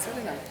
Really nice.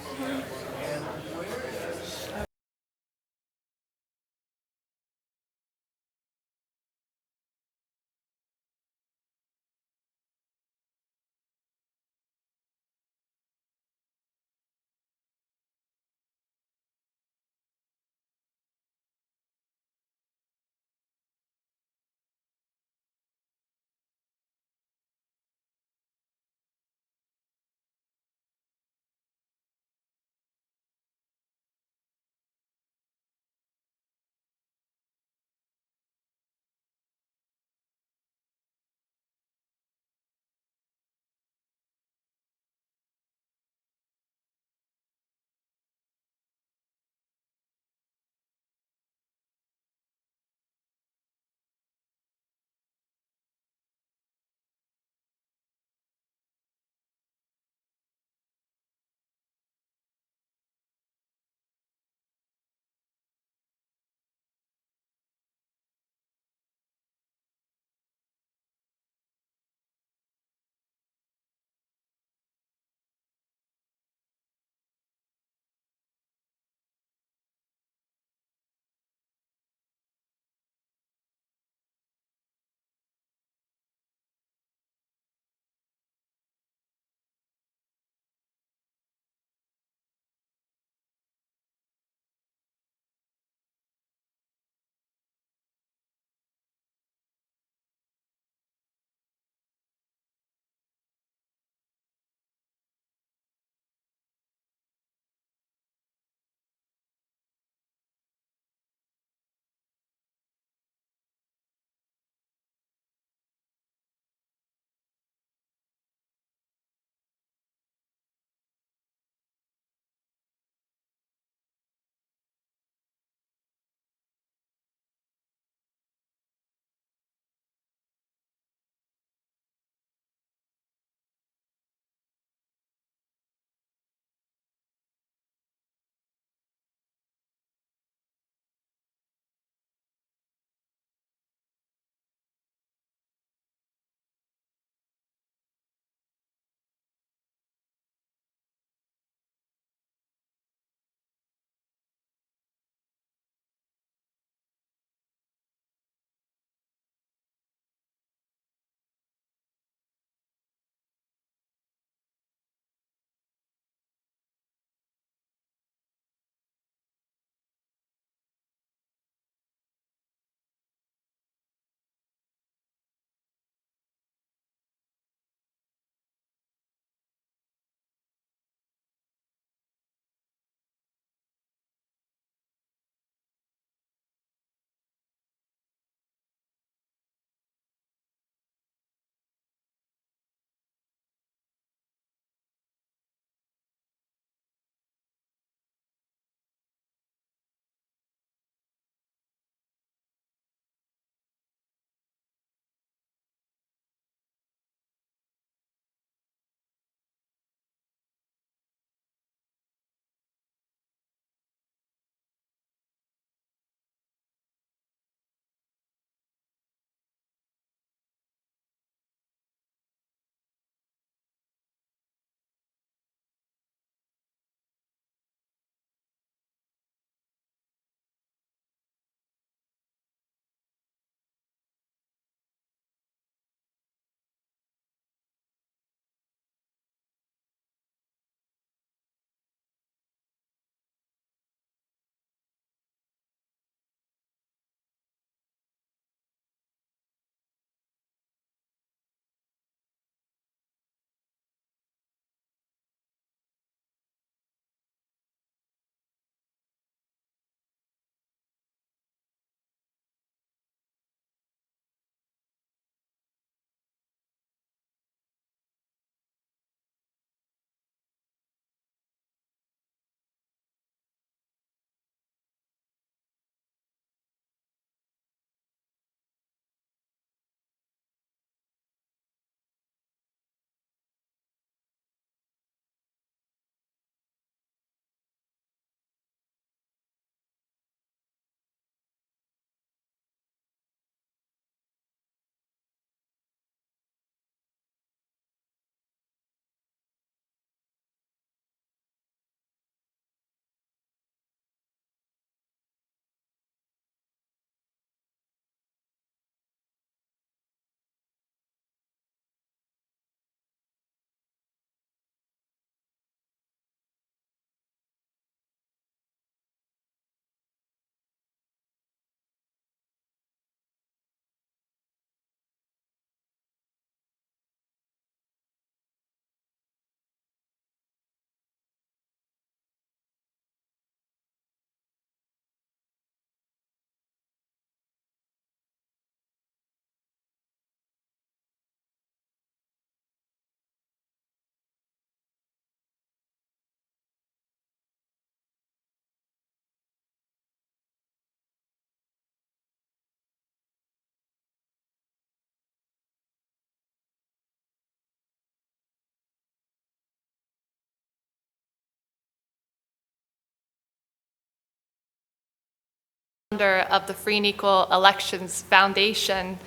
of the Free and Equal Elections Foundation.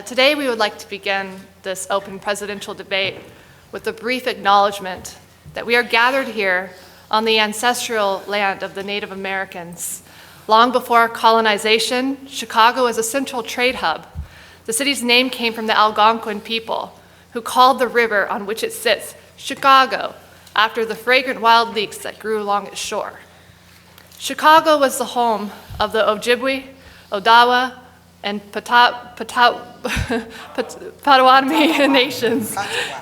Today we would like to begin this open presidential debate with a brief acknowledgement that we are gathered here on the ancestral land of the Native Americans. Long before colonization, Chicago was a central trade hub. The city's name came from the Algonquin people, who called the river on which it sits Chicago, after the fragrant wild leeks that grew along its shore. Chicago was the home of the Ojibwe, Odawa, and Potawatomi nations,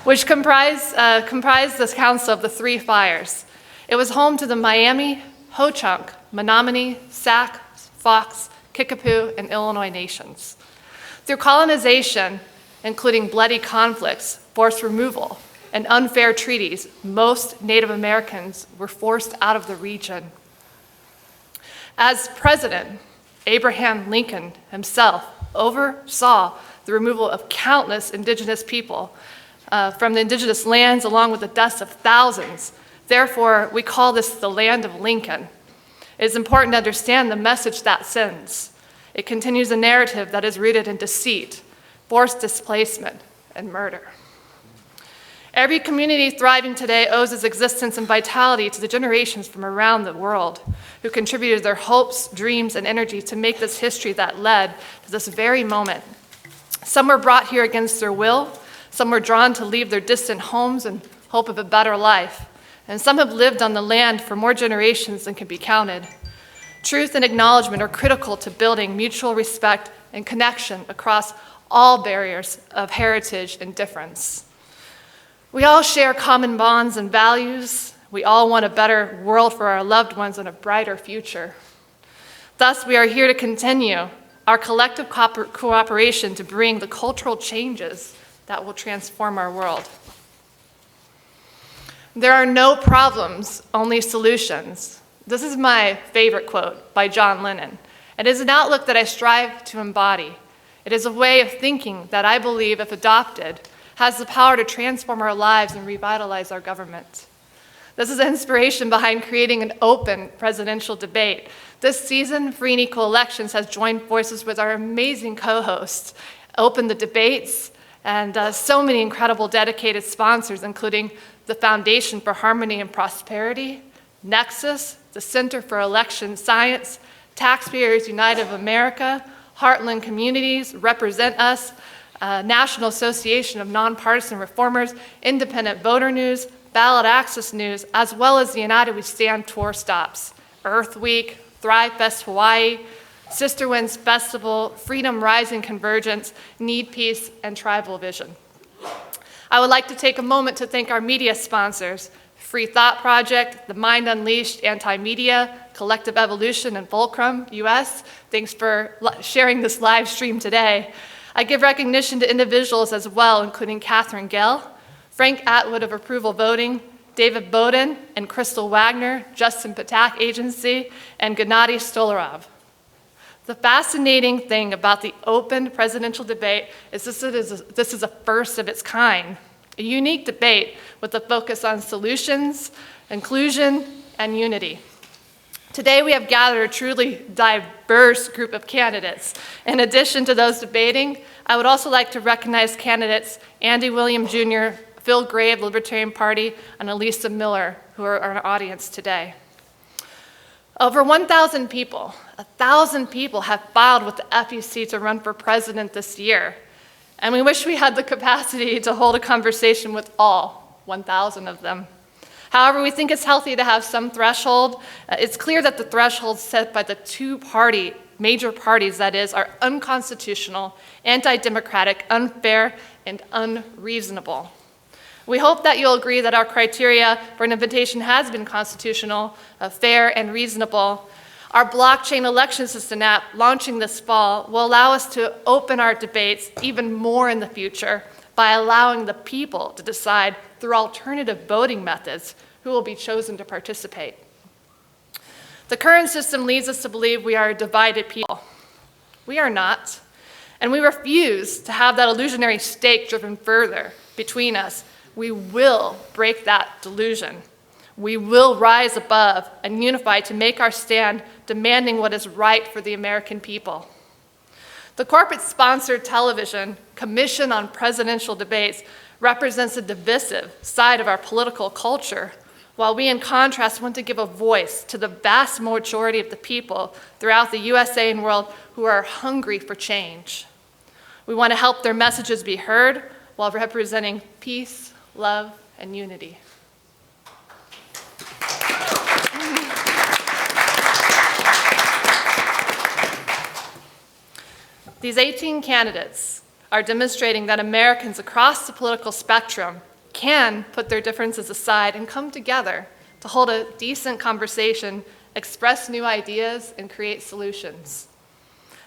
which comprised the Council of the Three Fires. It was home to the Miami, Ho-Chunk, Menominee, Sac, Fox, Kickapoo, and Illinois nations. Through colonization, including bloody conflicts, forced removal, and unfair treaties, most Native Americans were forced out of the region. As president, Abraham Lincoln himself oversaw the removal of countless indigenous people from the indigenous lands, along with the deaths of thousands. Therefore, we call this the land of Lincoln. It is important to understand the message that sends. It continues a narrative that is rooted in deceit, forced displacement, and murder. Every community thriving today owes its existence and vitality to the generations from around the world who contributed their hopes, dreams, and energy to make this history that led to this very moment. Some were brought here against their will, some were drawn to leave their distant homes in hope of a better life, and some have lived on the land for more generations than can be counted. Truth and acknowledgement are critical to building mutual respect and connection across all barriers of heritage and difference. We all share common bonds and values. We all want a better world for our loved ones and a brighter future. Thus, we are here to continue our collective cooperation to bring the cultural changes that will transform our world. There are no problems, only solutions. This is my favorite quote by John Lennon. It is an outlook that I strive to embody. It is a way of thinking that I believe, if adopted, has the power to transform our lives and revitalize our government. This is the inspiration behind creating an open presidential debate. This season, Free and Equal Elections has joined forces with our amazing co-hosts, opened the debates, and so many incredible dedicated sponsors, including the Foundation for Harmony and Prosperity, Nexus, the Center for Election Science, Taxpayers United of America, Heartland Communities, Represent Us, National Association of Nonpartisan Reformers, Independent Voter News, Ballot Access News, as well as the United We Stand tour stops, Earth Week, Thrive Fest Hawaii, Sister Winds Festival, Freedom Rising Convergence, Need Peace, and Tribal Vision. I would like to take a moment to thank our media sponsors, Free Thought Project, The Mind Unleashed, Anti-Media, Collective Evolution, and Fulcrum US. Thanks for sharing this live stream today. I give recognition to individuals as well, including Catherine Gale, Frank Atwood of Approval Voting, David Bowden and Crystal Wagner, Justin Patak Agency, and Gennady Stolarov. The fascinating thing about the open presidential debate is this is a first of its kind, a unique debate with a focus on solutions, inclusion, and unity. Today we have gathered a truly diverse group of candidates. In addition to those debating, I would also like to recognize candidates Andy William Jr., Phil Gray of the Libertarian Party, and Elisa Miller, who are in our audience today. Over 1,000 people, 1,000 people have filed with the FEC to run for president this year. And we wish we had the capacity to hold a conversation with all 1,000 of them. However, we think it's healthy to have some threshold. It's clear that the thresholds set by the two major parties, that is, are unconstitutional, anti-democratic, unfair, and unreasonable. We hope that you'll agree that our criteria for an invitation has been constitutional, fair, and reasonable. Our blockchain election system app, launching this fall, will allow us to open our debates even more in the future by allowing the people to decide through alternative voting methods who will be chosen to participate. The current system leads us to believe we are a divided people. We are not, and we refuse to have that illusionary stake driven further between us. We will break that delusion. We will rise above and unify to make our stand, demanding what is right for the American people. The corporate-sponsored television Commission on Presidential Debates represents a divisive side of our political culture, while we, in contrast, want to give a voice to the vast majority of the people throughout the USA and world who are hungry for change. We want to help their messages be heard while representing peace, love, and unity. These 18 candidates are demonstrating that Americans across the political spectrum can put their differences aside and come together to hold a decent conversation, express new ideas, and create solutions.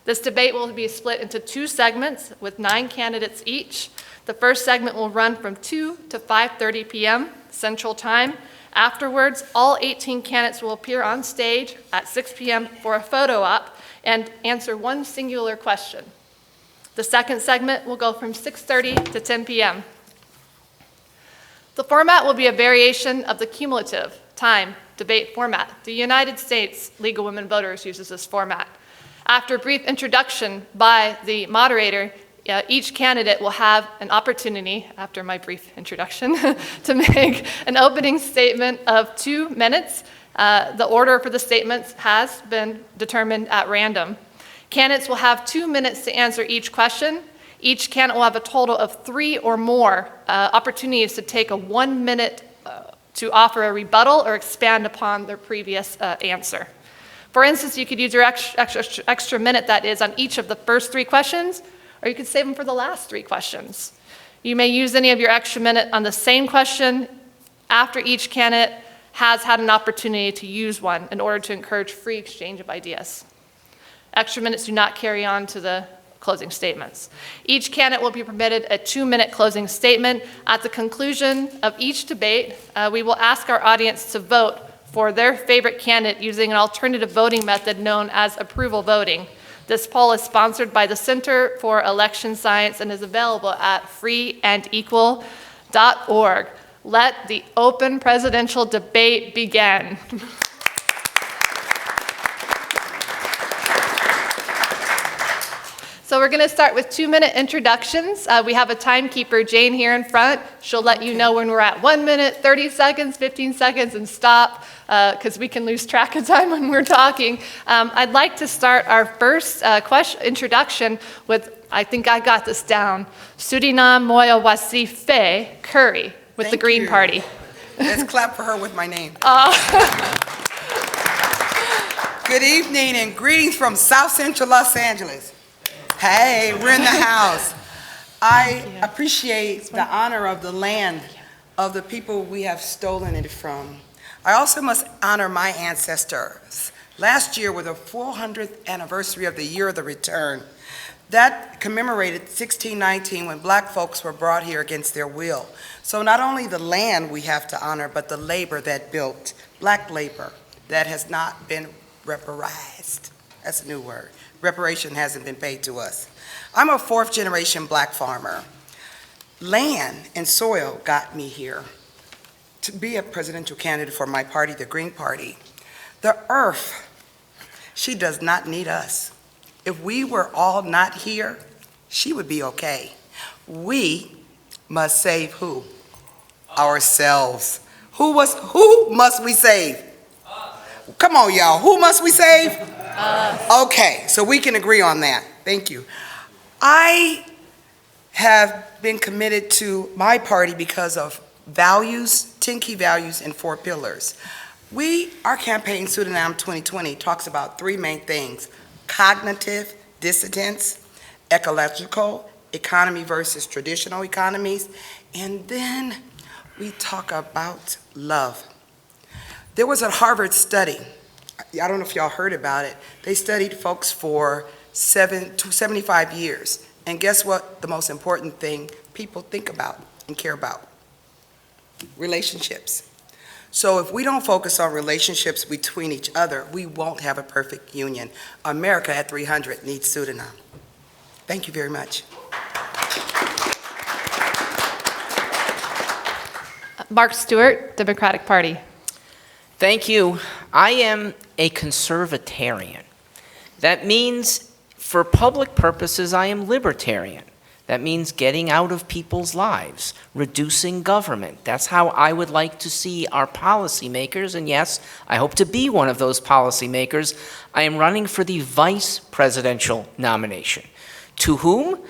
This debate will be split into 2 segments with 9 candidates each. The first segment will run from 2 to 5:30 p.m. Central Time. Afterwards, all 18 candidates will appear on stage at 6 p.m. for a photo op and answer one singular question. The second segment will go from 6:30 to 10 p.m. The format will be a variation of the cumulative time debate format. The United States League of Women Voters uses this format. After a brief introduction by the moderator, each candidate will have an opportunity, after my brief introduction, to make an opening statement of 2 minutes. The order for the statements has been determined at random. Candidates will have 2 minutes to answer each question. Each candidate will have a total of 3 or more opportunities to take a 1 minute to offer a rebuttal or expand upon their previous answer. For instance, you could use your extra minute, that is, on each of the first 3 questions, or you could save them for the last 3 questions. You may use any of your extra minute on the same question after each candidate has had an opportunity to use one in order to encourage free exchange of ideas. Extra minutes do not carry on to the closing statements. Each candidate will be permitted a 2-minute closing statement. At the conclusion of each debate, we will ask our audience to vote for their favorite candidate using an alternative voting method known as approval voting. This poll is sponsored by the Center for Election Science and is available at freeandequal.org. Let the open presidential debate begin. So we're going to start with 2-minute introductions. We have a timekeeper, Jane, here in front. She'll let you know when we're at 1 minute, 30 seconds, 15 seconds, and stop, because we can lose track of time when we're talking. I'd like to start our first introduction with, I think I got this down, Suriname Moya Wasife Curry with Thank the Green you. Party. Let's clap for her with my name. Good evening and greetings from South Central Los Angeles. Hey, we're in the house. I appreciate the honor of the land of the people we have stolen it from. I also must honor my ancestors. Last year was the 400th anniversary of the year of the return. That commemorated 1619 when black folks were brought here against their will. So not only the land we have to honor, but the labor that built, black labor, that has not been reparized. That's a new word. Reparation hasn't been paid to us. I'm a 4th-generation black farmer. Land and soil got me here to be a presidential candidate for my party, the Green Party. The earth, she does not need us. If we were all not here, she would be okay. We must save who? Ourselves. Who must we save? Come on, y'all. Who must we save? Okay, so we can agree on that. Thank you. I have been committed to my party because of values, 10 key values and 4 pillars. Our campaign, Suriname 2020, talks about 3 main things: cognitive dissidence, ecological economy versus traditional economies, and then we talk about love. There was a Harvard study. I don't know if y'all heard about it. They studied folks for 75 years. And guess what? The most important thing people think about and care about? Relationships. So if we don't focus on relationships between each other, we won't have a perfect union. America at 300 needs Suriname. Thank you very much. Mark Stewart, Democratic Party. Thank you. I am a conservatarian. That means, for public purposes, I am libertarian. That means getting out of people's lives, reducing government. That's how I would like to see our policymakers, and yes, I hope to be one of those policymakers. I am running for the vice presidential nomination. To whom?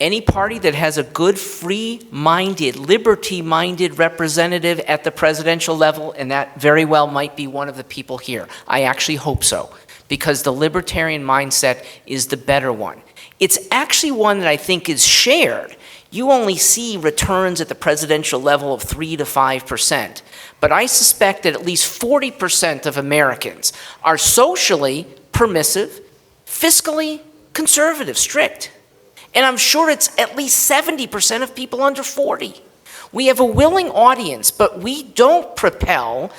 Any party that has a good, free-minded, liberty-minded representative at the presidential level, and that very well might be one of the people here. I actually hope so, because the libertarian mindset is the better one. It's actually one that I think is shared. You only see returns at the presidential level of 3 to 5%, but I suspect that at least 40% of Americans are socially permissive, fiscally conservative, strict. And I'm sure it's at least 70% of people under 40. We have a willing audience, but we don't propel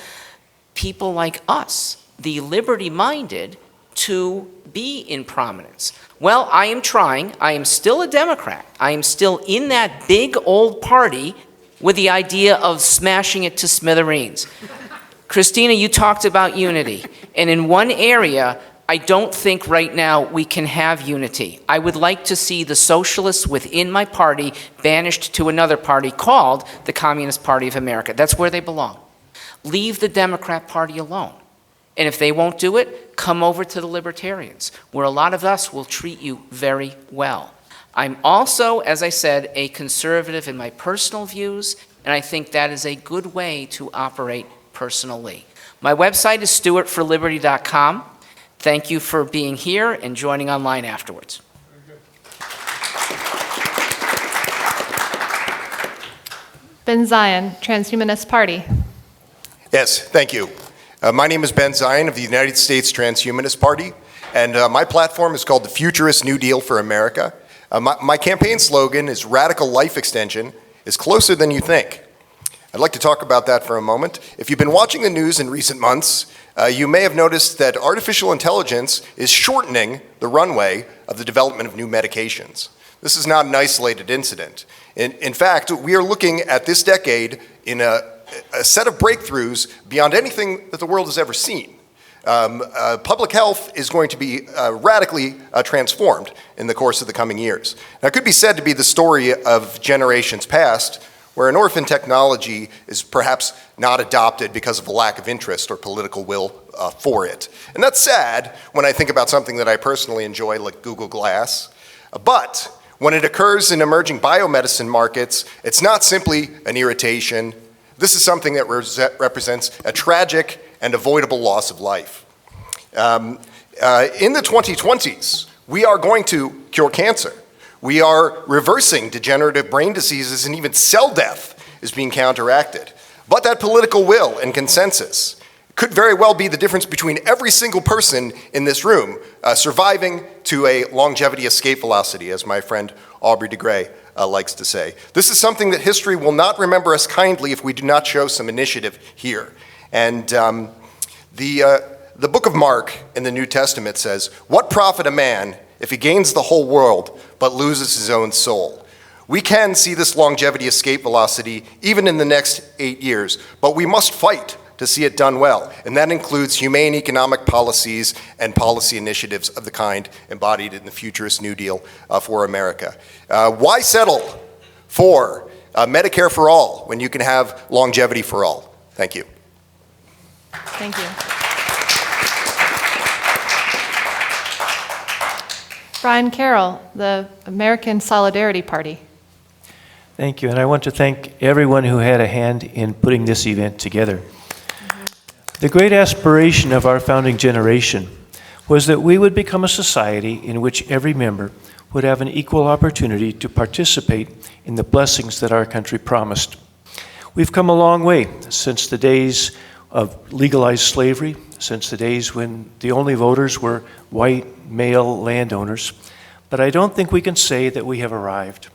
people like us, the liberty-minded, to be in prominence. Well, I am trying. I am still a Democrat. I am still in that big old party with the idea of smashing it to smithereens. Christina, you talked about unity. And in one area, I don't think right now we can have unity. I would like to see the socialists within my party banished to another party called the Communist Party of America. That's where they belong. Leave the Democrat Party alone. And if they won't do it, come over to the Libertarians, where a lot of us will treat you very well. I'm also, as I said, a conservative in my personal views, and I think that is a good way to operate personally. My website is stewartforliberty.com. Thank you for being here and joining online afterwards. Ben Zion, Transhumanist Party. Yes, thank you. My name is Ben Zion of the United States Transhumanist Party, and my platform is called the Futurist New Deal for America. My campaign slogan is "Radical Life Extension is closer than you think." I'd like to talk about that for a moment. If you've been watching the news in recent months, you may have noticed that artificial intelligence is shortening the runway of the development of new medications. This is not an isolated incident. In fact, we are looking at this decade in a set of breakthroughs beyond anything that the world has ever seen. Public health is going to be radically transformed in the course of the coming years. Now, it could be said to be the story of generations past, where an orphan technology is perhaps not adopted because of a lack of interest or political will for it. And that's sad when I think about something that I personally enjoy, like Google Glass. But when it occurs in emerging biomedicine markets, it's not simply an irritation. This is something that represents a tragic and avoidable loss of life. In the 2020s, we are going to cure cancer. We are reversing degenerative brain diseases, and even cell death is being counteracted. But that political will and consensus could very well be the difference between every single person in this room surviving to a longevity escape velocity, as my friend Aubrey de Grey likes to say. This is something that history will not remember us kindly if we do not show some initiative here. And the book of Mark in the New Testament says, "What profit a man if he gains the whole world but loses his own soul?" We can see this longevity escape velocity even in the next 8 years, but we must fight to see it done well, and that includes humane economic policies and policy initiatives of the kind embodied in the Futurist New Deal for America. Why settle for Medicare for all when you can have longevity for all? Thank you. Thank you. Brian Carroll, the American Solidarity Party. Thank you, and I want to thank everyone who had a hand in putting this event together. The great aspiration of our founding generation was that we would become a society in which every member would have an equal opportunity to participate in the blessings that our country promised. We've come a long way since the days of legalized slavery, since the days when the only voters were white, male landowners, but I don't think we can say that we have arrived.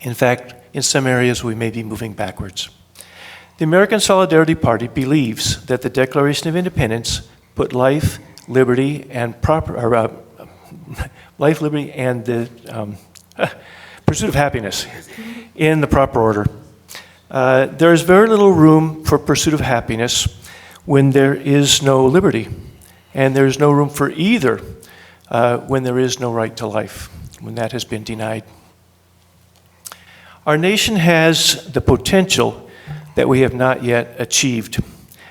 In fact, in some areas we may be moving backwards. The American Solidarity Party believes that the Declaration of Independence put life, liberty, and the pursuit of happiness in the proper order. There is very little room for pursuit of happiness when there is no liberty, and there's no room for either when there is no right to life, when that has been denied. Our nation has the potential that we have not yet achieved.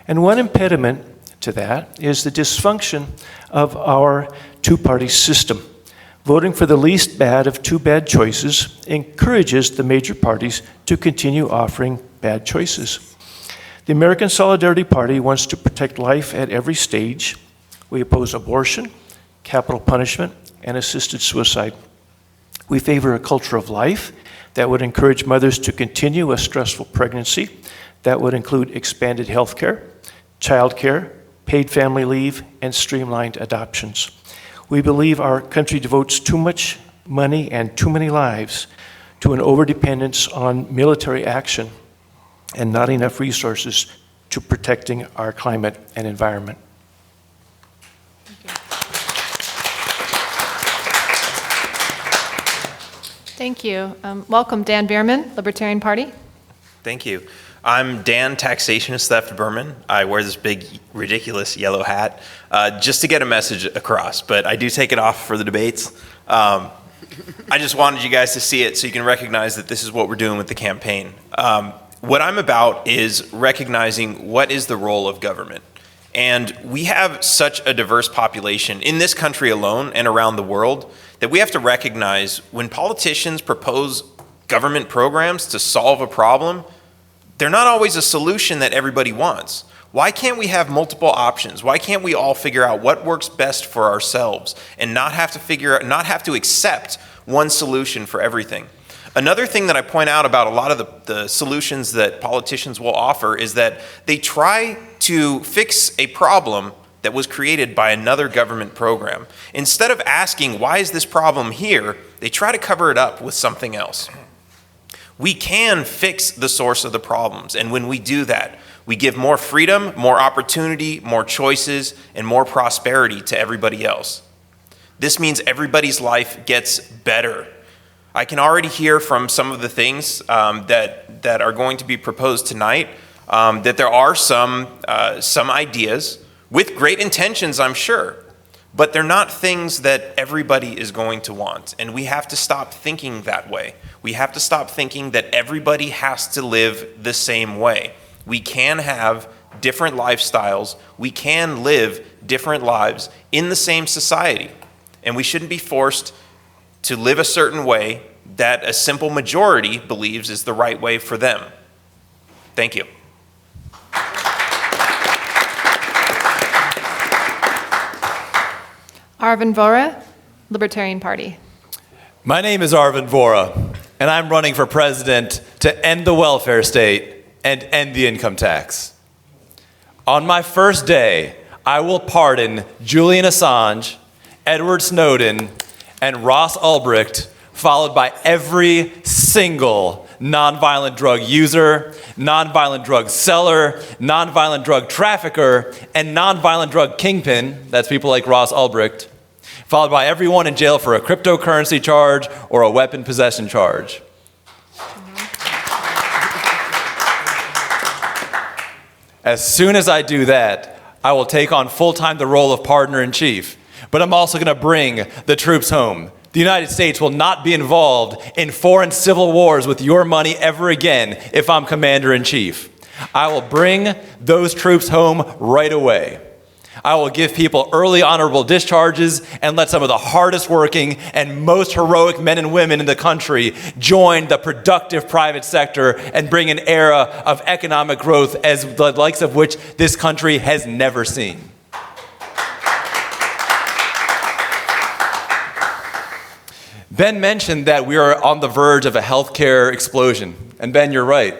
And one impediment to that is the dysfunction of our two-party system. Voting for the least bad of two bad choices encourages the major parties to continue offering bad choices. The American Solidarity Party wants to protect life at every stage. We oppose abortion, capital punishment, and assisted suicide. We favor a culture of life that would encourage mothers to continue a stressful pregnancy. That would include expanded health care, child care, paid family leave, and streamlined adoptions. We believe our country devotes too much money and too many lives to an overdependence on military action and not enough resources to protecting our climate and environment. Thank you. Welcome, Dan Biermann, Libertarian Party. Thank you. I'm Dan, taxationist theft Biermann. I wear this big, ridiculous yellow hat just to get a message across, but I do take it off for the debates. I just wanted you guys to see it so you can recognize that this is what we're doing with the campaign. What I'm about is recognizing what is the role of government. And we have such a diverse population in this country alone and around the world that we have to recognize when politicians propose government programs to solve a problem, they're not always a solution that everybody wants. Why can't we have multiple options? Why can't we all figure out what works best for ourselves and not have to accept one solution for everything? Another thing that I point out about a lot of the solutions that politicians will offer is that they try to fix a problem that was created by another government program. Instead of asking, why is this problem here, they try to cover it up with something else. We can fix the source of the problems, and when we do that, we give more freedom, more opportunity, more choices, and more prosperity to everybody else. This means everybody's life gets better. I can already hear from some of the things that are going to be proposed tonight that there are some ideas with great intentions, I'm sure, but they're not things that everybody is going to want, and we have to stop thinking that way. We have to stop thinking that everybody has to live the same way. We can have different lifestyles. We can live different lives in the same society, and we shouldn't be forced to live a certain way that a simple majority believes is the right way for them. Thank you. Arvind Bora, Libertarian Party. My name is Arvind Bora, and I'm running for president to end the welfare state and end the income tax. On my first day, I will pardon Julian Assange, Edward Snowden, and Ross Ulbricht, followed by every single nonviolent drug user, nonviolent drug seller, nonviolent drug trafficker, and nonviolent drug kingpin, that's people like Ross Ulbricht, followed by everyone in jail for a cryptocurrency charge or a weapon possession charge. As soon as I do that, I will take on full-time the role of partner-in-chief. But I'm also going to bring the troops home. The United States will not be involved in foreign civil wars with your money ever again if I'm commander-in-chief. I will bring those troops home right away. I will give people early honorable discharges and let some of the hardest working and most heroic men and women in the country join the productive private sector and bring an era of economic growth as the likes of which this country has never seen. Ben mentioned that we are on the verge of a healthcare explosion. And Ben, you're right.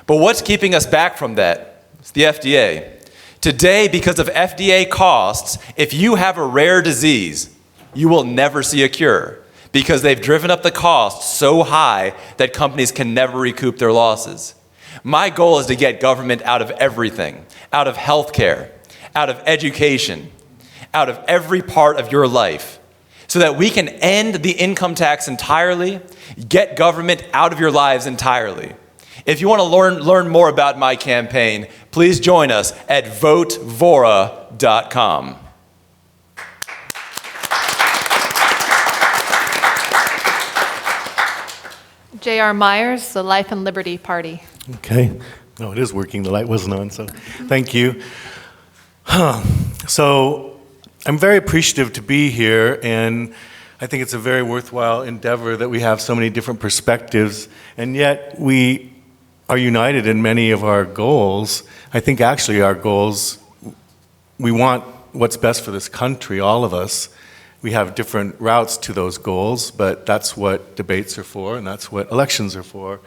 But what's keeping us back from that? It's the FDA. Today, because of FDA costs, if you have a rare disease, you will never see a cure because they've driven up the cost so high that companies can never recoup their losses. My goal is to get government out of everything, out of healthcare, out of education, out of every part of your life, so that we can end the income tax entirely, get government out of your lives entirely. If you want to learn more about my campaign, please join us at votevora.com. J.R. Myers, the Life and Liberty Party. Okay. No, it is working. The light wasn't on, so thank you. So I'm very appreciative to be here, and I think it's a very worthwhile endeavor that we have so many different perspectives, and yet we are united in many of our goals. I think actually our goals, we want what's best for this country, all of us. We have different routes to those goals, but that's what debates are for, and that's what elections are for.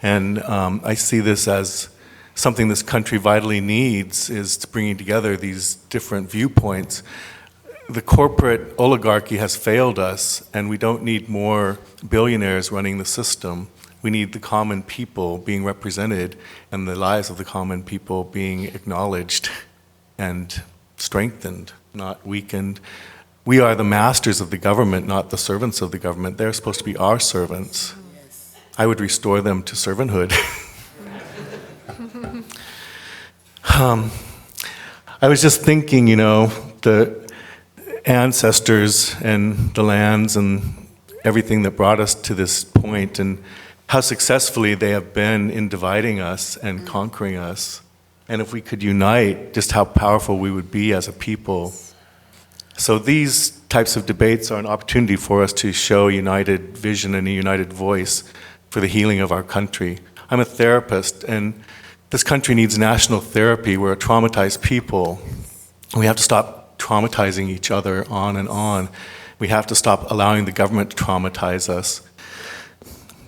And I see this as something this country vitally needs, is bringing together these different viewpoints. The corporate oligarchy has failed us, and we don't need more billionaires running the system. We need the common people being represented and the lives of the common people being acknowledged and strengthened, not weakened. We are the masters of the government, not the servants of the government. They're supposed to be our servants. I would restore them to servanthood. I was just thinking, the ancestors and the lands and everything that brought us to this point, and how successfully they have been in dividing us and conquering us. And if we could unite, just how powerful we would be as a people. So these types of debates are an opportunity for us to show united vision and a united voice for the healing of our country. I'm a therapist, and this country needs national therapy. We're a traumatized people. We have to stop traumatizing each other on and on. We have to stop allowing the government to traumatize us.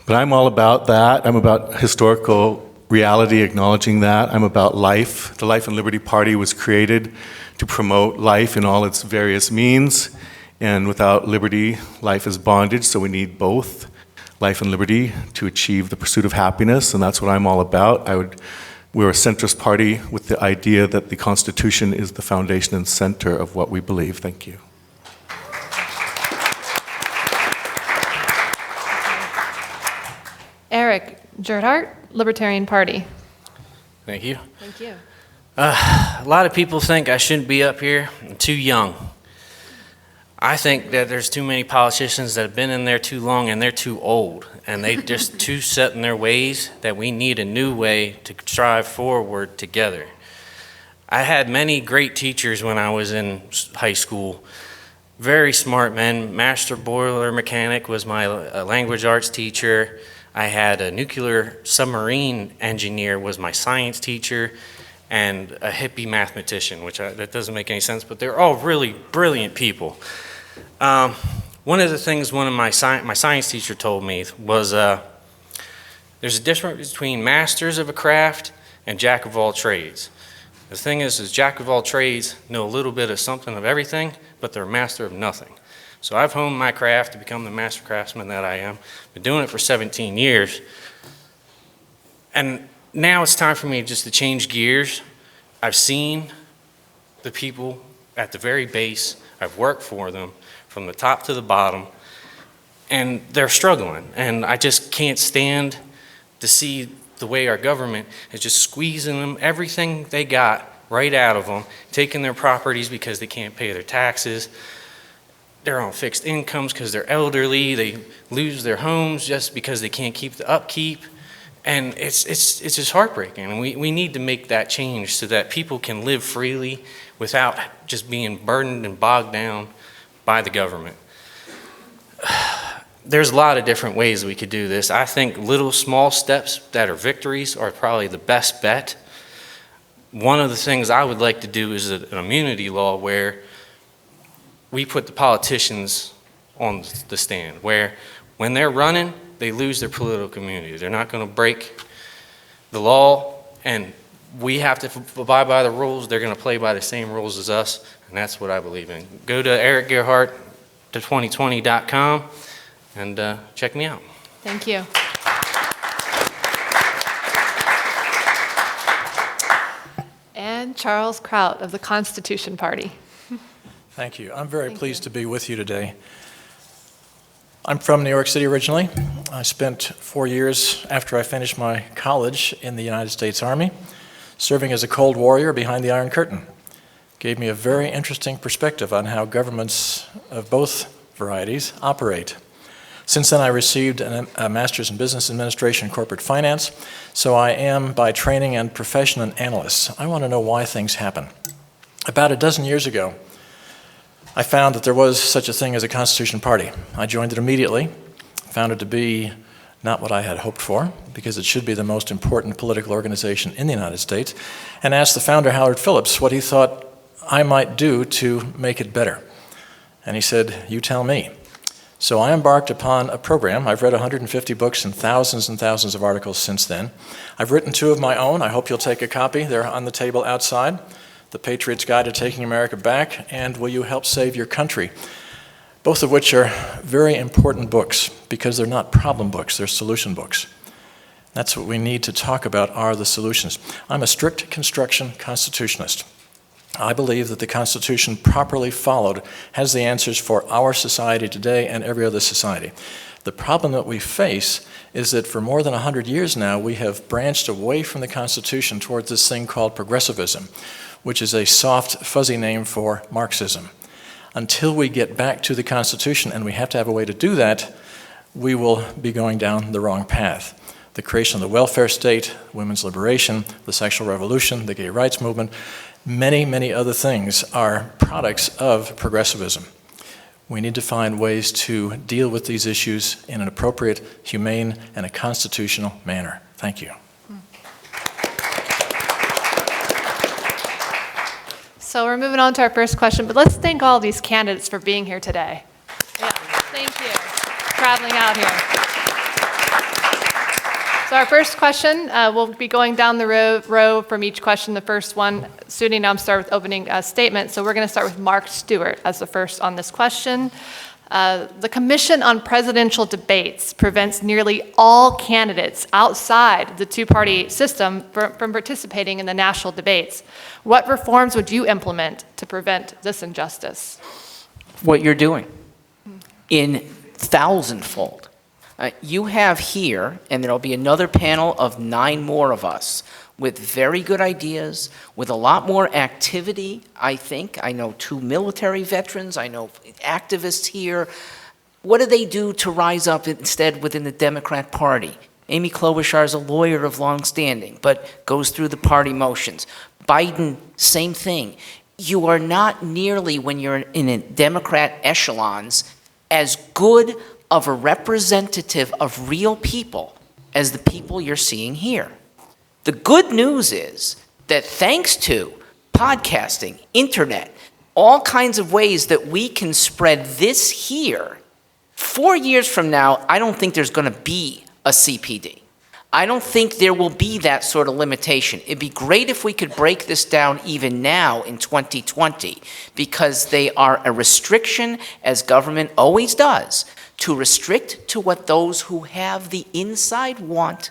But I'm all about that. I'm about historical reality, acknowledging that. I'm about life. The Life and Liberty Party was created to promote life in all its various means. And without liberty, life is bondage, so we need both life and liberty to achieve the pursuit of happiness, and that's what I'm all about. We're a centrist party with the idea that the Constitution is the foundation and center of what we believe. Thank you. Eric, Gerhardt, Libertarian Party. Thank you. Thank you. A lot of people think I shouldn't be up here. I'm too young. I think that there's too many politicians that have been in there too long, and they're too old, and they just too set in their ways, that we need a new way to strive forward together. I had many great teachers when I was in high school. Very smart men. Master boiler mechanic was my language arts teacher. I had a nuclear submarine engineer was my science teacher, and a hippie mathematician, that doesn't make any sense, but they're all really brilliant people. One of the things one of my science teacher told me was there's a difference between masters of a craft and jack of all trades. The thing is jack of all trades know a little bit of something of everything, but they're a master of nothing. So I've honed my craft to become the master craftsman that I am. Been doing it for 17 years. And now it's time for me just to change gears. I've seen the people at the very base. I've worked for them from the top to the bottom, and they're struggling. And I just can't stand to see the way our government is just squeezing them everything they got right out of them, taking their properties because they can't pay their taxes. They're on fixed incomes because they're elderly. They lose their homes just because they can't keep the upkeep. And it's just heartbreaking. And we need to make that change so that people can live freely without just being burdened and bogged down by the government. There's a lot of different ways we could do this. I think little small steps that are victories are probably the best bet. One of the things I would like to do is an immunity law where we put the politicians on the stand, where when they're running, they lose their political immunity. They're not going to break the law, and we have to abide by the rules. They're going to play by the same rules as us, and that's what I believe in. Go to Eric Gerhardt to 2020.com and check me out. Thank you. And Charles Kraut of the Constitution Party. Thank you. I'm very pleased to be with you today. I'm from New York City originally. I spent 4 years after I finished my college in the United States Army, serving as a cold warrior behind the Iron Curtain. Gave me a very interesting perspective on how governments of both varieties operate. Since then, I received a master's in business administration and corporate finance, so I am by training and profession an analyst. I want to know why things happen. About a dozen years ago, I found that there was such a thing as a Constitution Party. I joined it immediately, found it to be not what I had hoped for, because it should be the most important political organization in the United States, and asked the founder, Howard Phillips, what he thought I might do to make it better. And he said, you tell me. So I embarked upon a program. I've read 150 books and thousands of articles since then. I've written 2 of my own. I hope you'll take a copy. They're on the table outside. The Patriot's Guide to Taking America Back, and Will You Help Save Your Country? Both of which are very important books because they're not problem books, they're solution books. That's what we need to talk about, are the solutions. I'm a strict construction constitutionalist. I believe that the Constitution, properly followed, has the answers for our society today and every other society. The problem that we face is that for more than 100 years now, we have branched away from the Constitution towards this thing called progressivism, which is a soft, fuzzy name for Marxism. Until we get back to the Constitution, and we have to have a way to do that, we will be going down the wrong path. The creation of the welfare state, women's liberation, the sexual revolution, the gay rights movement, many other things are products of progressivism. We need to find ways to deal with these issues in an appropriate, humane, and a constitutional manner. Thank you. So we're moving on to our first question, but let's thank all these candidates for being here today. Yeah, thank you for traveling out here. So our first question, we'll be going down the row from each question. The first one, Suni Nam start with opening statement. So we're going to start with Mark Stewart as the first on this question. The Commission on Presidential Debates prevents nearly all candidates outside the two-party system from participating in the national debates. What reforms would you implement to prevent this injustice? What you're doing in thousandfold. You have here, and there'll be another panel of 9 more of us with very good ideas, with a lot more activity, I think. I know 2 military veterans, I know activists here. What do they do to rise up instead within the Democrat Party? Amy Klobuchar is a lawyer of long standing, but goes through the party motions. Biden, same thing. You are not nearly, when you're in a Democrat echelons, as good of a representative of real people as the people you're seeing here. The good news is that thanks to podcasting, internet, all kinds of ways that we can spread this here, 4 years from now, I don't think there's going to be a CPD. I don't think there will be that sort of limitation. It'd be great if we could break this down even now in 2020, because they are a restriction, as government always does, to restrict to what those who have the inside want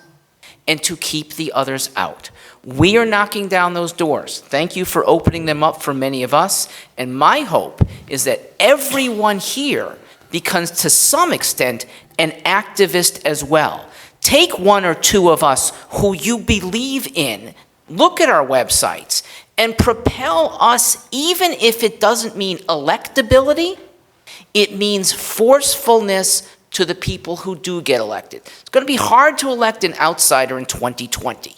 and to keep the others out. We are knocking down those doors. Thank you for opening them up for many of us. And my hope is that everyone here becomes, to some extent, an activist as well. Take 1 or 2 of us who you believe in, look at our websites, and propel us, even if it doesn't mean electability, it means forcefulness to the people who do get elected. It's going to be hard to elect an outsider in 2020.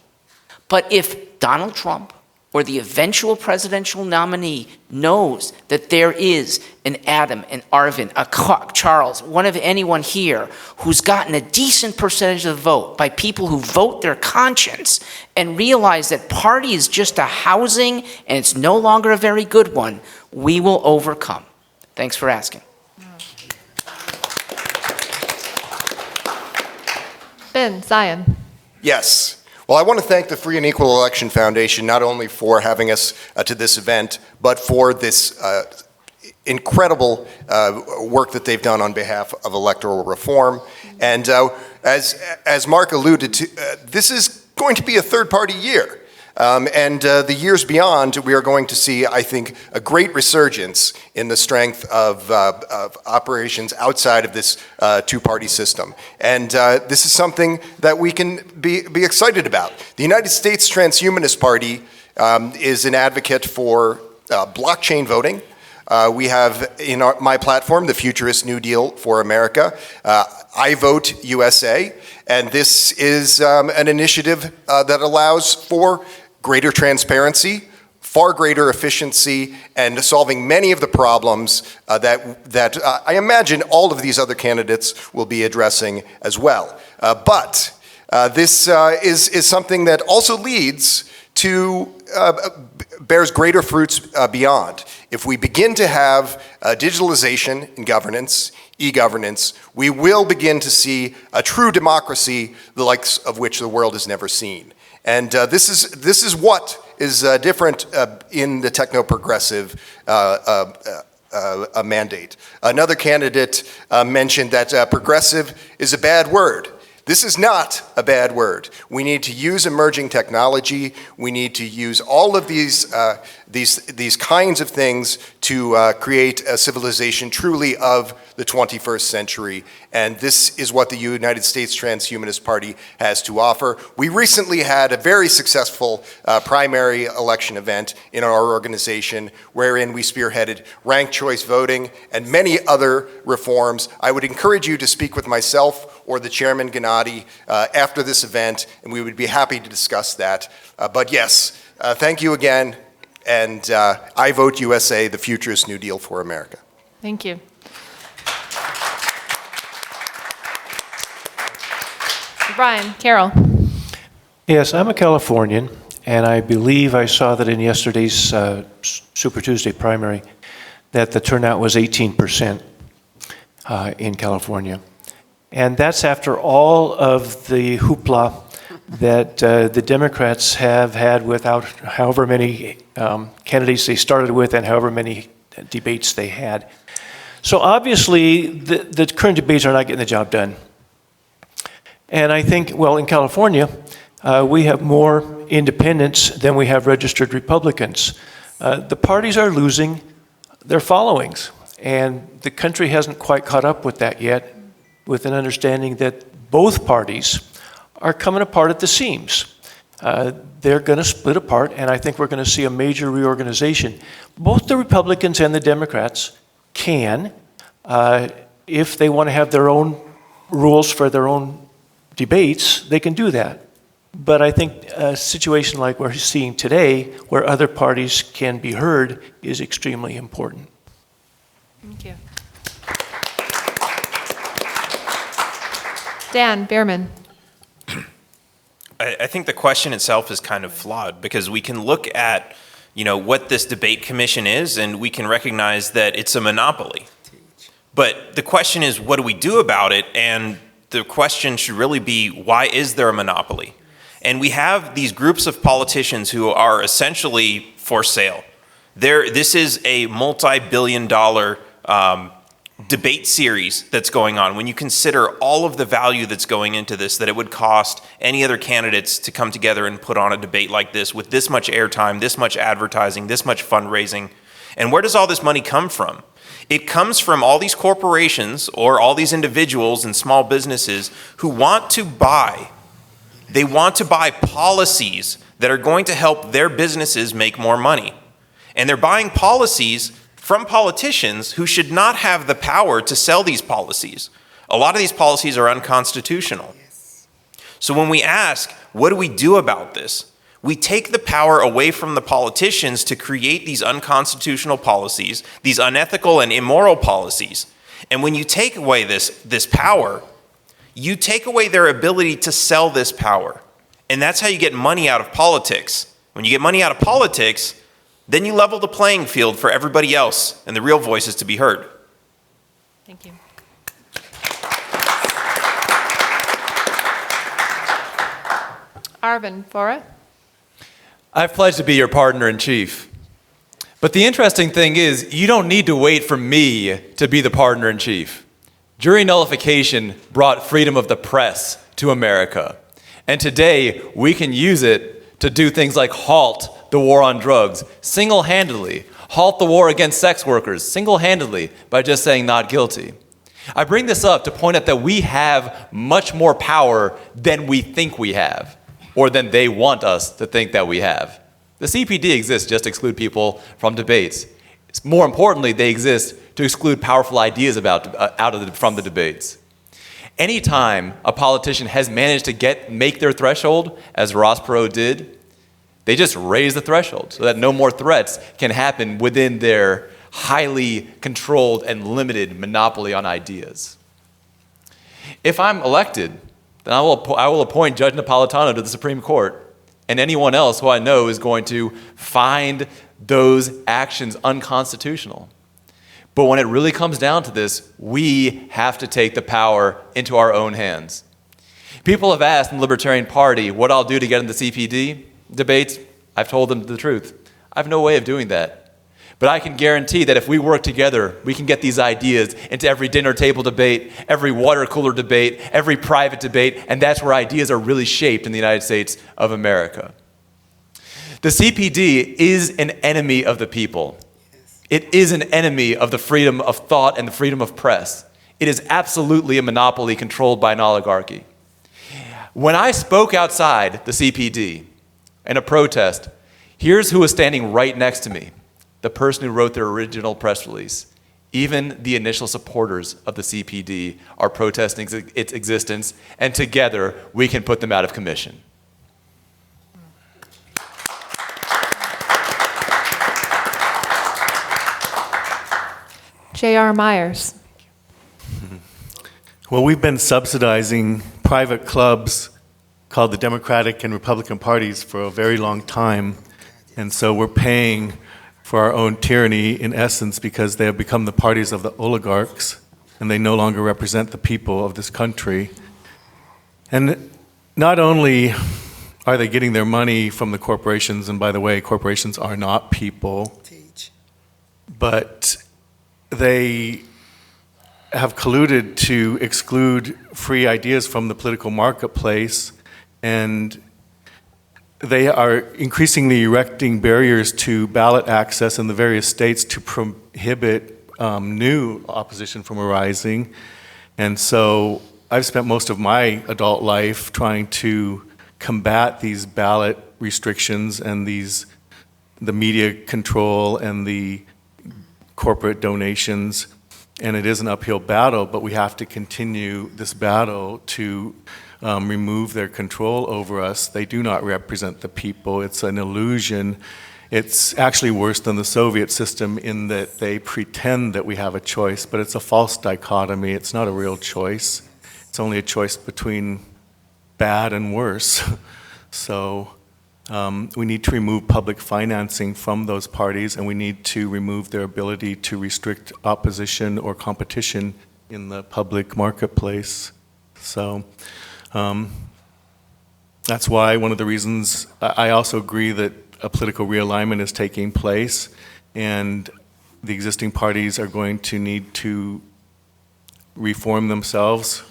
But if Donald Trump or the eventual presidential nominee knows that there is an Adam, an Arvin, a Charles, one of anyone here who's gotten a decent percentage of the vote by people who vote their conscience and realize that party is just a housing and it's no longer a very good one, we will overcome. Thanks for asking. Ben, Zion. Yes. Well, I want to thank the Free and Equal Election Foundation not only for having us to this event, but for this incredible work that they've done on behalf of electoral reform. And as Mark alluded to, this is going to be a third-party year. And the years beyond, we are going to see, I think, a great resurgence in the strength of operations outside of this two-party system. And this is something that we can be excited about. The United States Transhumanist Party is an advocate for blockchain voting. We have in my platform, the Futurist New Deal for America. I Vote USA, and this is an initiative that allows for greater transparency, far greater efficiency, and solving many of the problems that I imagine all of these other candidates will be addressing as well. But this is something that also leads to bears greater fruits beyond. If we begin to have digitalization in governance, e-governance, we will begin to see a true democracy, the likes of which the world has never seen. And this is what is different in the techno-progressive mandate. Another candidate mentioned that progressive is a bad word. This is not a bad word. We need to use emerging technology. We need to use all of these kinds of things to create a civilization truly of the 21st century. And this is what the United States Transhumanist Party has to offer. We recently had a very successful primary election event in our organization wherein we spearheaded ranked choice voting and many other reforms. I would encourage you to speak with myself or the Chairman Gennady after this event, and we would be happy to discuss that. But yes, thank you again, and I Vote USA, the Futurist New Deal for America. Thank you. Brian, Carroll. Yes, I'm a Californian, and I believe I saw that in yesterday's Super Tuesday primary that the turnout was 18% in California. And that's after all of the hoopla that the Democrats have had without however many candidates they started with and however many debates they had. So obviously, the current debates are not getting the job done. And I think, well, in California, we have more independents than we have registered Republicans. The parties are losing their followings, and the country hasn't quite caught up with that yet, with an understanding that both parties are coming apart at the seams. They're going to split apart, and I think we're going to see a major reorganization. Both the Republicans and the Democrats can, if they want to have their own rules for their own debates, they can do that. But I think a situation like we're seeing today, where other parties can be heard, is extremely important. Thank you. Dan, Biermann. I think the question itself is kind of flawed because we can look at, what this debate commission is, and we can recognize that it's a monopoly. But the question is, what do we do about it? And the question should really be, why is there a monopoly? And we have these groups of politicians who are essentially for sale. This is a multi-billion-dollar debate series that's going on. When you consider all of the value that's going into this, that it would cost any other candidates to come together and put on a debate like this with this much airtime, this much advertising, this much fundraising. And where does all this money come from? It comes from all these corporations or all these individuals and small businesses who want to buy. They want to buy policies that are going to help their businesses make more money. And they're buying policies from politicians who should not have the power to sell these policies. A lot of these policies are unconstitutional. So when we ask, what do we do about this? We take the power away from the politicians to create these unconstitutional policies, these unethical and immoral policies. And when you take away this power, you take away their ability to sell this power. And that's how you get money out of politics. When you get money out of politics, then you level the playing field for everybody else and the real voices to be heard. Thank you. Arvin, Bora. I've pledged to be your partner in chief. But the interesting thing is, you don't need to wait for me to be the partner in chief. Jury nullification brought freedom of the press to America. And today, we can use it to do things like halt the war on drugs single-handedly, halt the war against sex workers single-handedly by just saying not guilty. I bring this up to point out that we have much more power than we think we have, or than they want us to think that we have. The CPD exists just to exclude people from debates. More importantly, they exist to exclude powerful ideas from the debates. Anytime a politician has managed to make their threshold, as Ross Perot did, they just raise the threshold so that no more threats can happen within their highly controlled and limited monopoly on ideas. If I'm elected, then I will appoint Judge Napolitano to the Supreme Court, and anyone else who I know is going to find those actions unconstitutional. But when it really comes down to this, we have to take the power into our own hands. People have asked in the Libertarian Party what I'll do to get in the CPD debates. I've told them the truth. I have no way of doing that. But I can guarantee that if we work together, we can get these ideas into every dinner table debate, every water cooler debate, every private debate, and that's where ideas are really shaped in the United States of America. The CPD is an enemy of the people. It is an enemy of the freedom of thought and the freedom of press. It is absolutely a monopoly controlled by an oligarchy. When I spoke outside the CPD in a protest, here's who was standing right next to me. The person who wrote their original press release. Even the initial supporters of the CPD are protesting its existence, and together we can put them out of commission. J.R. Myers. Well, we've been subsidizing private clubs called the Democratic and Republican parties for a very long time, and so we're paying for our own tyranny, in essence, because they have become the parties of the oligarchs, and they no longer represent the people of this country. And not only are they getting their money from the corporations, and by the way, corporations are not people, but they have colluded to exclude free ideas from the political marketplace, and they are increasingly erecting barriers to ballot access in the various states to prohibit new opposition from arising. And so I've spent most of my adult life trying to combat these ballot restrictions and the media control and the corporate donations. And it is an uphill battle, but we have to continue this battle to remove their control over us. They do not represent the people. It's an illusion. It's actually worse than the Soviet system in that they pretend that we have a choice, but it's a false dichotomy. It's not a real choice. It's only a choice between bad and worse. So we need to remove public financing from those parties, and we need to remove their ability to restrict opposition or competition in the public marketplace. So that's why one of the reasons I also agree that a political realignment is taking place, and the existing parties are going to need to reform themselves,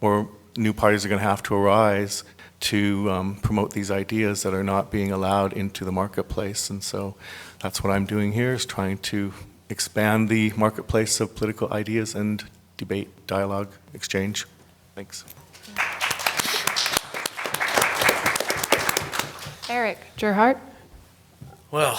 or new parties are going to have to arise to promote these ideas that are not being allowed into the marketplace. And so that's what I'm doing here, is trying to expand the marketplace of political ideas and debate, dialogue, exchange. Thanks. Eric, Gerhardt. Well,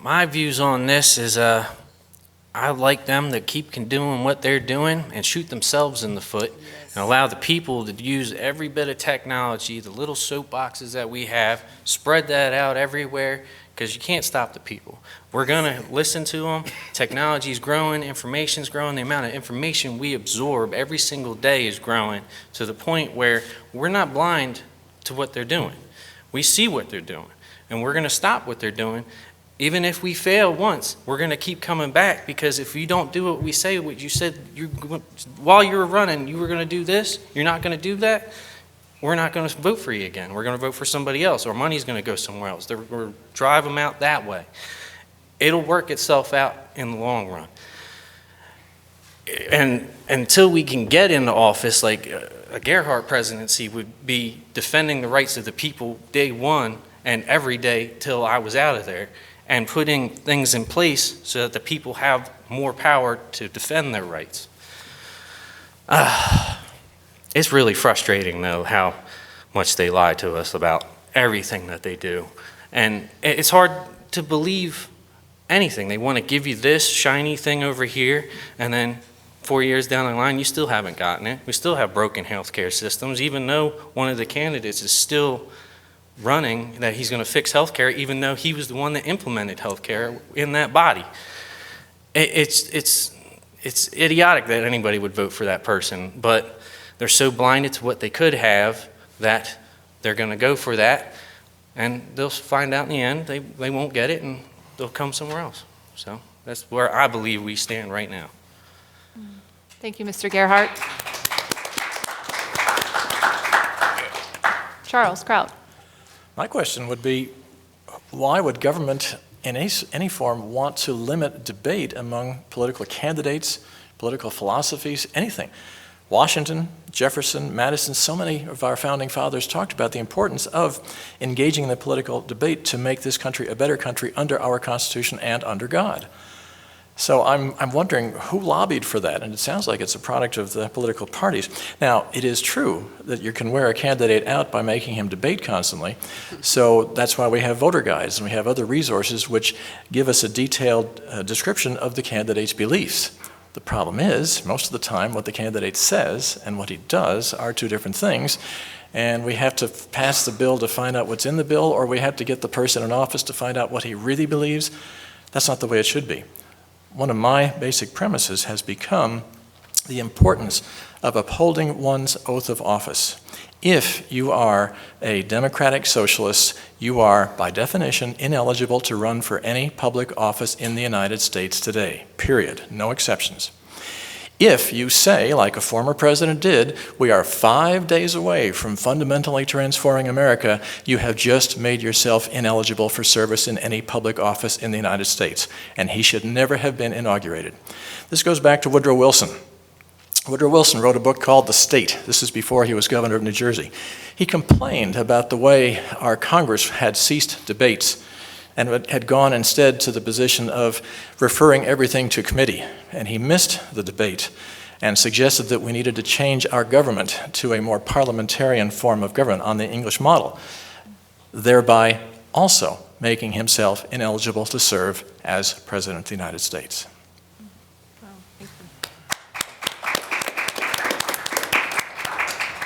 my views on this is I like them to keep doing what they're doing and shoot themselves in the foot and allow the people to use every bit of technology, the little soapboxes that we have, spread that out everywhere, because you can't stop the people. We're going to listen to them. Technology's growing, information's growing. The amount of information we absorb every single day is growing to the point where we're not blind to what they're doing. We see what they're doing, and we're going to stop what they're doing. Even if we fail once, we're going to keep coming back, because if you don't do what we say, what you said while you were running, you were going to do this, you're not going to do that, we're not going to vote for you again. We're going to vote for somebody else. Our money's going to go somewhere else. We'll drive them out that way. It'll work itself out in the long run. And until we can get into office, like a Gerhardt presidency would be defending the rights of the people day one, and every day till I was out of there, and putting things in place so that the people have more power to defend their rights. It's really frustrating, though, how much they lie to us about everything that they do. And it's hard to believe anything. They want to give you this shiny thing over here, and then 4 years down the line, you still haven't gotten it. We still have broken healthcare systems, even though one of the candidates is still running that he's going to fix healthcare, even though he was the one that implemented healthcare in that body. It's idiotic that anybody would vote for that person, but they're so blinded to what they could have that they're going to go for that, and they'll find out in the end they won't get it, and they'll come somewhere else. So that's where I believe we stand right now. Thank you, Mr. Gerhardt. Charles Kraut. My question would be, why would government in any form want to limit debate among political candidates, political philosophies, anything? Washington, Jefferson, Madison, so many of our founding fathers talked about the importance of engaging in the political debate to make this country a better country under our Constitution and under God. So I'm wondering who lobbied for that, and it sounds like it's a product of the political parties. Now, it is true that you can wear a candidate out by making him debate constantly, so that's why we have voter guides and we have other resources which give us a detailed description of the candidate's beliefs. The problem is, most of the time, what the candidate says and what he does are two different things, and we have to pass the bill to find out what's in the bill, or we have to get the person in office to find out what he really believes. That's not the way it should be. One of my basic premises has become the importance of upholding one's oath of office. If you are a democratic socialist, you are, by definition, ineligible to run for any public office in the United States today, period, no exceptions. If you say, like a former president did, we are 5 days away from fundamentally transforming America, you have just made yourself ineligible for service in any public office in the United States, and he should never have been inaugurated. This goes back to Woodrow Wilson. Woodrow Wilson wrote a book called The State. This is before he was governor of New Jersey. He complained about the way our Congress had ceased debates and had gone instead to the position of referring everything to committee. And he missed the debate and suggested that we needed to change our government to a more parliamentarian form of government on the English model, thereby also making himself ineligible to serve as President of the United States.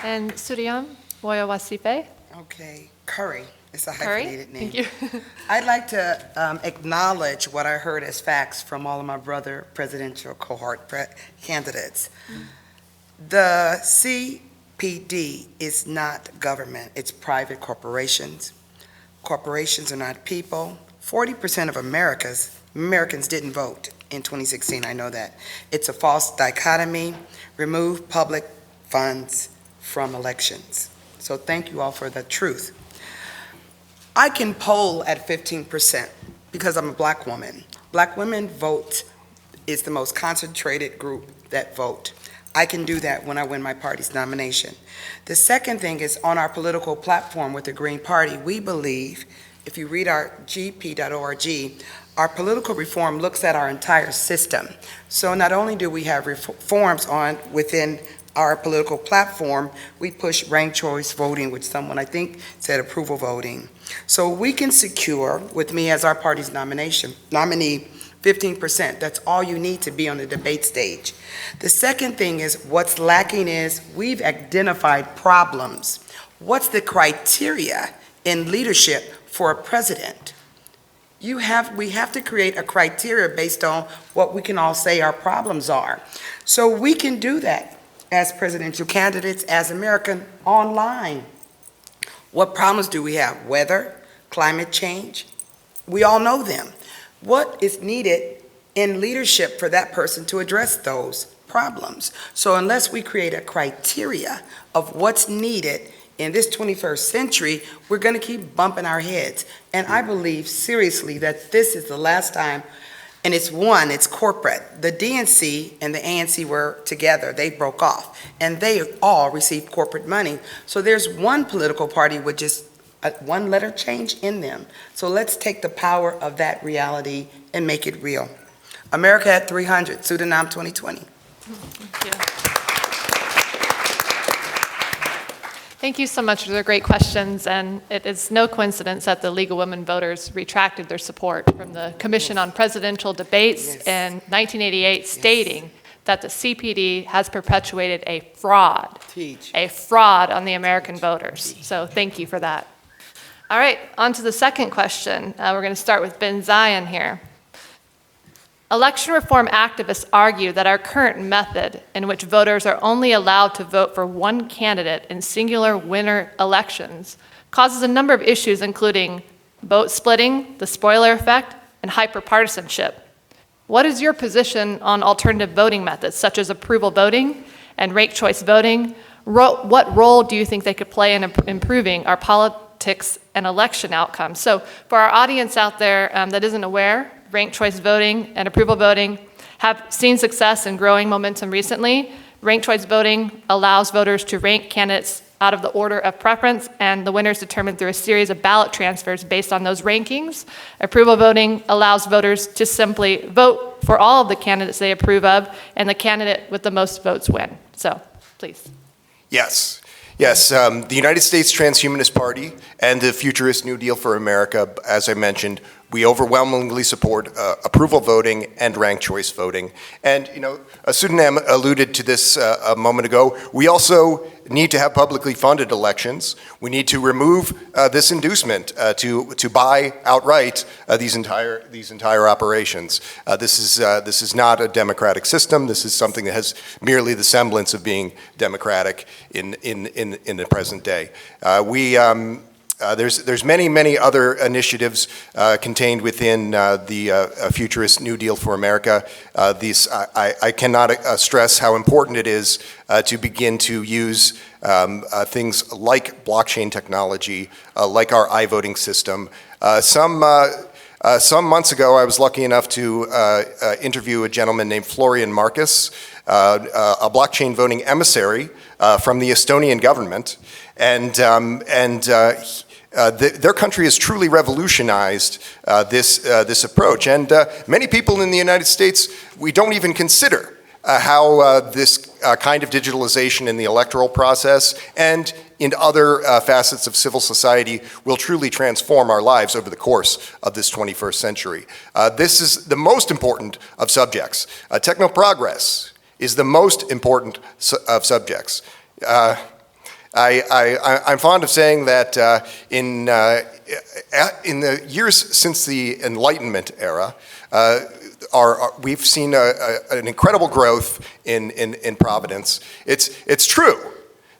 And Suryam Woyawasipe. Okay, Curry. It's a Curry, hyphenated name. thank you. I'd like to acknowledge what I heard as facts from all of my brother presidential cohort candidates. The CPD is not government, it's private corporations. Corporations are not people. 40% of Americans didn't vote in 2016, I know that. It's a false dichotomy. Remove public funds from elections. So thank you all for the truth. I can poll at 15% because I'm a black woman. Black women vote is the most concentrated group that vote. I can do that when I win my party's nomination. The second thing is on our political platform with the Green Party, we believe, if you read our gp.org, our political reform looks at our entire system. So not only do we have reforms within our political platform, we push ranked choice voting, which someone I think said approval voting. So we can secure, with me as our party's nominee, 15%. That's all you need to be on the debate stage. The second thing is, what's lacking is we've identified problems. What's the criteria in leadership for a president? We have to create a criteria based on what we can all say our problems are. So we can do that as presidential candidates, as American, online. What problems do we have? Weather, climate change, we all know them. What is needed in leadership for that person to address those problems? So unless we create a criteria of what's needed in this 21st century, we're gonna keep bumping our heads. And I believe seriously that this is the last time. And it's corporate. The DNC and the ANC were together. They broke off. And they all received corporate money. So there's one political party with just one letter change in them. So let's take the power of that reality and make it real. America at 300, Pseudonym 2020. Thank you. Thank you so much for the great questions, and it is no coincidence that the League of Women Voters retracted their support from the Commission on Presidential Debates in 1988, stating that the CPD has perpetuated a fraud on the American voters. So thank you for that. All right, on to the second question. We're going to start with Ben Zion here. Election reform activists argue that our current method, in which voters are only allowed to vote for one candidate in singular winner elections, causes a number of issues, including vote splitting, the spoiler effect, and hyperpartisanship. What is your position on alternative voting methods, such as approval voting and ranked choice voting? What role do you think they could play in improving our politics and election outcomes? So for our audience out there that isn't aware, ranked choice voting and approval voting have seen success and growing momentum recently. Ranked choice voting allows voters to rank candidates out of the order of preference, and the winner is determined through a series of ballot transfers based on those rankings. Approval voting allows voters to simply vote for all of the candidates they approve of, and the candidate with the most votes win. So, please. Yes. Yes, the United States Transhumanist Party and the Futurist New Deal for America, as I mentioned, we overwhelmingly support approval voting and ranked choice voting. And, you know, Pseudonym alluded to this a moment ago. We also need to have publicly funded elections. We need to remove this inducement to buy outright these entire operations. This is not a democratic system. This is something that has merely the semblance of being democratic in the present day. There's many other initiatives contained within the Futurist New Deal for America. I cannot stress how important it is to begin to use things like blockchain technology, like our iVoting system. Some months ago, I was lucky enough to interview a gentleman named Florian Marcus, a blockchain voting emissary from the Estonian government, and their country has truly revolutionized this approach. And many people in the United States, we don't even consider how this kind of digitalization in the electoral process and in other facets of civil society will truly transform our lives over the course of this 21st century. This is the most important of subjects. Techno-progress is the most important of subjects. I'm fond of saying that in the years since the Enlightenment era, we've seen an incredible growth in Providence. It's true.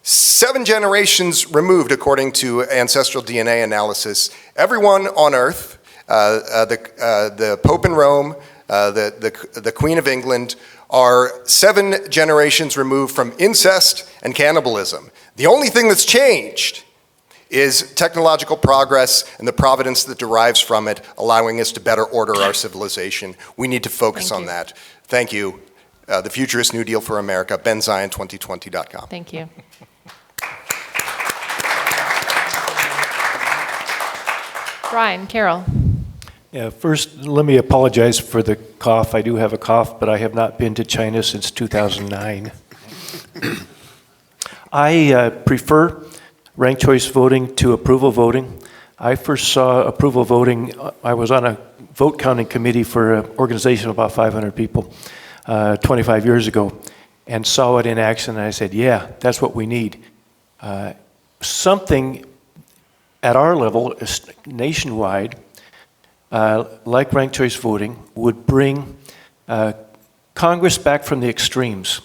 7 generations removed, according to ancestral DNA analysis, everyone on Earth, the Pope in Rome, the Queen of England, are 7 generations removed from incest and cannibalism. The only thing that's changed is technological progress and the providence that derives from it, allowing us to better order our civilization. We need to focus on that. Thank you. The Futurist New Deal for America, benzion2020.com. Thank you. Brian, Carroll. Yeah, first, let me apologize for the cough. I do have a cough, but I have not been to China since 2009. I prefer ranked choice voting to approval voting. I first saw approval voting, I was on a vote counting committee for an organization of about 500 people 25 years ago, and saw it in action, and I said, yeah, that's what we need. Something at our level, nationwide, like ranked choice voting, would bring Congress back from the extremes.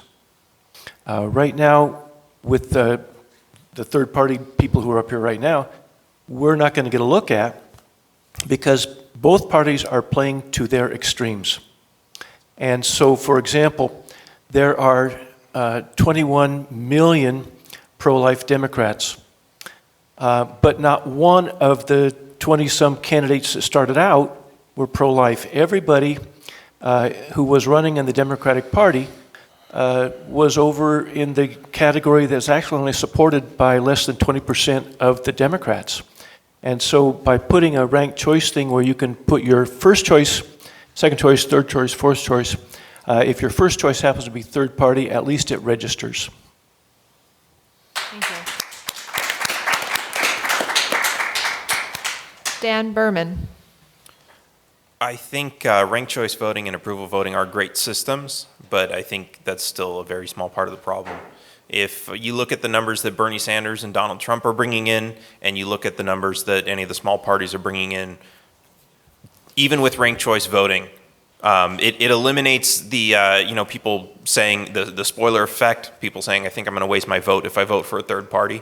Right now, with the third-party people who are up here right now, we're not going to get a look at because both parties are playing to their extremes. And so, for example, there are 21 million pro-life Democrats, but not one of the 20-some candidates that started out were pro-life. Everybody who was running in the Democratic Party was over in the category that's actually only supported by less than 20% of the Democrats. And so by putting a ranked choice thing where you can put your first choice, second choice, third choice, fourth choice, if your first choice happens to be third party, at least it registers. Thank you. Dan Biermann. I think ranked choice voting and approval voting are great systems, but I think that's still a very small part of the problem. If you look at the numbers that Bernie Sanders and Donald Trump are bringing in, and you look at the numbers that any of the small parties are bringing in, even with ranked choice voting, it eliminates the people saying the spoiler effect, people saying I think I'm going to waste my vote if I vote for a third party.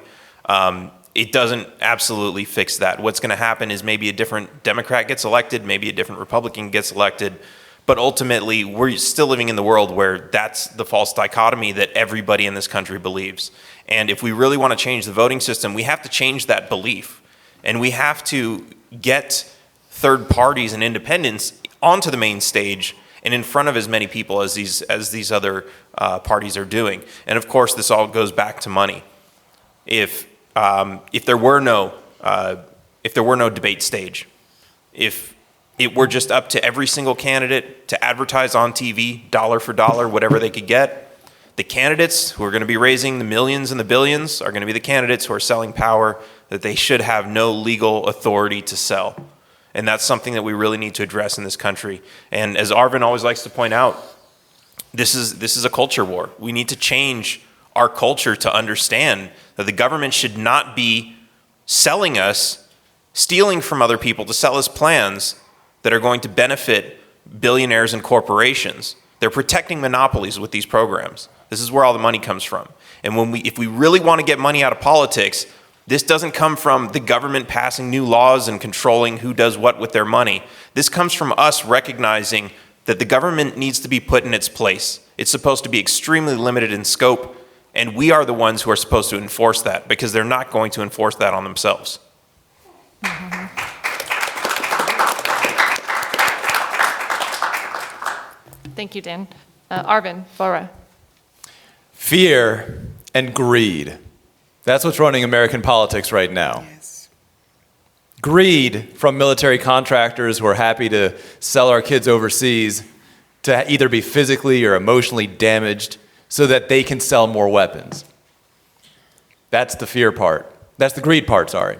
It doesn't absolutely fix that. What's going to happen is maybe a different Democrat gets elected, maybe a different Republican gets elected, but ultimately we're still living in the world where that's the false dichotomy that everybody in this country believes. And if we really want to change the voting system, we have to change that belief. And we have to get third parties and independents onto the main stage and in front of as many people as these other parties are doing. And of course, this all goes back to money. If there were no debate stage, if it were just up to every single candidate to advertise on TV, dollar for dollar, whatever they could get, the candidates who are going to be raising the millions and the billions are going to be the candidates who are selling power that they should have no legal authority to sell. And that's something that we really need to address in this country. And as Arvin always likes to point out, this is a culture war. We need to change our culture to understand that the government should not be selling us, stealing from other people to sell us plans that are going to benefit billionaires and corporations. They're protecting monopolies with these programs. This is where all the money comes from. And if we really want to get money out of politics, this doesn't come from the government passing new laws and controlling who does what with their money. This comes from us recognizing that the government needs to be put in its place. It's supposed to be extremely limited in scope, and we are the ones who are supposed to enforce that because they're not going to enforce that on themselves. Thank you, Dan. Arvin, Bora. Fear and greed. That's what's running American politics right now. Yes. Greed from military contractors who are happy to sell our kids overseas to either be physically or emotionally damaged so that they can sell more weapons. That's the fear part. That's the greed part, sorry.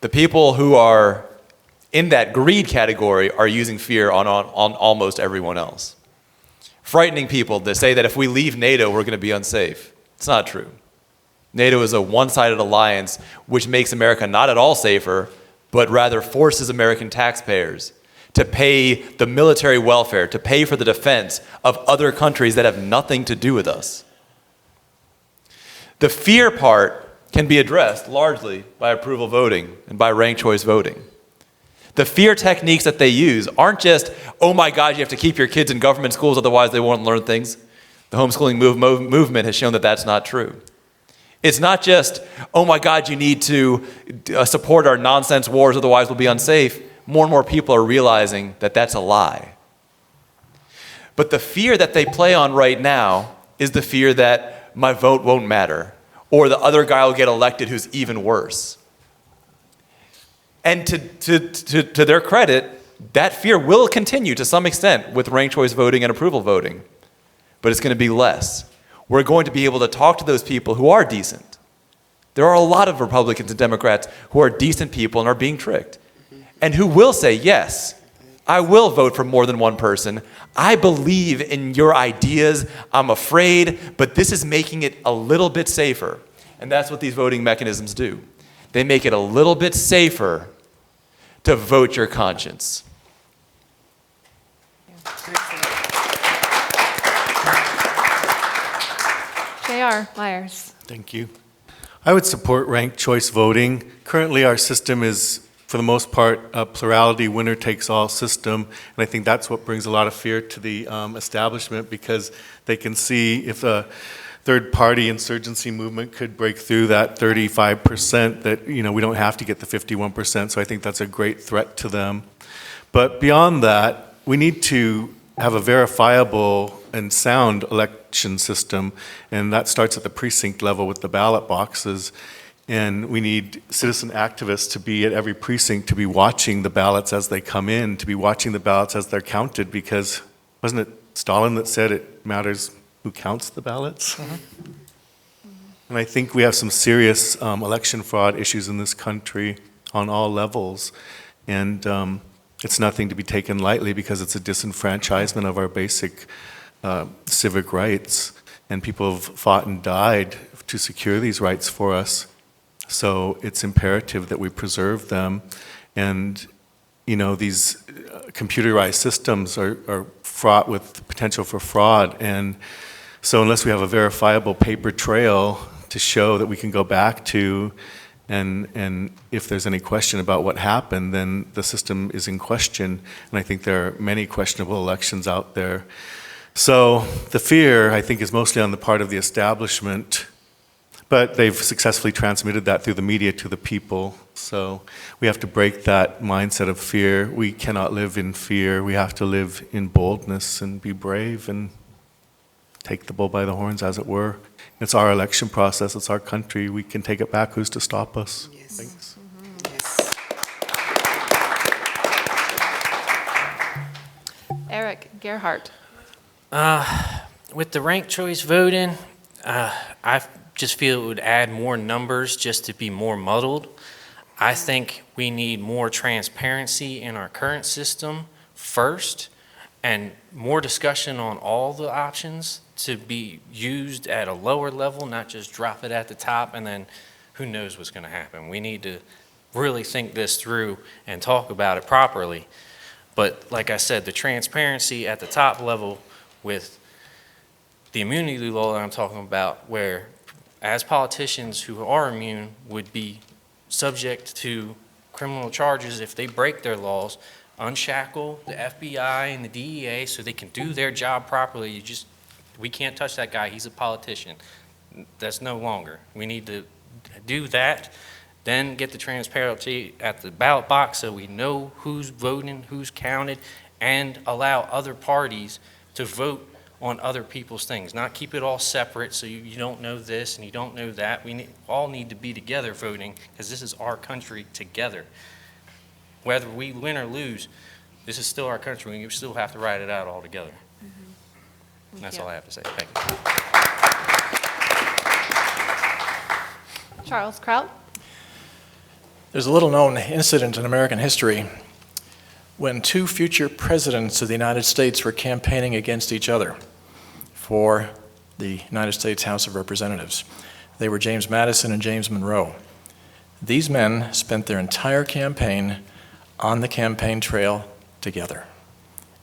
The people who are in that greed category are using fear on almost everyone else. Frightening people to say that if we leave NATO, we're going to be unsafe. It's not true. NATO is a one-sided alliance which makes America not at all safer, but rather forces American taxpayers to pay the military welfare, to pay for the defense of other countries that have nothing to do with us. The fear part can be addressed largely by approval voting and by ranked choice voting. The fear techniques that they use aren't just, oh my God, you have to keep your kids in government schools, otherwise they won't learn things. The homeschooling movement has shown that that's not true. It's not just, oh my God, you need to support our nonsense wars, otherwise we'll be unsafe. More and more people are realizing that that's a lie. But the fear that they play on right now is the fear that my vote won't matter, or the other guy will get elected who's even worse. And to their credit, that fear will continue to some extent with ranked choice voting and approval voting, but it's going to be less. We're going to be able to talk to those people who are decent. There are a lot of Republicans and Democrats who are decent people and are being tricked, and who will say, yes, I will vote for more than one person. I believe in your ideas. I'm afraid, but this is making it a little bit safer. And that's what these voting mechanisms do. They make it a little bit safer to vote your conscience. J.R. Myers. Thank you. I would support ranked choice voting. Currently, our system is, for the most part, a plurality winner-takes-all system, and I think that's what brings a lot of fear to the establishment, because they can see if a third-party insurgency movement could break through that 35%, that we don't have to get the 51%, so I think that's a great threat to them. But beyond that, we need to have a verifiable and sound election system, and that starts at the precinct level with the ballot boxes. And we need citizen activists to be at every precinct, to be watching the ballots as they come in, to be watching the ballots as they're counted, because wasn't it Stalin that said it matters who counts the ballots? And I think we have some serious election fraud issues in this country on all levels. And it's nothing to be taken lightly, because it's a disenfranchisement of our basic civic rights. And people have fought and died to secure these rights for us. So it's imperative that we preserve them. And, you know, these computerized systems are fraught with potential for fraud. And so unless we have a verifiable paper trail to show that we can go back to, and if there's any question about what happened, then the system is in question. And I think there are many questionable elections out there. So the fear, I think, is mostly on the part of the establishment, but they've successfully transmitted that through the media to the people. So we have to break that mindset of fear. We cannot live in fear. We have to live in boldness and be brave and take the bull by the horns, as it were. It's our election process. It's our country. We can take it back. Who's to stop us? Yes. Thanks. Yes. Eric, Gerhardt. With the ranked choice voting, I just feel it would add more numbers just to be more muddled. I think we need more transparency in our current system first, and more discussion on all the options to be used at a lower level, not just drop it at the top and then who knows what's going to happen. We need to really think this through and talk about it properly. But like I said, the transparency at the top level with the immunity law that I'm talking about, where as politicians who are immune would be subject to criminal charges if they break their laws, unshackle the FBI and the DEA so they can do their job properly. We can't touch that guy, he's a politician. That's no longer. We need to do that, then get the transparency at the ballot box so we know who's voting, who's counted, and allow other parties to vote on other people's things, not keep it all separate so you don't know this and you don't know that. We all need to be together voting, because this is our country together. Whether we win or lose, this is still our country, and we still have to ride it out all together. And that's all I have to say. Thank you. Charles Kraut. There's a little-known incident in American history when two future presidents of the United States were campaigning against each other for the United States House of Representatives. They were James Madison and James Monroe. These men spent their entire campaign on the campaign trail together.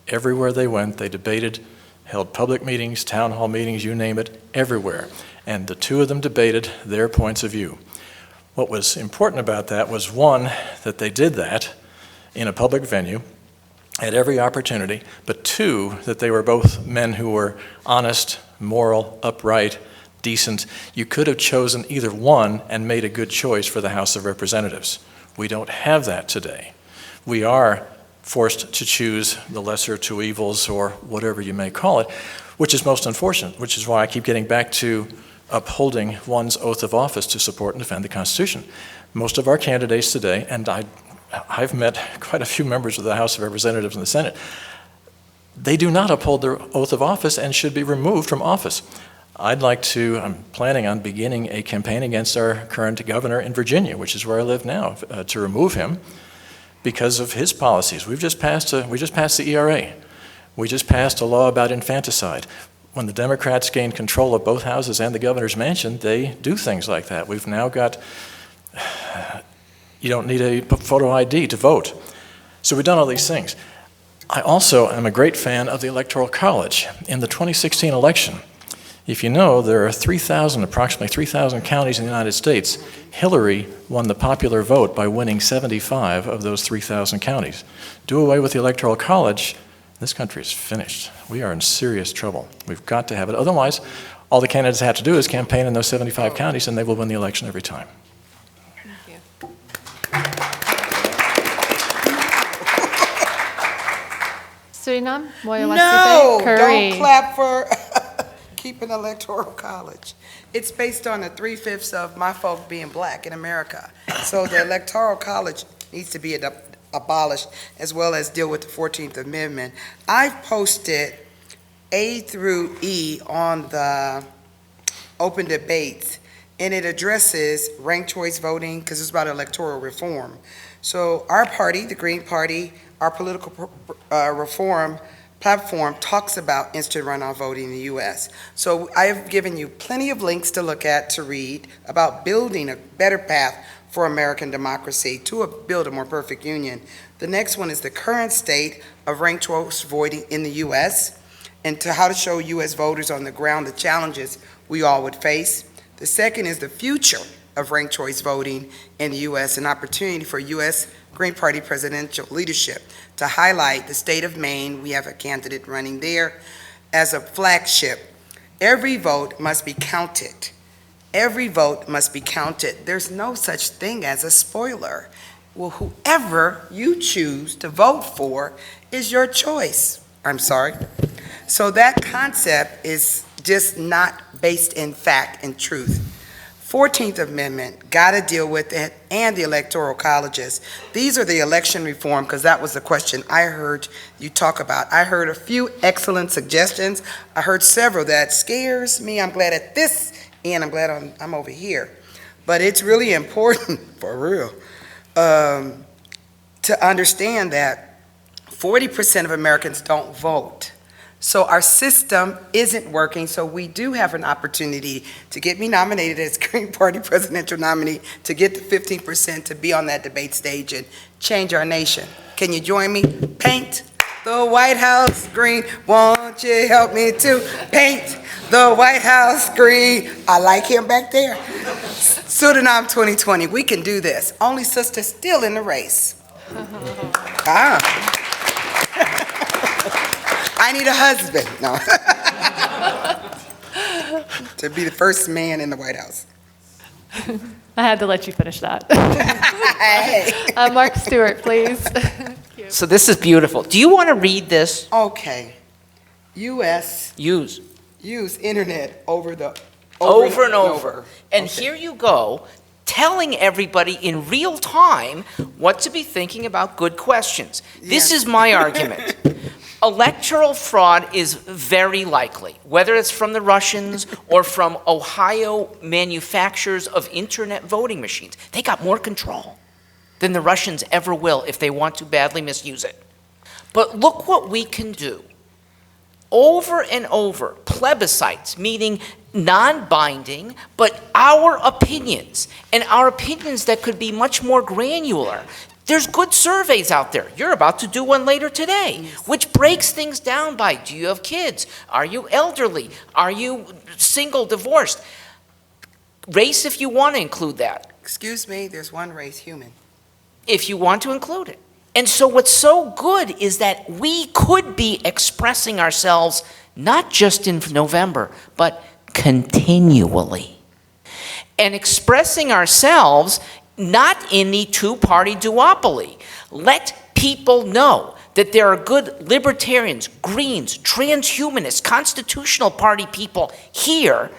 Everywhere they went, they debated, held public meetings, town hall meetings, you name it, everywhere. And the two of them debated their points of view. What was important about that was, one, that they did that in a public venue at every opportunity, but two, that they were both men who were honest, moral, upright, decent. You could have chosen either one and made a good choice for the House of Representatives. We don't have that today. We are forced to choose the lesser of two evils, or whatever you may call it, which is most unfortunate, which is why I keep getting back to upholding one's oath of office to support and defend the Constitution. Most of our candidates today, and I've met quite a few members of the House of Representatives and the Senate, they do not uphold their oath of office and should be removed from office. I'm planning on beginning a campaign against our current governor in Virginia, which is where I live now, to remove him because of his policies. We just passed the ERA. We just passed a law about infanticide. When the Democrats gain control of both houses and the governor's mansion, they do things like that. We've now got, you don't need a photo ID to vote. So we've done all these things. I also am a great fan of the Electoral College. In the 2016 election, if you know, there are approximately 3,000 counties in the United States. Hillary won the popular vote by winning 75 of those 3,000 counties. Do away with the Electoral College, this country is finished. We are in serious trouble. We've got to have it. Otherwise, all the candidates have to do is campaign in those 75 counties, and they will win the election every time. Thank you. Suriname, No, Curry. don't clap for keep an electoral college. It's based on the 3/5 of my folk being black in America. So the electoral college needs to be abolished, as well as deal with the 14th Amendment. I've posted A through E on the open debates, and it addresses ranked choice voting because it's about electoral reform. So our party, the Green Party, our political reform platform talks about instant runoff voting in the U.S. So I have given you plenty of links to look at, to read, about building a better path for American democracy to build a more perfect union. The next one is the current state of ranked choice voting in the U.S. and to how to show U.S. voters on the ground the challenges we all would face. The second is the future of ranked choice voting in the U.S., an opportunity for U.S. Green Party presidential leadership to highlight the state of Maine. We have a candidate running there as a flagship. Every vote must be counted. Every vote must be counted. There's no such thing as a spoiler. Well, whoever you choose to vote for is your choice. I'm sorry. So that concept is just not based in fact and truth. 14th Amendment, got to deal with it, and the electoral colleges. These are the election reform, because that was the question I heard you talk about. I heard a few excellent suggestions. I heard several that scares me. I'm glad at this end, I'm glad I'm over here. But it's really important, for real, to understand that 40% of Americans don't vote. So our system isn't working, so we do have an opportunity to get me nominated as Green Party presidential nominee, to get the 15% to be on that debate stage and change our nation. Can you join me? Paint the White House green. Won't you help me to paint the White House green? I like him back there. Pseudonym 2020, we can do this. Only sister still in the race. I need a husband, no. To be the first man in the White House. I had to let you finish that. Hey. Mark Stewart, please. So this is beautiful. Do you want to read this? Okay. U.S. Use internet over and over. And Okay. here you go, telling everybody in real time what to be thinking about good questions. This Yes. is my argument. Electoral fraud is very likely, whether it's from the Russians or from Ohio manufacturers of internet voting machines. They got more control than the Russians ever will if they want to badly misuse it. But look what we can do. Over and over, plebiscites, meaning non-binding, but our opinions, and our opinions that could be much more granular. There's good surveys out there. You're about to do one later today, which breaks things down by, do you have kids? Are you elderly? Are you single, divorced? Race, if you want to include that. Excuse me, there's one race, human. If you want to include it. And so what's so good is that we could be expressing ourselves not just in November, but continually. And expressing ourselves not in the two-party duopoly. Let people know that there are good libertarians, Greens, transhumanists, Constitutional Party people here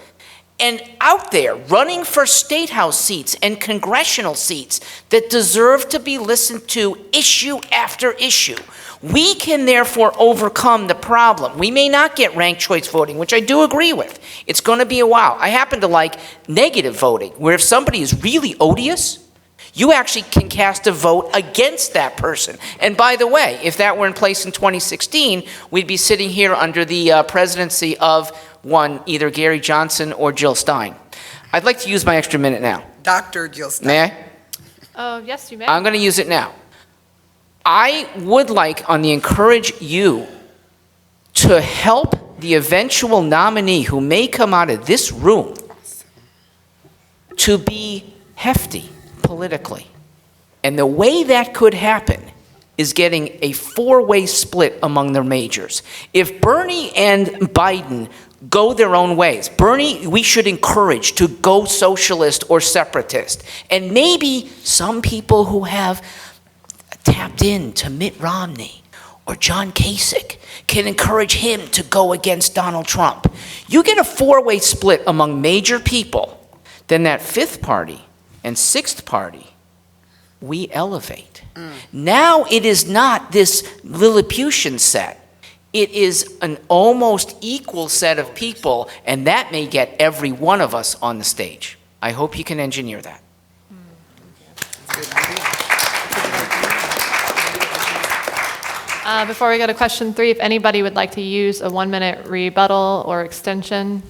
and out there running for state house seats and congressional seats that deserve to be listened to issue after issue. We can therefore overcome the problem. We may not get ranked choice voting, which I do agree with. It's going to be a while. I happen to like negative voting, where if somebody is really odious, you actually can cast a vote against that person. And by the way, if that were in place in 2016, we'd be sitting here under the presidency of one, either Gary Johnson or Jill Stein. I'd like to use my extra minute now. Dr. Jill Stein. May I? Oh, yes, you may. I'm going to use it now. I would like to encourage you to help the eventual nominee who may come out of this room to be hefty politically. And the way that could happen is getting a four-way split among the majors. If Bernie and Biden go their own ways, Bernie, we should encourage to go socialist or separatist. And maybe some people who have tapped into Mitt Romney or John Kasich can encourage him to go against Donald Trump. You get a four-way split among major people, then that fifth party and sixth party, we elevate. Now it is not this Lilliputian set. It is an almost equal set of people, and that may get every one of us on the stage. I hope you can engineer that. Before we go to question 3, if anybody would like to use a 1-minute rebuttal or extension,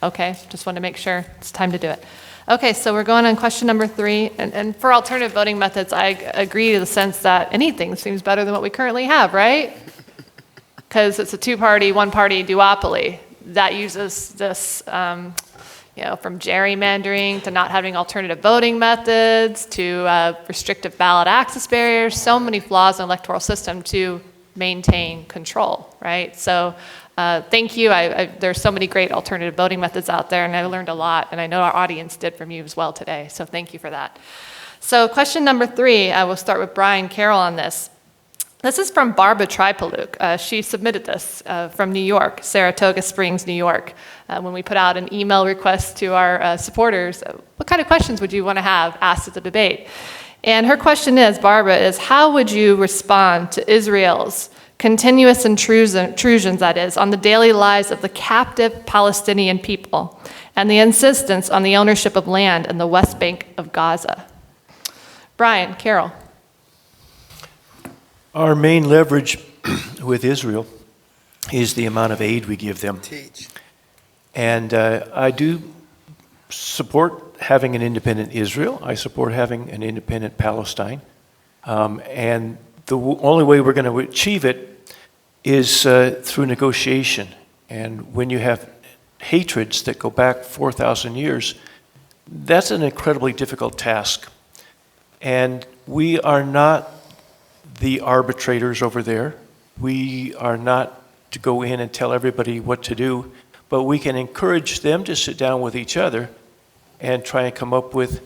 okay, just want to make sure it's time to do it. Okay, so we're going on question number 3, and for alternative voting methods, I agree to the sense that anything seems better than what we currently have, right? Because it's a two-party, one-party duopoly that uses this, from gerrymandering to not having alternative voting methods to restrictive ballot access barriers, so many flaws in the electoral system to maintain control, right? So thank you. There's so many great alternative voting methods out there, and I learned a lot, and I know our audience did from you as well today, so thank you for that. So question number 3, I will start with Brian Carroll on this. This is from Barbara Tripaluk. She submitted this from New York, Saratoga Springs, New York. When we put out an email request to our supporters, what kind of questions would you want to have asked at the debate? And her question is, Barbara, is how would you respond to Israel's continuous intrusions, that is, on the daily lives of the captive Palestinian people and the insistence on the ownership of land in the West Bank of Gaza? Brian Carroll. Our main leverage with Israel is the amount of aid we give them. Teach. And I do support having an independent Israel. I support having an independent Palestine. And the only way we're going to achieve it is through negotiation. And when you have hatreds that go back 4,000 years, that's an incredibly difficult task. And we are not the arbitrators over there. We are not to go in and tell everybody what to do, but we can encourage them to sit down with each other and try and come up with,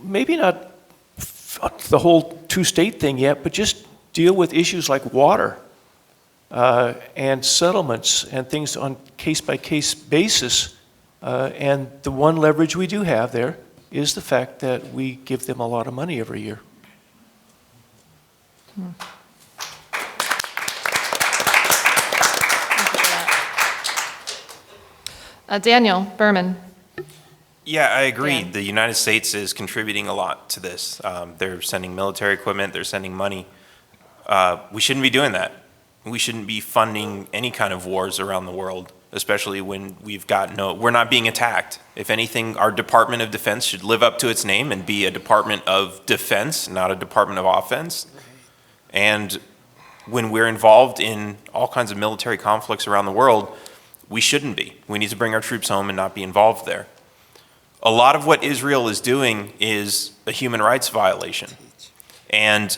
maybe not the whole two-state thing yet, but just deal with issues like water and settlements and things on case-by-case basis. And the one leverage we do have there is the fact that we give them a lot of money every year. Daniel Biermann. Yeah, I agree. Dan. The United States is contributing a lot to this. They're sending military equipment, they're sending money. We shouldn't be doing that. We shouldn't be funding any kind of wars around the world, especially when we're not being attacked. If anything, our Department of Defense should live up to its name and be a Department of Defense, not a Department of Offense. And when we're involved in all kinds of military conflicts around the world, we shouldn't be. We need to bring our troops home and not be involved there. A lot of what Israel is doing is a human rights violation. And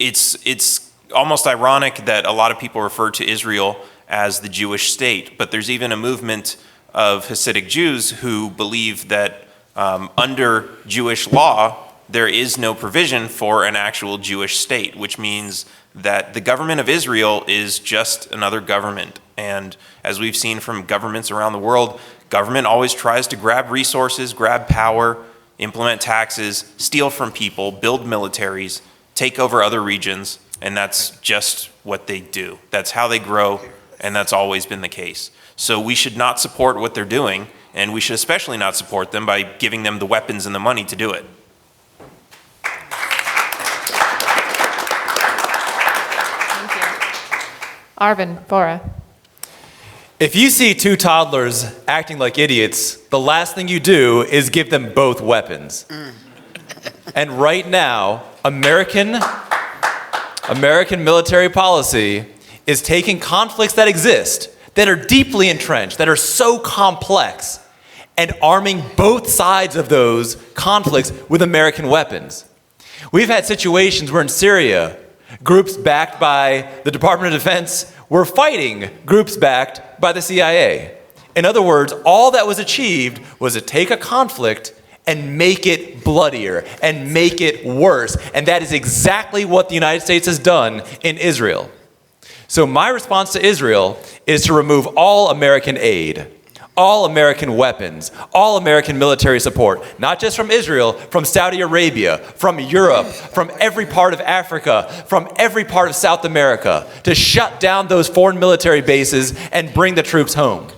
it's almost ironic that a lot of people refer to Israel as the Jewish state, but there's even a movement of Hasidic Jews who believe that under Jewish law, there is no provision for an actual Jewish state, which means that the government of Israel is just another government. And as we've seen from governments around the world, government always tries to grab resources, grab power, implement taxes, steal from people, build militaries, take over other regions, and that's just what they do. That's how they grow, and that's always been the case. So we should not support what they're doing, and we should especially not support them by giving them the weapons and the money to do it. Arvin, Bora. If you see two toddlers acting like idiots, the last thing you do is give them both weapons. And right now, American military policy is taking conflicts that exist, that are deeply entrenched, that are so complex, and arming both sides of those conflicts with American weapons. We've had situations where in Syria, groups backed by the Department of Defense were fighting groups backed by the CIA. In other words, all that was achieved was to take a conflict and make it bloodier and make it worse. And that is exactly what the United States has done in Israel. So my response to Israel is to remove all American aid, all American weapons, all American military support, not just from Israel, from Saudi Arabia, from Europe, from every part of Africa, from every part of South America, to shut down those foreign military bases and bring the troops home.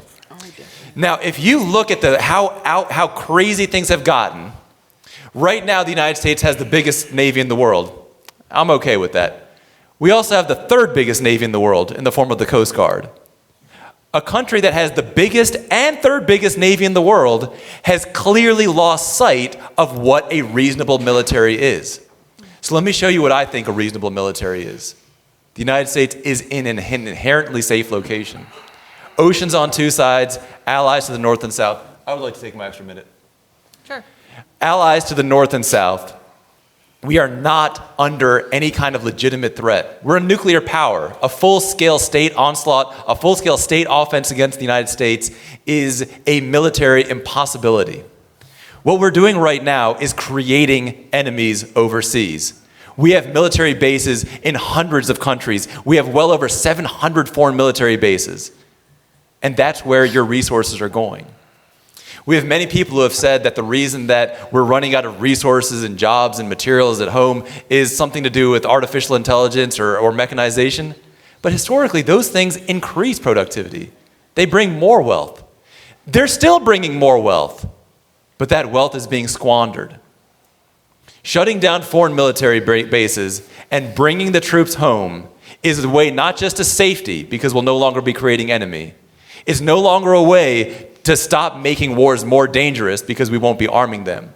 Now, if you look at how crazy things have gotten, right now the United States has the biggest navy in the world. I'm okay with that. We also have the third biggest navy in the world in the form of the Coast Guard. A country that has the biggest and third biggest navy in the world has clearly lost sight of what a reasonable military is. So let me show you what I think a reasonable military is. The United States is in an inherently safe location. Oceans on two sides, allies to the north and south. I would like to take my extra minute. Sure. Allies to the north and south. We are not under any kind of legitimate threat. We're a nuclear power. A full-scale state onslaught, a full-scale state offense against the United States is a military impossibility. What we're doing right now is creating enemies overseas. We have military bases in hundreds of countries. We have well over 700 foreign military bases. And that's where your resources are going. We have many people who have said that the reason that we're running out of resources and jobs and materials at home is something to do with artificial intelligence or mechanization. But historically, those things increase productivity. They bring more wealth. They're still bringing more wealth, but that wealth is being squandered. Shutting down foreign military bases and bringing the troops home is a way not just to safety, because we'll no longer be creating enemy. It's no longer a way to stop making wars more dangerous because we won't be arming them.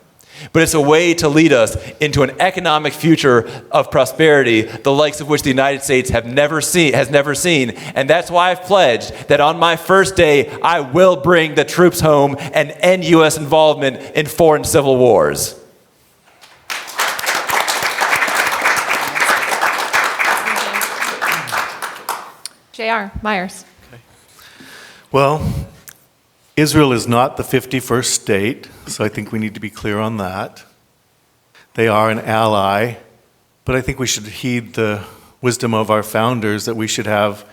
But it's a way to lead us into an economic future of prosperity, the likes of which the United States has never seen. And that's why I've pledged that on my first day, I will bring the troops home and end U.S. involvement in foreign civil wars. J.R. Myers. Well, Israel is not the 51st state, so I think we need to be clear on that. They are an ally, but I think we should heed the wisdom of our founders that we should have,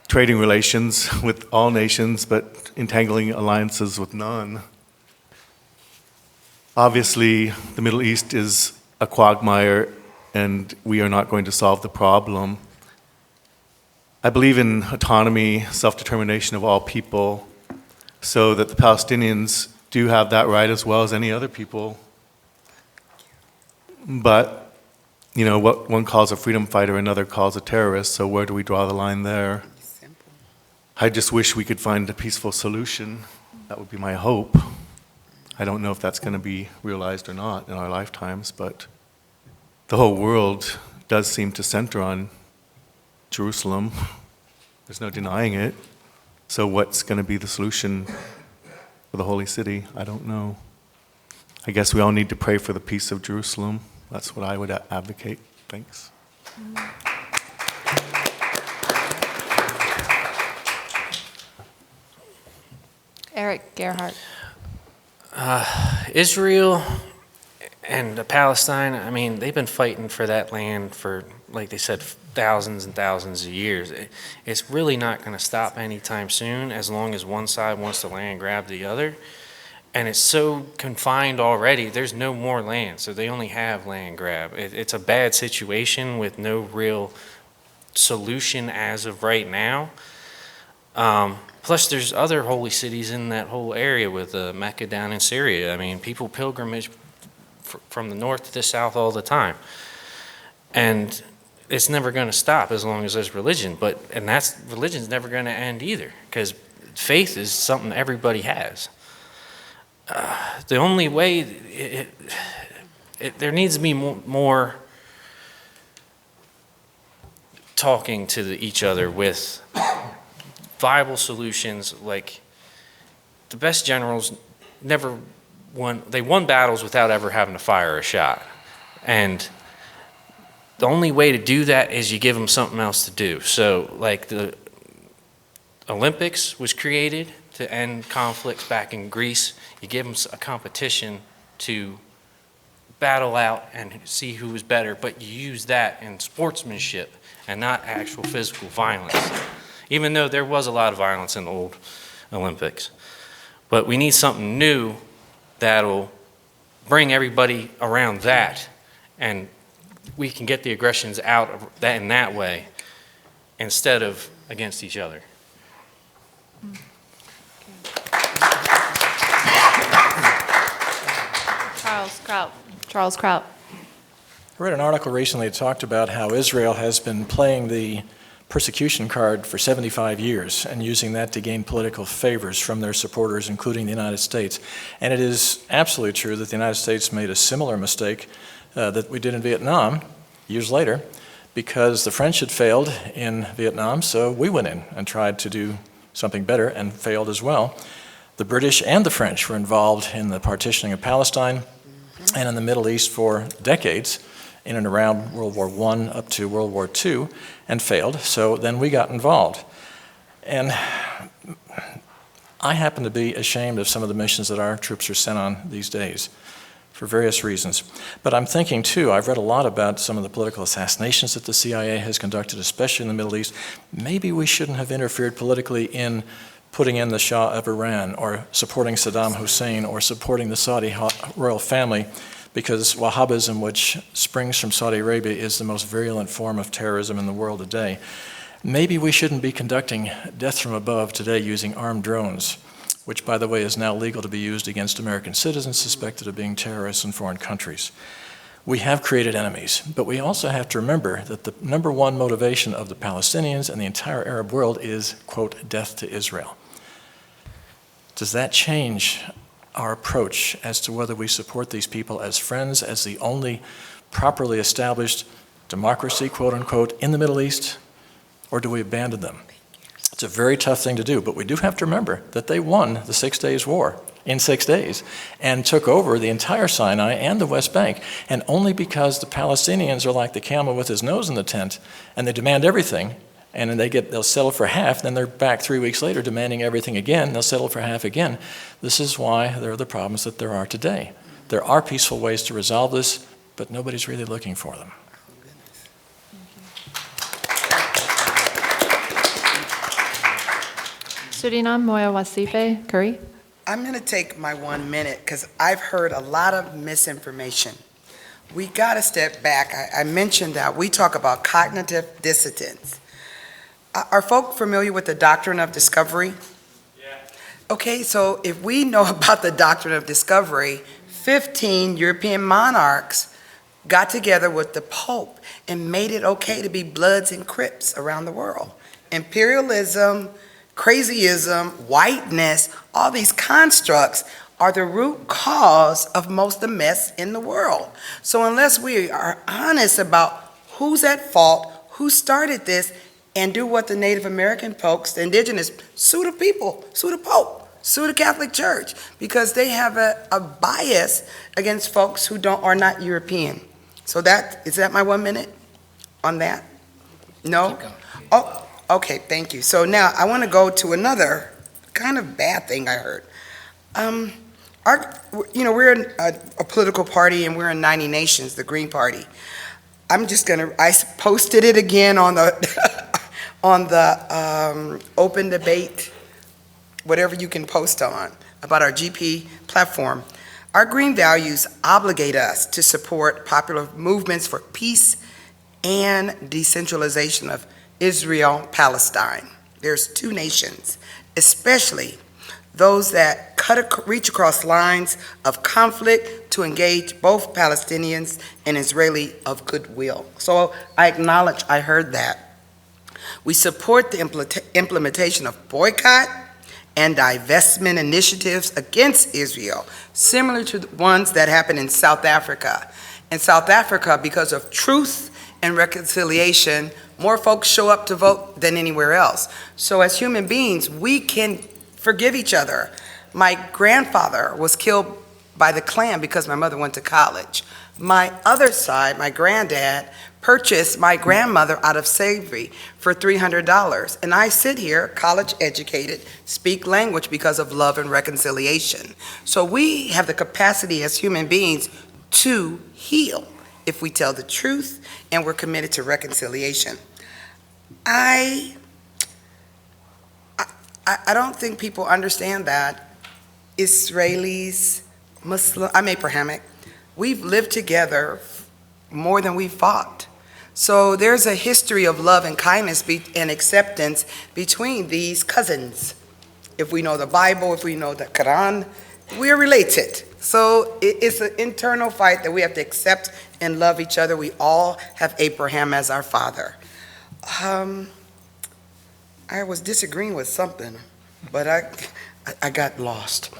trading relations with all nations, but entangling alliances with none. Obviously, the Middle East is a quagmire, and we are not going to solve the problem. I believe in autonomy, self-determination of all people, so that the Palestinians do have that right as well as any other people. But, what one calls a freedom fighter, another calls a terrorist, so where do we draw the line there? I just wish we could find a peaceful solution. That would be my hope. I don't know if that's going to be realized or not in our lifetimes, but the whole world does seem to center on Jerusalem. There's no denying it. So what's going to be the solution for the holy city? I don't know. I guess we all need to pray for the peace of Jerusalem. That's what I would advocate. Thanks. Eric Gerhardt. Israel and Palestine, they've been fighting for that land for, like they said, thousands and thousands of years. It's really not going to stop anytime soon as long as one side wants to land grab the other. And it's so confined already, there's no more land, so they only have land grab. It's a bad situation with no real solution as of right now. Plus, there's other holy cities in that whole area with Mecca down in Syria. People pilgrimage from the north to the south all the time. And it's never going to stop as long as there's religion. Religion's never going to end either, because faith is something everybody has. The only way, there needs to be more talking to each other with viable solutions. Like, the best generals they won battles without ever having to fire a shot. And the only way to do that is you give them something else to do. So, like, the Olympics was created to end conflicts back in Greece. You give them a competition to battle out and see who is better, but you use that in sportsmanship and not actual physical violence, even though there was a lot of violence in the old Olympics. But we need something new that'll bring everybody around that, and we can get the aggressions out of that in that way instead of against each other. Charles Kraut. I read an article recently that talked about how Israel has been playing the persecution card for 75 years and using that to gain political favors from their supporters, including the United States. And it is absolutely true that the United States made a similar mistake that we did in Vietnam years later, because the French had failed in Vietnam, so we went in and tried to do something better and failed as well. The British and the French were involved in the partitioning of Palestine and in the Middle East for decades, in and around World War I up to World War II, and failed. So then we got involved. And I happen to be ashamed of some of the missions that our troops are sent on these days for various reasons. But I'm thinking too, I've read a lot about some of the political assassinations that the CIA has conducted, especially in the Middle East. Maybe we shouldn't have interfered politically in putting in the Shah of Iran, or supporting Saddam Hussein, or supporting the Saudi royal family, because Wahhabism, which springs from Saudi Arabia, is the most virulent form of terrorism in the world today. Maybe we shouldn't be conducting death from above today using armed drones, which, by the way, is now legal to be used against American citizens suspected of being terrorists in foreign countries. We have created enemies, but we also have to remember that the number one motivation of the Palestinians and the entire Arab world is, quote, death to Israel. Does that change our approach as to whether we support these people as friends, as the only properly established democracy, quote unquote, in the Middle East, or do we abandon them? It's a very tough thing to do, but we do have to remember that they won the 6 Days War in 6 days and took over the entire Sinai and the West Bank. And only because the Palestinians are like the camel with his nose in the tent and they demand everything, and then they'll settle for half, then they're back 3 weeks later demanding everything again, they'll settle for half again. This is why there are the problems that there are today. There are peaceful ways to resolve this, but nobody's really looking for them. Suriname Moya Wasife Curry. I'm going to take my 1 minute because I've heard a lot of misinformation. We got to step back. I mentioned that we talk about cognitive dissonance. Are folk familiar with the doctrine of discovery? Yeah. Okay, so if we know about the doctrine of discovery, 15 European monarchs got together with the Pope and made it okay to be Bloods and Crips around the world. Imperialism, crazyism, whiteness, all these constructs are the root cause of most of the mess in the world. So unless we are honest about who's at fault, who started this, and do what the Native American folks, the indigenous, sue the people, sue the Pope, sue the Catholic Church, because they have a bias against folks who are not European. So is that my 1 minute on that? No? Oh, okay, thank you. So now I want to go to another kind of bad thing I heard. We're a political party, and we're in 90 Nations, the Green Party. I posted it again on the on the open debate, whatever you can post on, about our GP platform. Our green values obligate us to support popular movements for peace and decentralization of Israel, Palestine. There's 2 nations, especially those that reach across lines of conflict to engage both Palestinians and Israeli of goodwill. So I acknowledge I heard that. We support the implementation of boycott and divestment initiatives against Israel, similar to the ones that happened in South Africa. In South Africa, because of truth and reconciliation, more folks show up to vote than anywhere else. So as human beings, we can forgive each other. My grandfather was killed by the Klan because my mother went to college. My other side, my granddad, purchased my grandmother out of slavery for $300. And I sit here, college educated, speak language because of love and reconciliation. So we have the capacity as human beings to heal if we tell the truth and we're committed to reconciliation. I don't think people understand that Israelis, Muslim, I'm Abrahamic, we've lived together more than we've fought. So there's a history of love and kindness and acceptance between these cousins. If we know the Bible, if we know the Quran, we're related. So it's an internal fight that we have to accept and love each other. We all have Abraham as our father. I was disagreeing with something, but I got lost.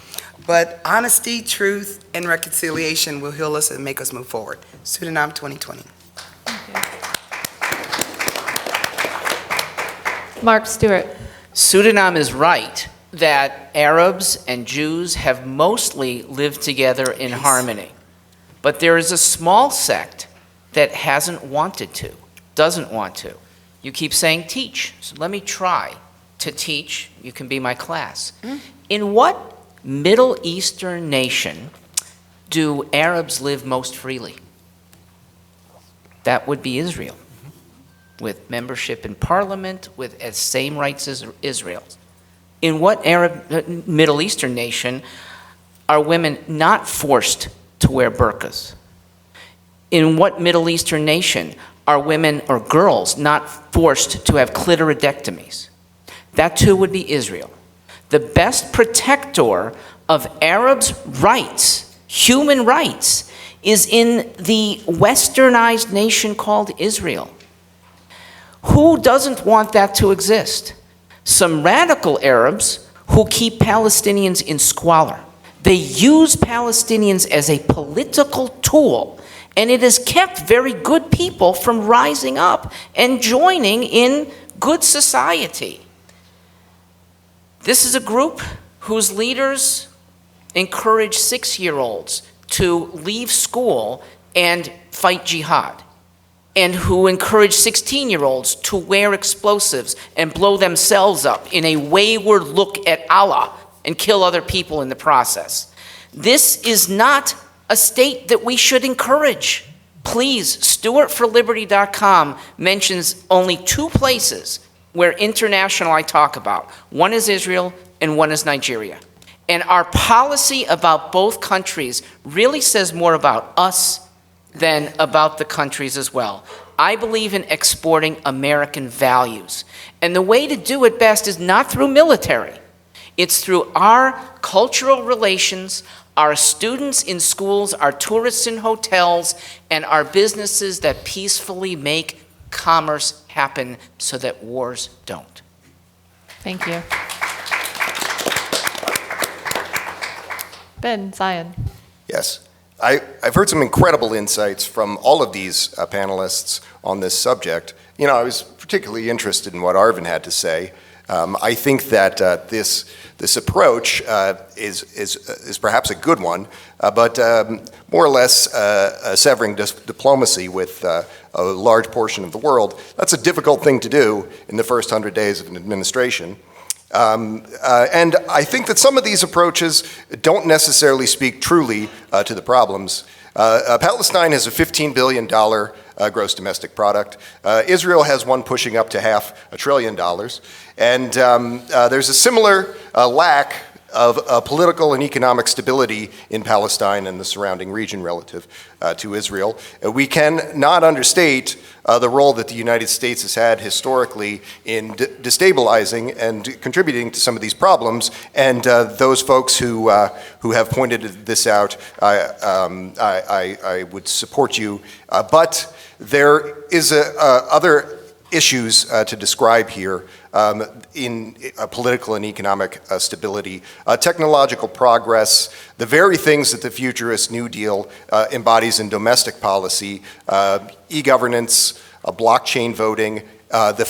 But honesty, truth, and reconciliation will heal us and make us move forward. Suriname 2020. Mark Stewart. Suriname is right that Arabs and Jews have mostly lived together in harmony. But there is a small sect that hasn't wanted to, doesn't want to. You keep saying teach, so let me try to teach. You can be my class. In what Middle Eastern nation do Arabs live most freely? That would be Israel, with membership in parliament, with as same rights as Israel. In what Middle Eastern nation are women not forced to wear burqas? In what Middle Eastern nation are women or girls not forced to have clitoridectomies? That too would be Israel. The best protector of Arabs' rights, human rights, is in the westernized nation called Israel. Who doesn't want that to exist? Some radical Arabs who keep Palestinians in squalor. They use Palestinians as a political tool, and it has kept very good people from rising up and joining in good society. This is a group whose leaders encourage 6-year-olds to leave school and fight jihad, and who encourage 16-year-olds to wear explosives and blow themselves up in a wayward look at Allah and kill other people in the process. This is not a state that we should encourage. Please, StewartForLiberty.com mentions only 2 places where international I talk about. One is Israel and one is Nigeria. And our policy about both countries really says more about us than about the countries as well. I believe in exporting American values. And the way to do it best is not through military. It's through our cultural relations, our students in schools, our tourists in hotels, and our businesses that peacefully make commerce happen so that wars don't. Thank you. Ben Zion. Yes. I've heard some incredible insights from all of these panelists on this subject. You know, I was particularly interested in what Arvin had to say. I think that this approach is perhaps a good one, but more or less severing diplomacy with a large portion of the world. That's a difficult thing to do in the first 100 days of an administration. And I think that some of these approaches don't necessarily speak truly to the problems. Palestine has a $15 billion gross domestic product. Israel has one pushing up to $500 billion. And there's a similar lack of political and economic stability in Palestine and the surrounding region relative to Israel. We cannot understate the role that the United States has had historically in destabilizing and contributing to some of these problems. And those folks who have pointed this out, I would support you. But there is other issues to describe here in political and economic stability, technological progress, the very things that the futurist New Deal embodies in domestic policy, e-governance, blockchain voting, the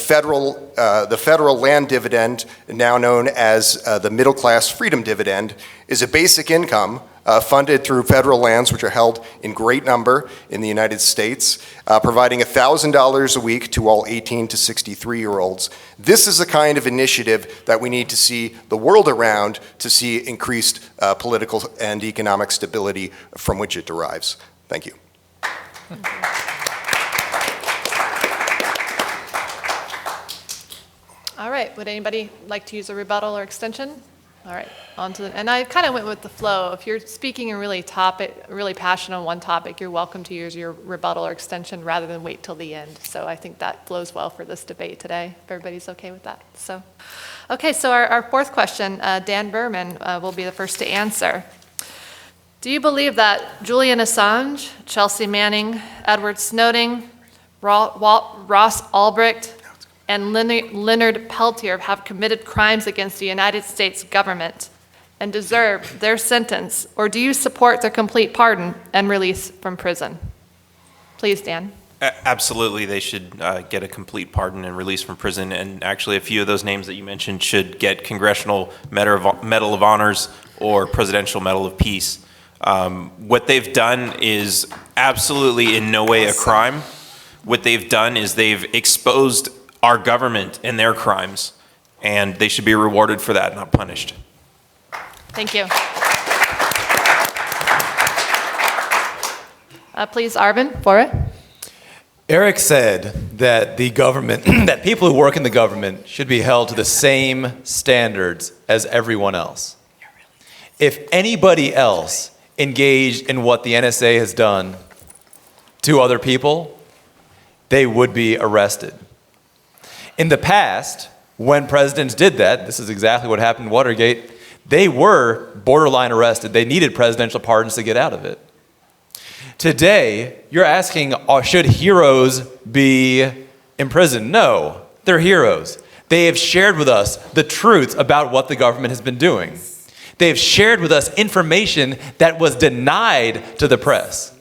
federal land dividend, now known as the middle class freedom dividend, is a basic income funded through federal lands, which are held in great number in the United States, providing $1,000 a week to all 18 to 63-year-olds. This is the kind of initiative that we need to see the world around to see increased political and economic stability from which it derives. Thank you. All right, would anybody like to use a rebuttal or extension? All right, on to the, and I kind of went with the flow. If you're speaking and really passionate on one topic, you're welcome to use your rebuttal or extension rather than wait till the end. So I think that flows well for this debate today, if everybody's okay with that. So, okay, so our fourth question, Dan Biermann will be the first to answer. Do you believe that Julian Assange, Chelsea Manning, Edward Snowden, Ross Ulbricht, and Leonard Peltier have committed crimes against the United States government and deserve their sentence, or do you support their complete pardon and release from prison? Please, Dan. Absolutely, they should get a complete pardon and release from prison, and actually a few of those names that you mentioned should get Congressional Medal of Honors or Presidential Medal of Peace. What they've done is absolutely in no way a crime. What they've done is they've exposed our government and their crimes, and they should be rewarded for that, not punished. Thank you. Please, Arvin, for it. Eric said that the government, that people who work in the government should be held to the same standards as everyone else. If anybody else engaged in what the NSA has done to other people, they would be arrested. In the past, when presidents did that, this is exactly what happened in Watergate, they were borderline arrested. They needed presidential pardons to get out of it. Today, you're asking, should heroes be imprisoned? No, they're heroes. They have shared with us the truth about what the government has been doing. They have shared with us information that was denied to the press.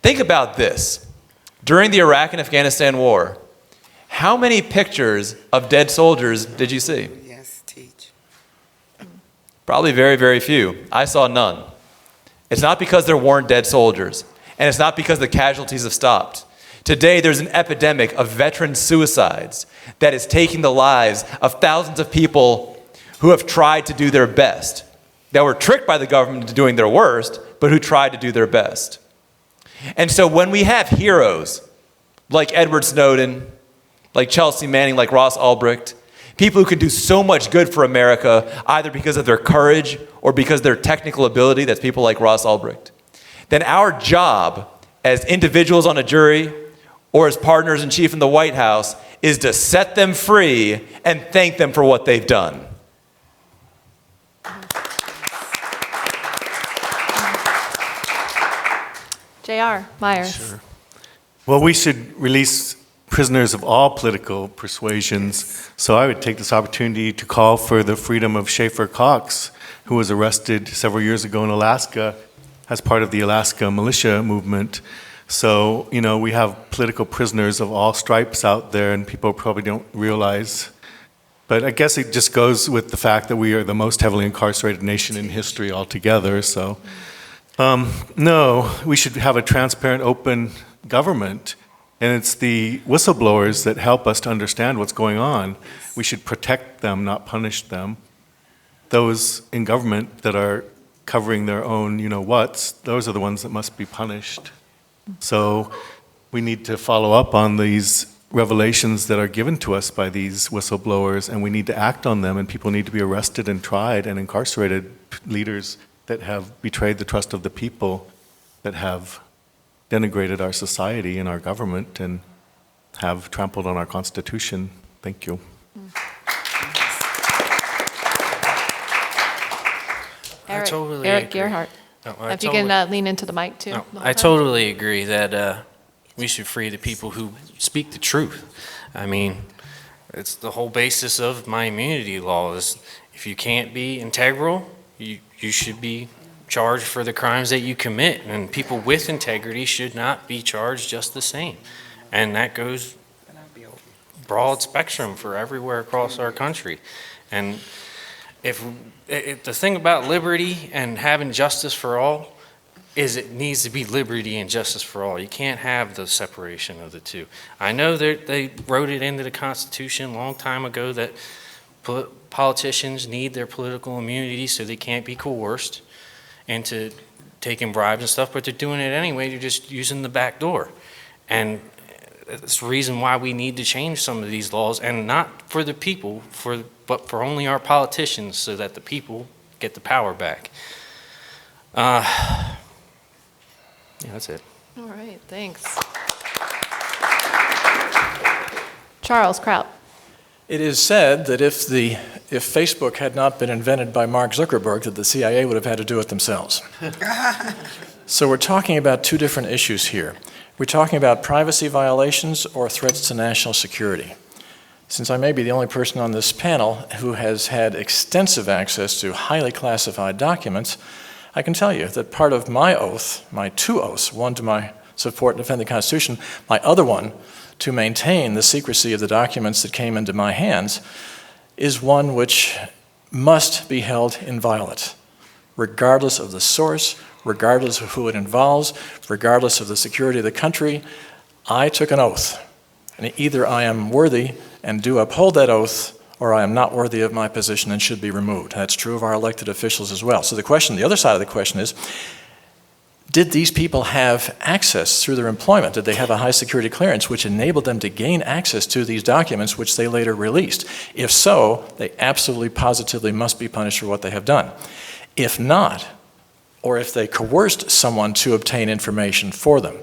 Think about this. During the Iraq and Afghanistan war, how many pictures of dead soldiers did you see? Yes, teach. Probably very, very few. I saw none. It's not because there weren't dead soldiers, and it's not because the casualties have stopped. Today, there's an epidemic of veteran suicides that is taking the lives of thousands of people who have tried to do their best, that were tricked by the government into doing their worst, but who tried to do their best. And so when we have heroes like Edward Snowden, like Chelsea Manning, like Ross Ulbricht, people who can do so much good for America, either because of their courage or because of their technical ability, that's people like Ross Ulbricht, then our job as individuals on a jury or as partners in chief in the White House is to set them free and thank them for what they've done. J.R. Myers. Sure. Well, we should release prisoners of all political persuasions. So I would take this opportunity to call for the freedom of Schaefer Cox, who was arrested several years ago in Alaska as part of the Alaska militia movement. So, you know, we have political prisoners of all stripes out there, and people probably don't realize. But I guess it just goes with the fact that we are the most heavily incarcerated nation in history altogether. So, no, we should have a transparent, open government. And it's the whistleblowers that help us to understand what's going on. We should protect them, not punish them. Those in government that are covering their own you-know-whats, those are the ones that must be punished. So we need to follow up on these revelations that are given to us by these whistleblowers, and we need to act on them, and people need to be arrested and tried and incarcerated, leaders that have betrayed the trust of the people, that have denigrated our society and our government and have trampled on our Constitution. Thank you. Eric Gerhardt. If you can lean into the mic too. I totally agree that we should free the people who speak the truth. I mean, it's the whole basis of my immunity law is if you can't be integral, you should be charged for the crimes that you commit, and people with integrity should not be charged just the same. And that goes broad spectrum for everywhere across our country. And if the thing about liberty and having justice for all is it needs to be liberty and justice for all. You can't have the separation of the two. I know they wrote it into the Constitution a long time ago that politicians need their political immunity so they can't be coerced into taking bribes and stuff, but they're doing it anyway. They're just using the back door. And that's the reason why we need to change some of these laws, and not for the people, but for only our politicians, so that the people get the power back. Yeah, that's it. All right, thanks. Charles Kraut. It is said that if Facebook had not been invented by Mark Zuckerberg, that the CIA would have had to do it themselves. So we're talking about two different issues here. We're talking about privacy violations or threats to national security. Since I may be the only person on this panel who has had extensive access to highly classified documents, I can tell you that part of my oath, my two oaths, one to my support and defend the Constitution, my other one to maintain the secrecy of the documents that came into my hands, is one which must be held inviolate, regardless of the source, regardless of who it involves, regardless of the security of the country. I took an oath, and either I am worthy and do uphold that oath, or I am not worthy of my position and should be removed. That's true of our elected officials as well. So the question, the other side of the question is, did these people have access through their employment? Did they have a high security clearance which enabled them to gain access to these documents which they later released? If so, they absolutely positively must be punished for what they have done. If not, or if they coerced someone to obtain information for them,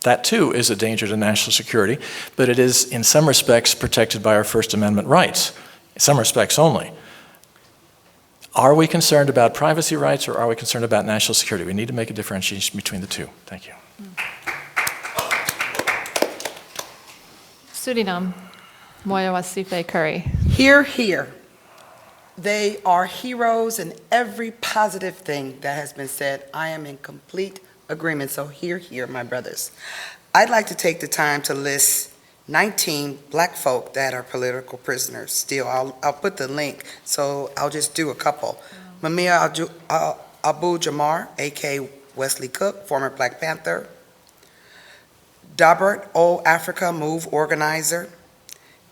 that too is a danger to national security, but it is in some respects protected by our First Amendment rights, in some respects only. Are we concerned about privacy rights or are we concerned about national security? We need to make a differentiation between the two. Thank you. Suriname, Moya Wasife Curry. Hear, hear. They are heroes in every positive thing that has been said. I am in complete agreement, so hear, hear, my brothers. I'd like to take the time to list 19 black folk that are political prisoners still. I'll put the link, so I'll just do a couple. Mumia Abu Jamar, a.k.a. Wesley Cook, former Black Panther. Dabert O. Africa Move organizer.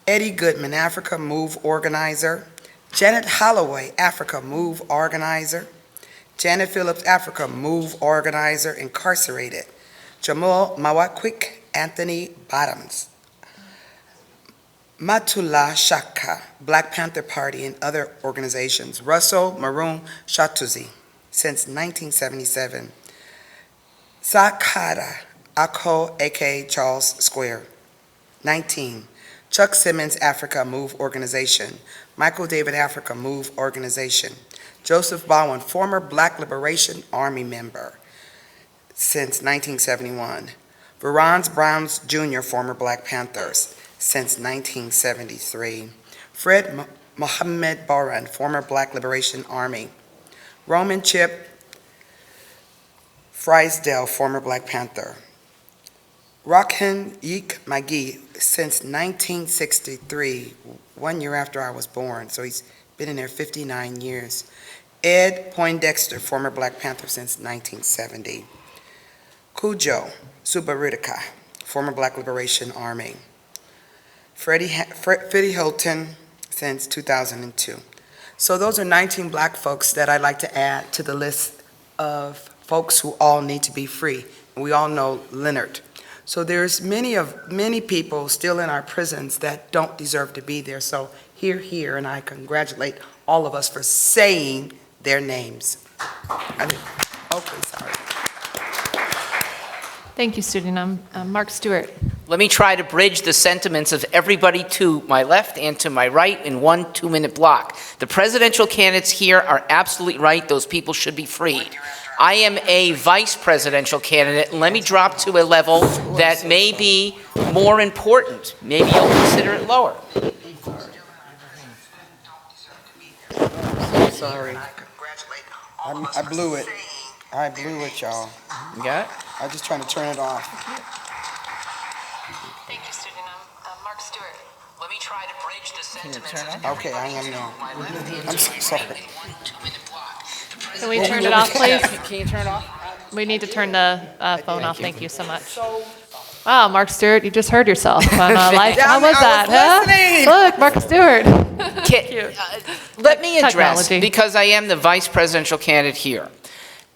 Eddie Goodman, Africa Move organizer. Janet Holloway, Africa Move organizer. Janet Phillips, Africa Move organizer, incarcerated. Jamal Mawakwik Anthony Bottoms. Matullah Shaka, Black Panther Party and other organizations. Russell Maroon Shatuzi, since 1977. Sakara Akho, a.k.a. Charles Square, 19. Chuck Simmons, Africa Move organization. Michael David, Africa Move organization. Joseph Bowen, former Black Liberation Army member since 1971. Verons Browns Jr., former Black Panthers since 1973. Fred Mohammed Bora, former Black Liberation Army. Roman Chip Frysdale, former Black Panther. Rakhan Yik Magi since 1963, 1 year after I was born, so he's been in there 59 years. Ed Poindexter, former Black Panther since 1970. Cujo Subarutica, former Black Liberation Army. Freddie Hilton since 2002. So those are 19 black folks that I'd like to add to the list of folks who all need to be free. And we all know Leonard. So there's many people still in our prisons that don't deserve to be there. So hear, and I congratulate all of us for saying their names. Okay, sorry. Thank you, Suriname. Mark Stewart. Let me try to bridge the sentiments of everybody to my left and to my right in 1 2-minute block. The presidential candidates here are absolutely right. Those people should be freed. I am a vice presidential candidate, and let me drop to a level that may be more important. Maybe you'll consider it lower. Sorry. I blew it. I blew it, y'all. You got it? I'm just trying to turn it off. Thank you, Suriname. Mark Stewart. Let me try to bridge the Can you turn off? Okay, I am now. I'm so sorry. Can we turn it off, please? Can you turn it off? We need to turn the phone off. Thank you so much. Wow, Mark Stewart, you just heard yourself on live. Yeah, How was that, listening. huh? Look, Mark Stewart. Let me address, Technology. because I am the vice presidential candidate here,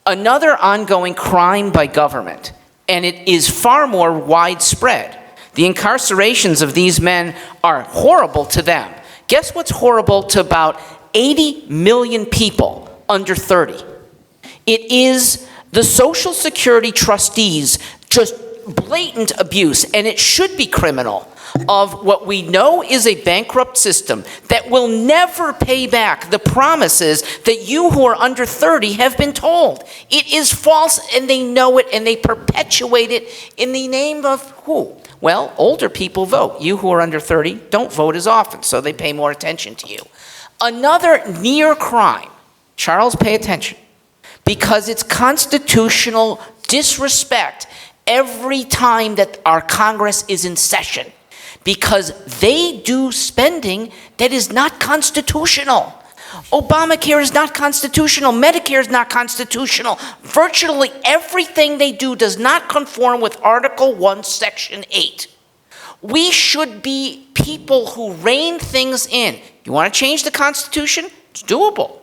another ongoing crime by government, and it is far more widespread. The incarcerations of these men are horrible to them. Guess what's horrible to about 80 million people under 30? It is the Social Security trustees' just blatant abuse, and it should be criminal, of what we know is a bankrupt system that will never pay back the promises that you who are under 30 have been told. It is false, and they know it, and they perpetuate it in the name of who? Well, older people vote. You who are under 30 don't vote as often, so they pay more attention to you. Another near crime, Charles, pay attention, because it's constitutional disrespect every time that our Congress is in session, because they do spending that is not constitutional. Obamacare is not constitutional. Medicare is not constitutional. Virtually everything they do does not conform with Article 1, Section 8. We should be people who rein things in. You want to change the Constitution? It's doable.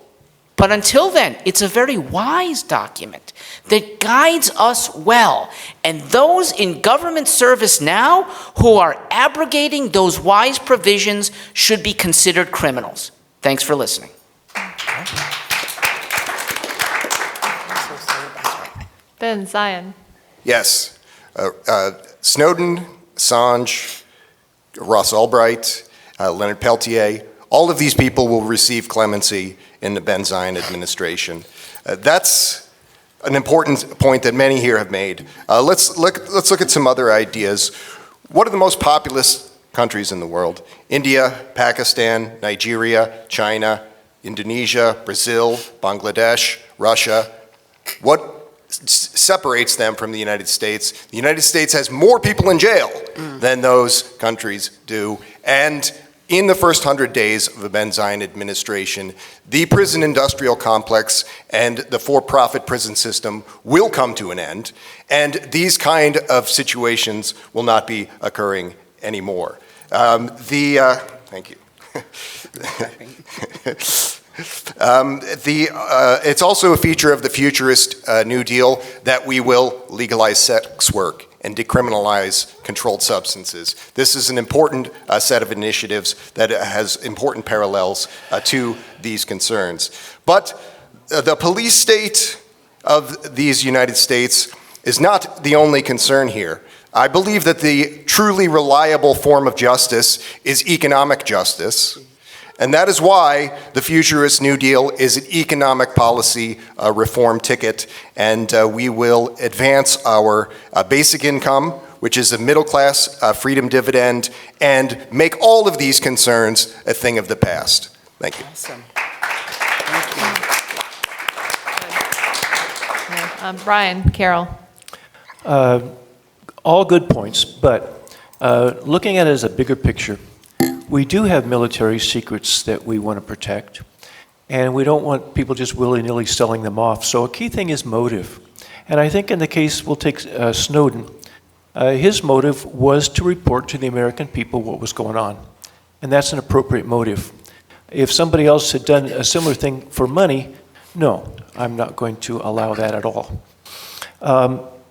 But until then, it's a very wise document that guides us well. And those in government service now who are abrogating those wise provisions should be considered criminals. Thanks for listening. Ben Zion. Yes. Snowden, Assange, Ross Ulbricht, Leonard Peltier, all of these people will receive clemency in the Ben Zion administration. That's an important point that many here have made. Let's look at some other ideas. What are the most populous countries in the world? India, Pakistan, Nigeria, China, Indonesia, Brazil, Bangladesh, Russia. What separates them from the United States? The United States has more people in jail than those countries do. And in the first 100 days of the Ben Zion administration, the prison industrial complex and the for-profit prison system will come to an end, and these kind of situations will not be occurring anymore. Thank you. It's also a feature of the futurist New Deal that we will legalize sex work and decriminalize controlled substances. This is an important set of initiatives that has important parallels to these concerns. But the police state of these United States is not the only concern here. I believe that the truly reliable form of justice is economic justice. And that is why the Futurist New Deal is an economic policy reform ticket, and we will advance our basic income, which is a middle-class freedom dividend, and make all of these concerns a thing of the past. Thank you. Awesome. Thank you. Brian, Carroll. All good points, but looking at it as a bigger picture, we do have military secrets that we want to protect, and we don't want people just willy-nilly selling them off. So a key thing is motive. And I think in the case, we'll take Snowden, his motive was to report to the American people what was going on. And that's an appropriate motive. If somebody else had done a similar thing for money, no, I'm not going to allow that at all.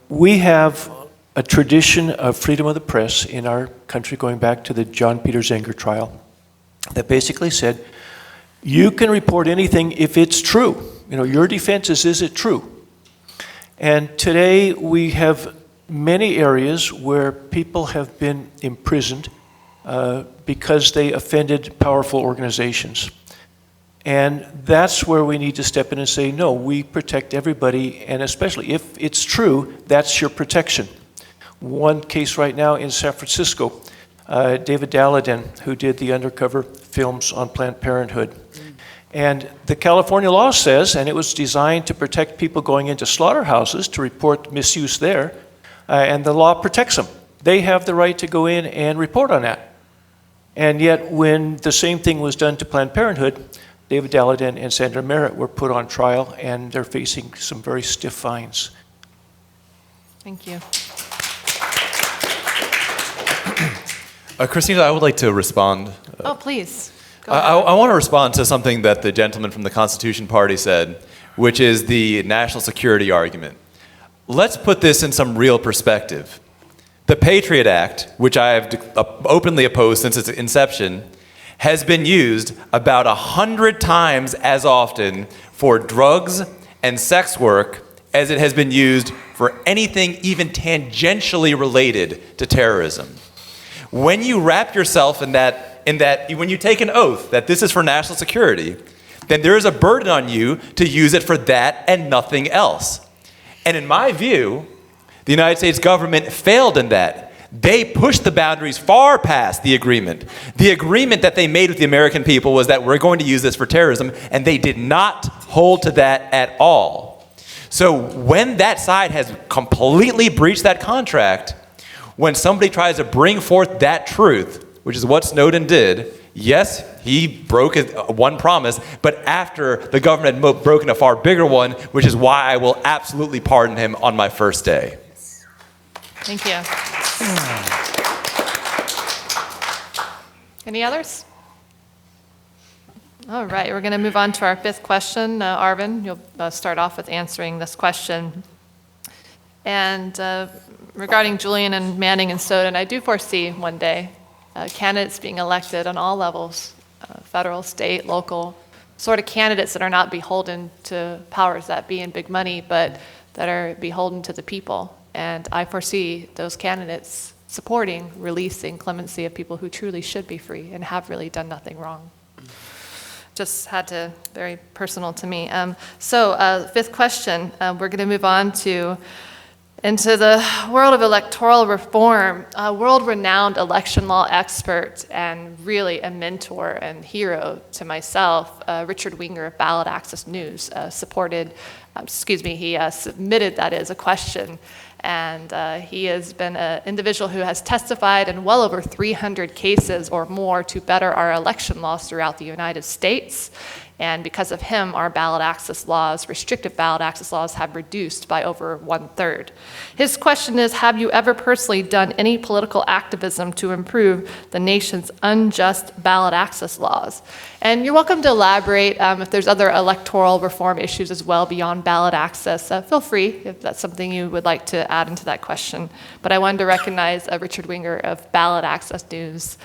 We have a tradition of freedom of the press in our country going back to the John Peter Zenger trial that basically said, you can report anything if it's true. You know, your defense is it true? And today we have many areas where people have been imprisoned because they offended powerful organizations. And that's where we need to step in and say, no, we protect everybody, and especially if it's true, that's your protection. One case right now in San Francisco, David Dalladin, who did the undercover films on Planned Parenthood. And the California law says, and it was designed to protect people going into slaughterhouses to report misuse there, and the law protects them. They have the right to go in and report on that. And yet, when the same thing was done to Planned Parenthood, David Daleiden and Sandra Merritt were put on trial, and they're facing some very stiff fines. Thank you. Christina, I would like to respond. Oh, please. Go I ahead. want to respond to something that the gentleman from the Constitution Party said, which is the national security argument. Let's put this in some real perspective. The Patriot Act, which I have openly opposed since its inception, has been used about 100 times as often for drugs and sex work as it has been used for anything even tangentially related to terrorism. When you wrap yourself in that, when you take an oath that this is for national security, then there is a burden on you to use it for that and nothing else. And in my view, the United States government failed in that. They pushed the boundaries far past the agreement. The agreement that they made with the American people was that we're going to use this for terrorism, and they did not hold to that at all. So when that side has completely breached that contract, when somebody tries to bring forth that truth, which is what Snowden did, yes, he broke one promise, but after the government had broken a far bigger one, which is why I will absolutely pardon him on my first day. Thank you. Any others? All right, we're going to move on to our fifth question. Arvin, you'll start off with answering this question. And regarding Julian and Manning and Snowden, I do foresee one day candidates being elected on all levels, federal, state, local, sort of candidates that are not beholden to powers that be and big money, but that are beholden to the people. And I foresee those candidates supporting releasing clemency of people who truly should be free and have really done nothing wrong. Just had to, very personal to me. Fifth question, we're going to move on into the world of electoral reform. A world-renowned election law expert and really a mentor and hero to myself, Richard Winger of Ballot Access News, submitted that as a question. And he has been an individual who has testified in well over 300 cases or more to better our election laws throughout the United States. And because of him, our ballot access laws, restrictive ballot access laws, have reduced by over 1/3. His question is, have you ever personally done any political activism to improve the nation's unjust ballot access laws? And you're welcome to elaborate if there's other electoral reform issues as well beyond ballot access. Feel free if that's something you would like to add into that question. But I wanted to recognize Richard Winger of Ballot Access News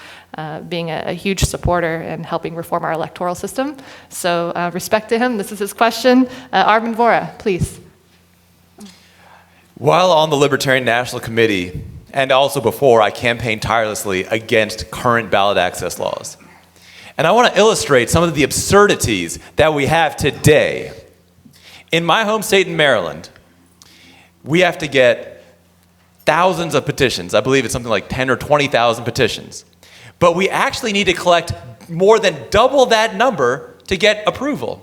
being a huge supporter and helping reform our electoral system. So respect to him. This is his question. Arvin Bora, please. While on the Libertarian National Committee, and also before, I campaigned tirelessly against current ballot access laws. And I want to illustrate some of the absurdities that we have today. In my home state in Maryland, we have to get thousands of petitions. I believe it's something like 10 or 20,000 petitions. But we actually need to collect more than double that number to get approval.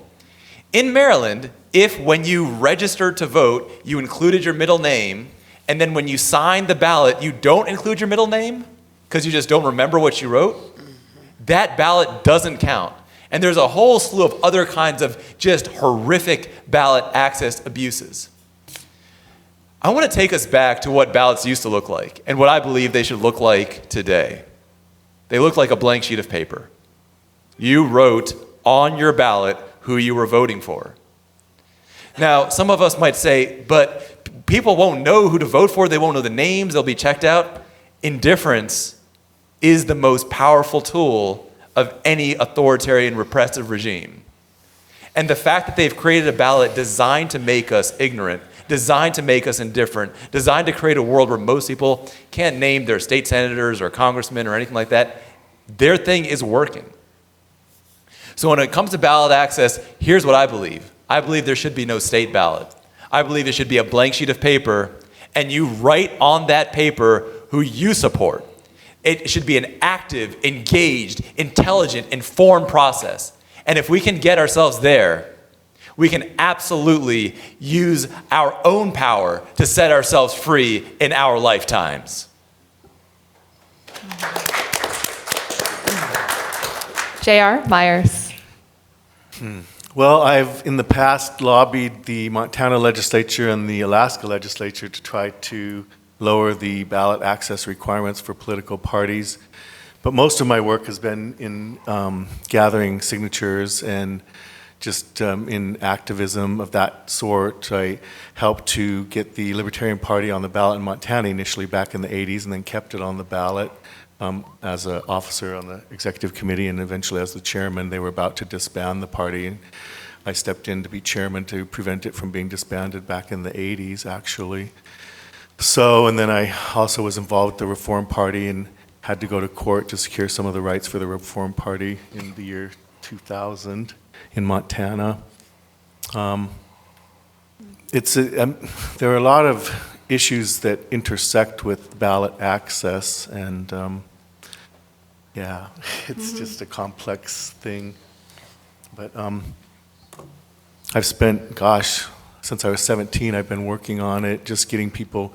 In Maryland, if when you registered to vote, you included your middle name, and then when you signed the ballot, you don't include your middle name because you just don't remember what you wrote, that ballot doesn't count. And there's a whole slew of other kinds of just horrific ballot access abuses. I want to take us back to what ballots used to look like and what I believe they should look like today. They look like a blank sheet of paper. You wrote on your ballot who you were voting for. Now, some of us might say, but people won't know who to vote for. They won't know the names. They'll be checked out. Indifference is the most powerful tool of any authoritarian repressive regime. And the fact that they've created a ballot designed to make us ignorant, designed to make us indifferent, designed to create a world where most people can't name their state senators or congressmen or anything like that, their thing is working. So when it comes to ballot access, here's what I believe. I believe there should be no state ballot. I believe it should be a blank sheet of paper, and you write on that paper who you support. It should be an active, engaged, intelligent, informed process. And if we can get ourselves there, we can absolutely use our own power to set ourselves free in our lifetimes. J.R. Myers. Well, I've in the past lobbied the Montana legislature and the Alaska legislature to try to lower the ballot access requirements for political parties. But most of my work has been in gathering signatures and just in activism of that sort. I helped to get the Libertarian Party on the ballot in Montana initially back in the 80s and then kept it on the ballot as an officer on the executive committee and eventually as the chairman. They were about to disband the party, and I stepped in to be chairman to prevent it from being disbanded back in the 80s, actually. So, and then I also was involved with the Reform Party and had to go to court to secure some of the rights for the Reform Party in the year 2000 in Montana. There are a lot of issues that intersect with ballot access, and yeah, it's just a complex thing. But I've spent, gosh, since I was 17, I've been working on it, just getting people.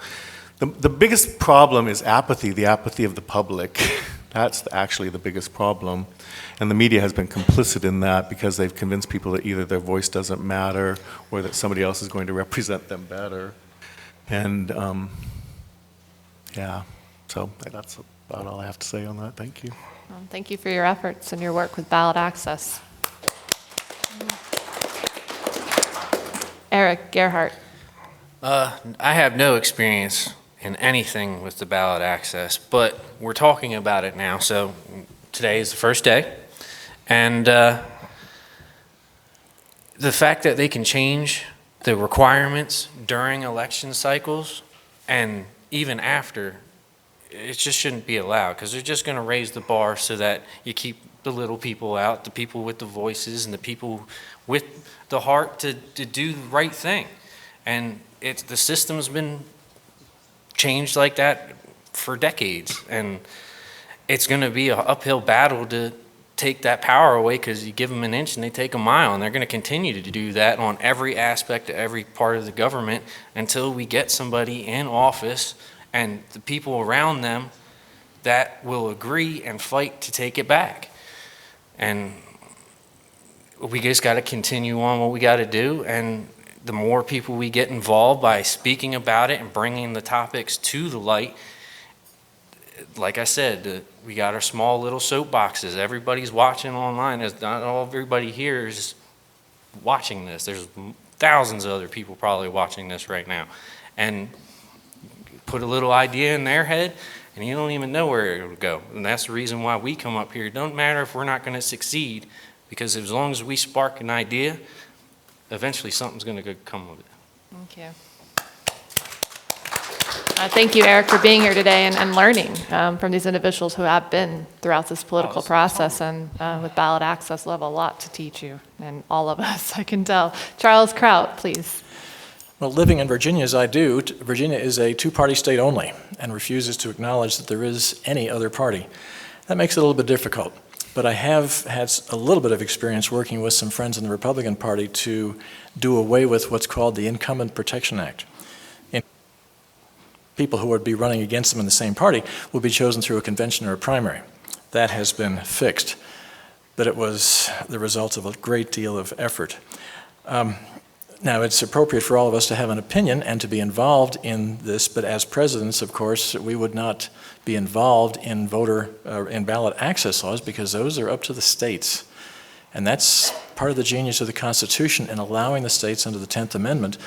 The biggest problem is apathy, the apathy of the public. That's actually the biggest problem. And the media has been complicit in that because they've convinced people that either their voice doesn't matter or that somebody else is going to represent them better. And yeah, so that's about all I have to say on that. Thank you. Well, thank you for your efforts and your work with ballot access. Eric Gerhardt. I have no experience in anything with the ballot access, but we're talking about it now, so today is the first day. And the fact that they can change the requirements during election cycles and even after, it just shouldn't be allowed, because they're just going to raise the bar so that you keep the little people out, the people with the voices and the people with the heart to do the right thing. And the system's been changed like that for decades, and it's going to be an uphill battle to take that power away, because you give them an inch and they take a mile, and they're going to continue to do that on every aspect of every part of the government until we get somebody in office and the people around them that will agree and fight to take it back. And we just got to continue on what we got to do, and the more people we get involved by speaking about it and bringing the topics to the light, like I said, we got our small little soapboxes. Everybody's watching online. Not all everybody here is watching this. There's thousands of other people probably watching this right now. And put a little idea in their head, and you don't even know where it will go. And that's the reason why we come up here. It don't matter if we're not going to succeed, because as long as we spark an idea, eventually something's going to come of it. Thank you. Thank you, Eric, for being here today and learning from these individuals who have been throughout this political process, and with ballot access, we'll have a lot to teach you, and all of us, I can tell. Charles Kraut, please. Well, living in Virginia as I do, Virginia is a two-party state only and refuses to acknowledge that there is any other party. That makes it a little bit difficult. But I have had a little bit of experience working with some friends in the Republican Party to do away with what's called the Incumbent Protection Act. People who would be running against them in the same party would be chosen through a convention or a primary. That has been fixed, but it was the result of a great deal of effort. Now, it's appropriate for all of us to have an opinion and to be involved in this, but as presidents, of course, we would not be involved in in ballot access laws, because those are up to the states. And that's part of the genius of the Constitution in allowing the states under the 10th Amendment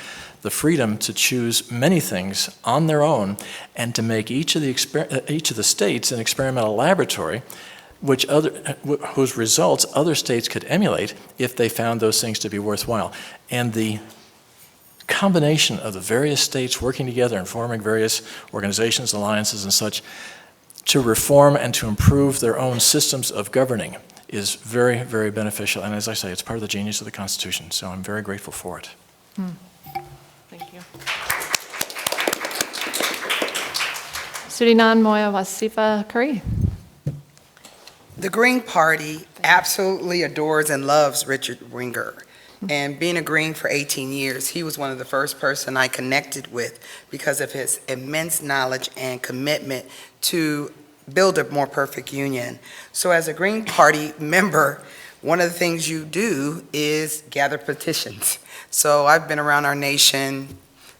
the freedom to choose many things on their own and to make each of the states an experimental laboratory whose results other states could emulate if they found those things to be worthwhile. And the combination of the various states working together and forming various organizations, alliances, and such to reform and to improve their own systems of governing is very, very beneficial. And as I say, it's part of the genius of the Constitution, so I'm very grateful for it. Thank you. Surinan Moya Wasifa Curry. The Green Party absolutely adores and loves Richard Winger. And being a Green for 18 years, he was one of the first person I connected with because of his immense knowledge and commitment to build a more perfect union. So as a Green Party member, one of the things you do is gather petitions. So I've been around our nation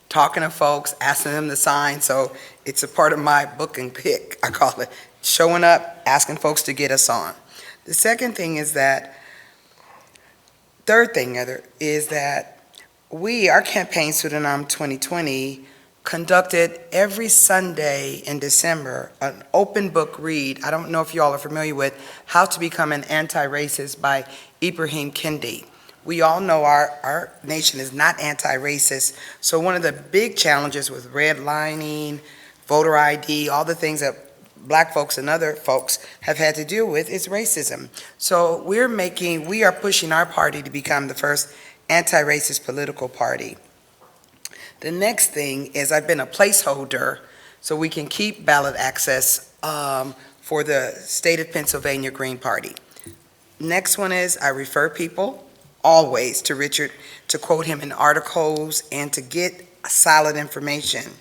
talking to folks, asking them to sign. So it's a part of my book and pick, I call it, showing up, asking folks to get us on. The second thing is that, third thing is that our campaign, Pseudonym 2020, conducted every Sunday in December an open book read. I don't know if you all are familiar with How to Become an Anti-Racist by Ibrahim Kendi. We all know our nation is not anti-racist, so one of the big challenges with redlining, voter ID, all the things that black folks and other folks have had to deal with is racism. So we are pushing our party to become the first anti-racist political party. The next thing is I've been a placeholder so we can keep ballot access for the state of Pennsylvania Green Party. Next one is I refer people always to Richard to quote him in articles and to get solid information.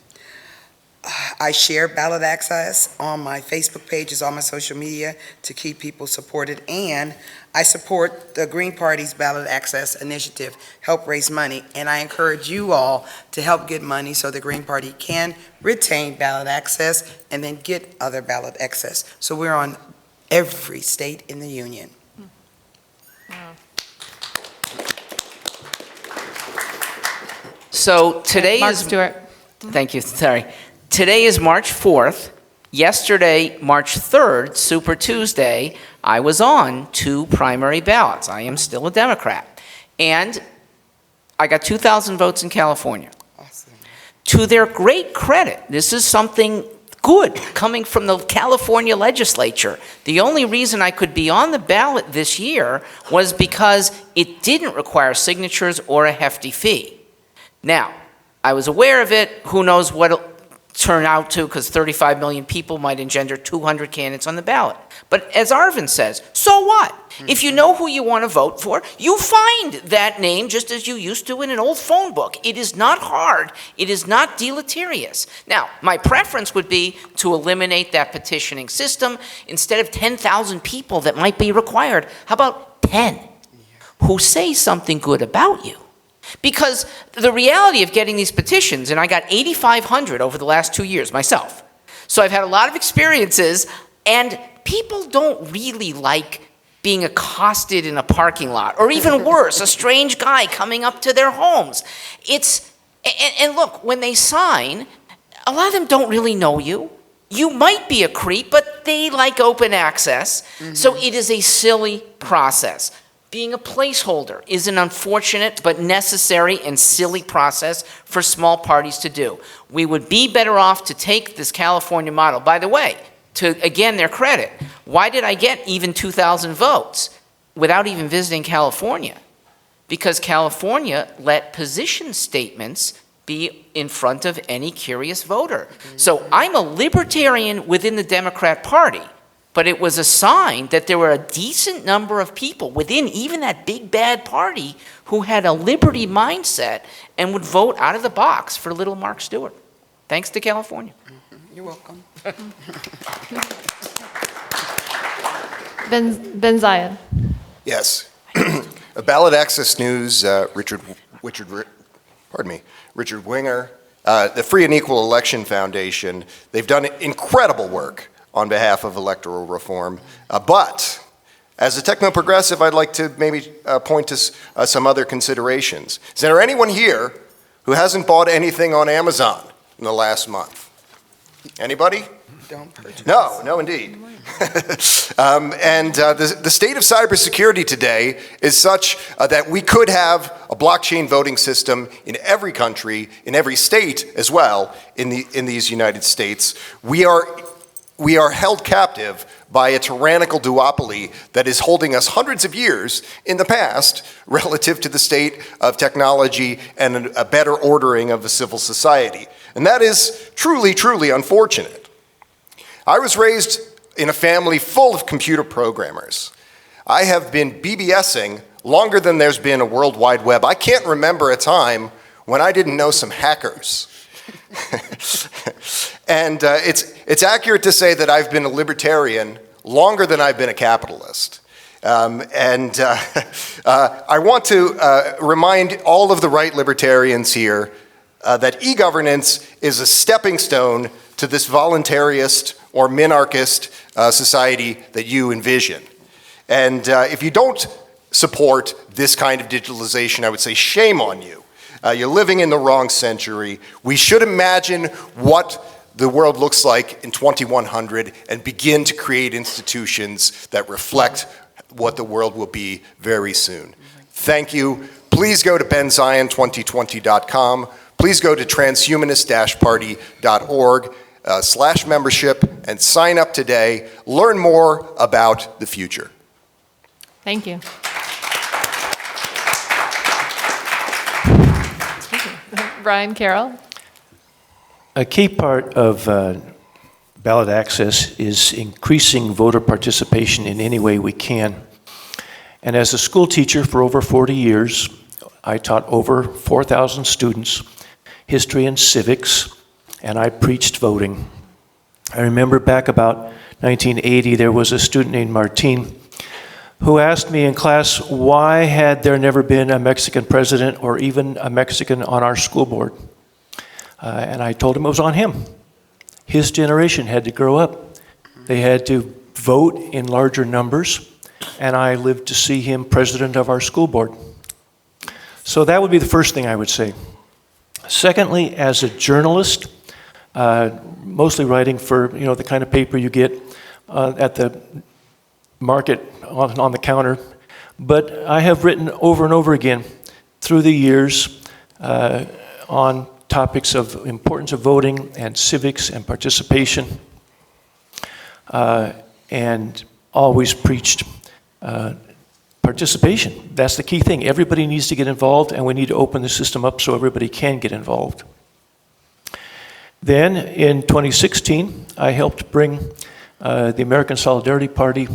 I share ballot access on my Facebook pages, on my social media to keep people supported, and I support the Green Party's ballot access initiative, help raise money, and I encourage you all to help get money so the Green Party can retain ballot access and then get other ballot access. So we're on every state in the union. So today Mark is... Stewart. Thank you, sorry. Today is March 4th. Yesterday, March 3rd, Super Tuesday, I was on 2 primary ballots. I am still a Democrat. And I got 2,000 votes in California. Awesome. To their great credit, this is something good coming from the California legislature. The only reason I could be on the ballot this year was because it didn't require signatures or a hefty fee. Now, I was aware of it. Who knows what it'll turn out to, because 35 million people might engender 200 candidates on the ballot. But as Arvin says, so what? If you know who you want to vote for, you find that name just as you used to in an old phone book. It is not hard. It is not deleterious. Now, my preference would be to eliminate that petitioning system. Instead of 10,000 people that might be required, how about 10 who say something good about you? Because the reality of getting these petitions, and I got 8,500 over the last 2 years myself. So I've had a lot of experiences, and people don't really like being accosted in a parking lot, or even worse, a strange guy coming up to their homes. And look, when they sign, a lot of them don't really know you. You might be a creep, but they like open access. So it is a silly process. Being a placeholder is an unfortunate but necessary and silly process for small parties to do. We would be better off to take this California model. By the way, to, again, their credit, why did I get even 2,000 votes without even visiting California? Because California let position statements be in front of any curious voter. So I'm a libertarian within the Democrat Party. But it was a sign that there were a decent number of people within even that big bad party who had a liberty mindset and would vote out of the box for little Mark Stewart. Thanks to California. You're welcome. Ben Zion. Yes. Ballot Access News, Richard Winger, the Free and Equal Election Foundation, they've done incredible work on behalf of electoral reform. But as a techno-progressive, I'd like to maybe point to some other considerations. Is there anyone here who hasn't bought anything on Amazon in the last month? Anybody? Don't purchase. No, indeed. The state of cybersecurity today is such that we could have a blockchain voting system in every country, in every state as well, in these United States. We are held captive by a tyrannical duopoly that is holding us hundreds of years in the past relative to the state of technology and a better ordering of a civil society. And that is truly, truly unfortunate. I was raised in a family full of computer programmers. I have been BBSing longer than there's been a World Wide Web. I can't remember a time when I didn't know some hackers. And it's accurate to say that I've been a libertarian longer than I've been a capitalist. I want to remind all of the right libertarians here that e-governance is a stepping stone to this voluntarist or minarchist society that you envision. And if you don't support this kind of digitalization, I would say shame on you. You're living in the wrong century. We should imagine what the world looks like in 2100 and begin to create institutions that reflect what the world will be very soon. Thank you. Please go to benzion2020.com. Please go to transhumanist-party.org/membership and sign up today. Learn more about the future. Thank you. Brian Carroll. A key part of ballot access is increasing voter participation in any way we can. And as a school teacher for over 40 years, I taught over 4,000 students history and civics, and I preached voting. I remember back about 1980, there was a student named Martin who asked me in class, why had there never been a Mexican president or even a Mexican on our school board? And I told him it was on him. His generation had to grow up. They had to vote in larger numbers, and I lived to see him president of our school board. So that would be the first thing I would say. Secondly, as a journalist, mostly writing for the kind of paper you get at the market on the counter, but I have written over and over again through the years on topics of importance of voting and civics and participation, and always preached participation. That's the key thing. Everybody needs to get involved, and we need to open the system up so everybody can get involved. Then in 2016, I helped bring the American Solidarity Party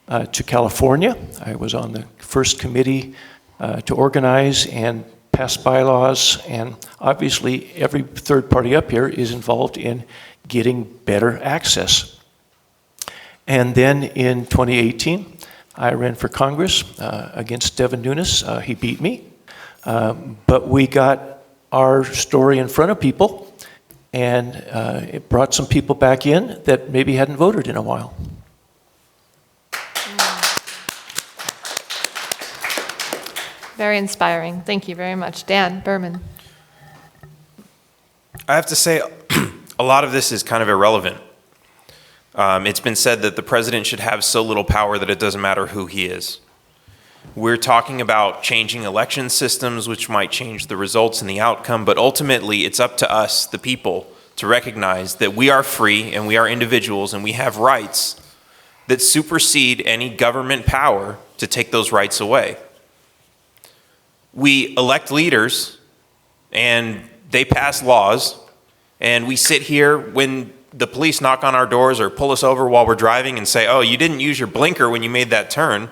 to California. I was on the first committee to organize and pass bylaws, and obviously every third party up here is involved in getting better access. And then in 2018, I ran for Congress against Devin Nunes. He beat me, but we got our story in front of people, and it brought some people back in that maybe hadn't voted in a while. Very inspiring. Thank you very much. Dan Biermann. I have to say, a lot of this is kind of irrelevant. It's been said that the president should have so little power that it doesn't matter who he is. We're talking about changing election systems, which might change the results and the outcome, but ultimately it's up to us, the people, to recognize that we are free and we are individuals and we have rights that supersede any government power to take those rights away. We elect leaders and they pass laws, and we sit here when the police knock on our doors or pull us over while we're driving and say, oh, you didn't use your blinker when you made that turn,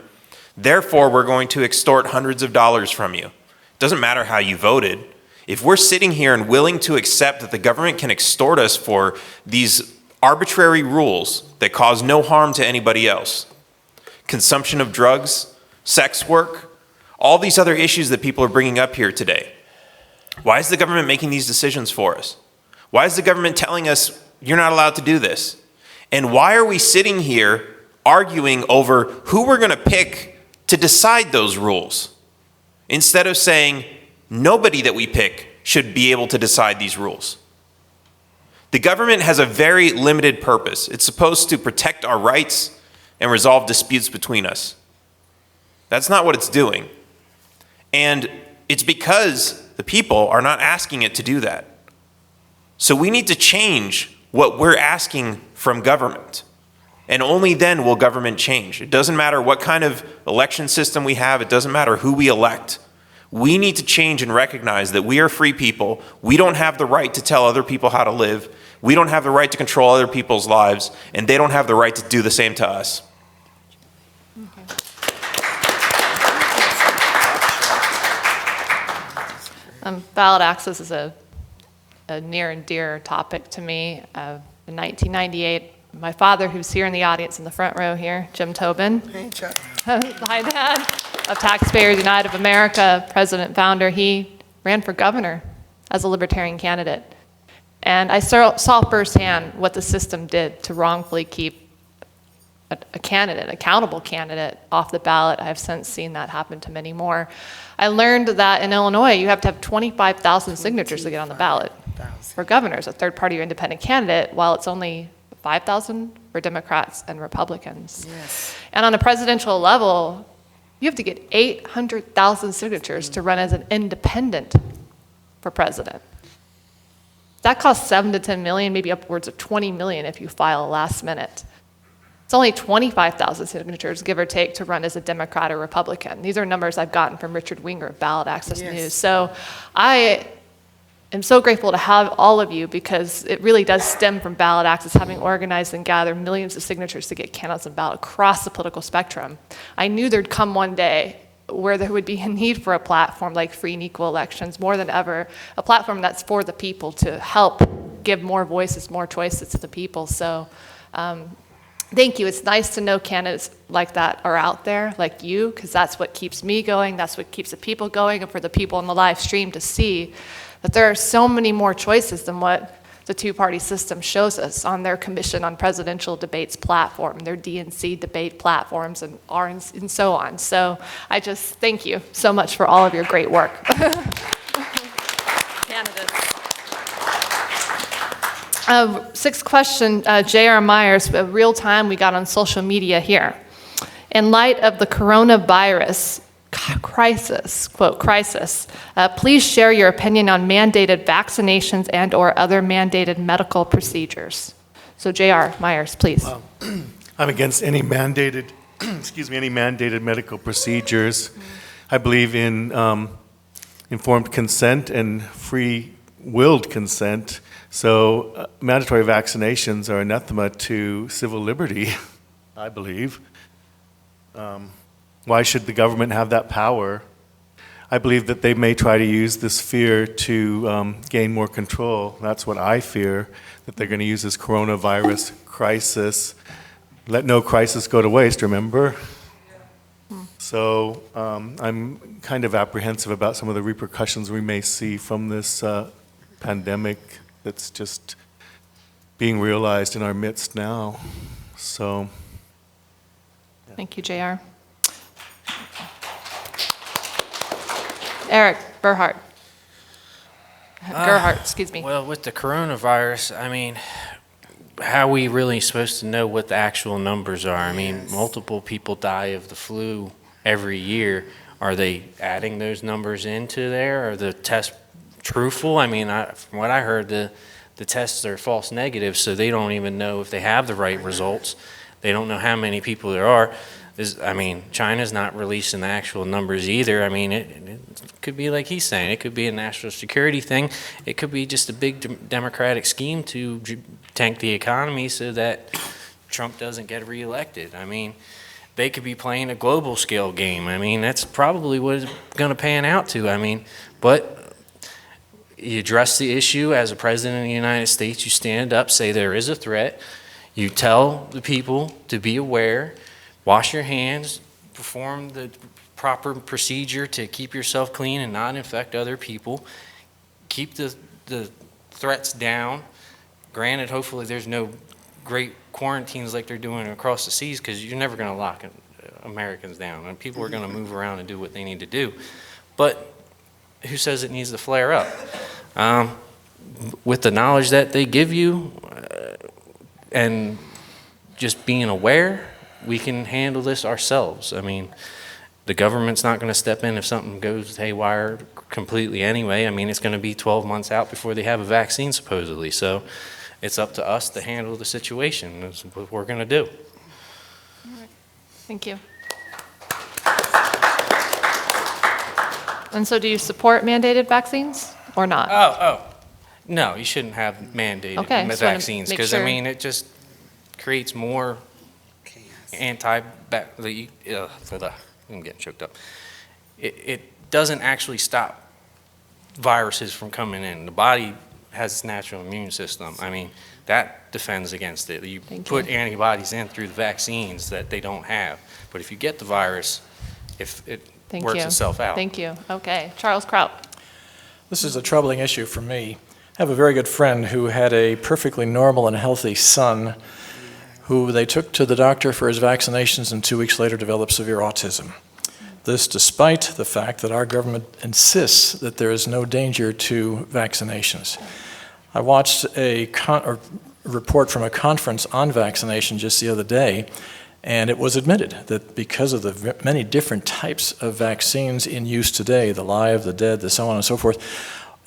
therefore we're going to extort hundreds of dollars from you. It doesn't matter how you voted. If we're sitting here and willing to accept that the government can extort us for these arbitrary rules that cause no harm to anybody else, consumption of drugs, sex work, all these other issues that people are bringing up here today, why is the government making these decisions for us? Why is the government telling us you're not allowed to do this? And why are we sitting here arguing over who we're going to pick to decide those rules, instead of saying nobody that we pick should be able to decide these rules? The government has a very limited purpose. It's supposed to protect our rights and resolve disputes between us. That's not what it's doing. And it's because the people are not asking it to do that. So we need to change what we're asking from government. And only then will government change. It doesn't matter what kind of election system we have. It doesn't matter who we elect. We need to change and recognize that we are free people. We don't have the right to tell other people how to live. We don't have the right to control other people's lives. And they don't have the right to do the same to us. Ballot access is a a near and dear topic to me. In 1998, my father, who's here in the audience in the front row here, Jim Tobin, Hey, Chuck. my dad, of Taxpayers United of America, president, founder, he ran for governor as a libertarian candidate. And I saw firsthand what the system did to wrongfully keep a candidate, accountable candidate, off the ballot. I've since seen that happen to many more. I learned that in Illinois, you have to have 25,000 signatures to get on the ballot for governors, a third-party or independent candidate, while it's only 5,000 for Democrats and Republicans. Yes. And on a presidential level, you have to get 800,000 signatures to run as an independent for president. That costs 7 to 10 million, maybe upwards of 20 million if you file last minute. It's only 25,000 signatures, give or take, to run as a Democrat or Republican. These are numbers I've gotten from Richard Winger of Ballot Access Yes. News. So I am so grateful to have all of you, because it really does stem from Ballot Access having organized and gathered millions of signatures to get candidates on ballot across the political spectrum. I knew there'd come one day where there would be a need for a platform like free and equal elections, more than ever, a platform that's for the people to help give more voices, more choices to the people. So thank you. It's nice to know candidates like that are out there, like you, because that's what keeps me going, that's what keeps the people going, and for the people on the live stream to see that there are so many more choices than what the two-party system shows us on their Commission on Presidential Debates platform, their DNC debate platforms, and and so on. So I just thank you so much for all of your great work. Candidates. Sixth question, J.R. Myers, real time we got on social media here. In light of the coronavirus crisis, quote, crisis, please share your opinion on mandated vaccinations and or other mandated medical procedures. So J.R. Myers, please. I'm against any mandated, any mandated medical procedures. I believe in informed consent and free-willed consent. So mandatory vaccinations are anathema to civil liberty, I believe. Why should the government have that power? I believe that they may try to use this fear to gain more control. That's what I fear, that they're going to use this coronavirus crisis. Let no crisis go to waste, remember? So I'm kind of apprehensive about some of the repercussions we may see from this pandemic that's just being realized in our midst now. So. Thank you, J.R. Eric Gerhardt. Gerhardt, excuse me. Well, with the coronavirus, I mean, how are we really supposed to know what the actual numbers are? I mean, multiple people die of the flu every year. Are they adding those numbers into there? Are the tests truthful? I mean, from what I heard, the tests are false negatives, so they don't even know if they have the right results. They don't know how many people there are. I mean, China's not releasing the actual numbers either. I mean, it could be like he's saying. It could be a national security thing. It could be just a big democratic scheme to tank the economy so that Trump doesn't get reelected. I mean, they could be playing a global scale game. I mean, that's probably what it's going to pan out to. I mean, but you address the issue as a president of the United States. You stand up, say there is a threat. You tell the people to be aware. Wash your hands, perform the proper procedure to keep yourself clean and not infect other people. Keep the threats down. Granted, hopefully there's no great quarantines like they're doing across the seas, because you're never going to lock Americans down, and people are going to move around and do what they need to do. But who says it needs to flare up? With the knowledge that they give you and just being aware, we can handle this ourselves. I mean, the government's not going to step in if something goes haywire completely anyway. I mean, it's going to be 12 months out before they have a vaccine, supposedly. So it's up to us to handle the situation. That's what we're going to do. All right. Thank you. And so do you support mandated vaccines or not? No, you shouldn't have mandated vaccines, because, I mean, it just creates more I'm getting choked up. It doesn't actually stop viruses from coming in. The body has its natural immune system. I mean, that defends against it. You Thank put you. antibodies in through the vaccines that they don't have. But if you get the virus, if it Thank works you. itself out. Thank you. Okay. Charles Kraut. This is a troubling issue for me. I have a very good friend who had a perfectly normal and healthy son who they took to the doctor for his vaccinations and 2 weeks later developed severe autism. This despite the fact that our government insists that there is no danger to vaccinations. I watched a report from a conference on vaccination just the other day, and it was admitted that because of the many different types of vaccines in use today, the live, the dead, the so on and so forth,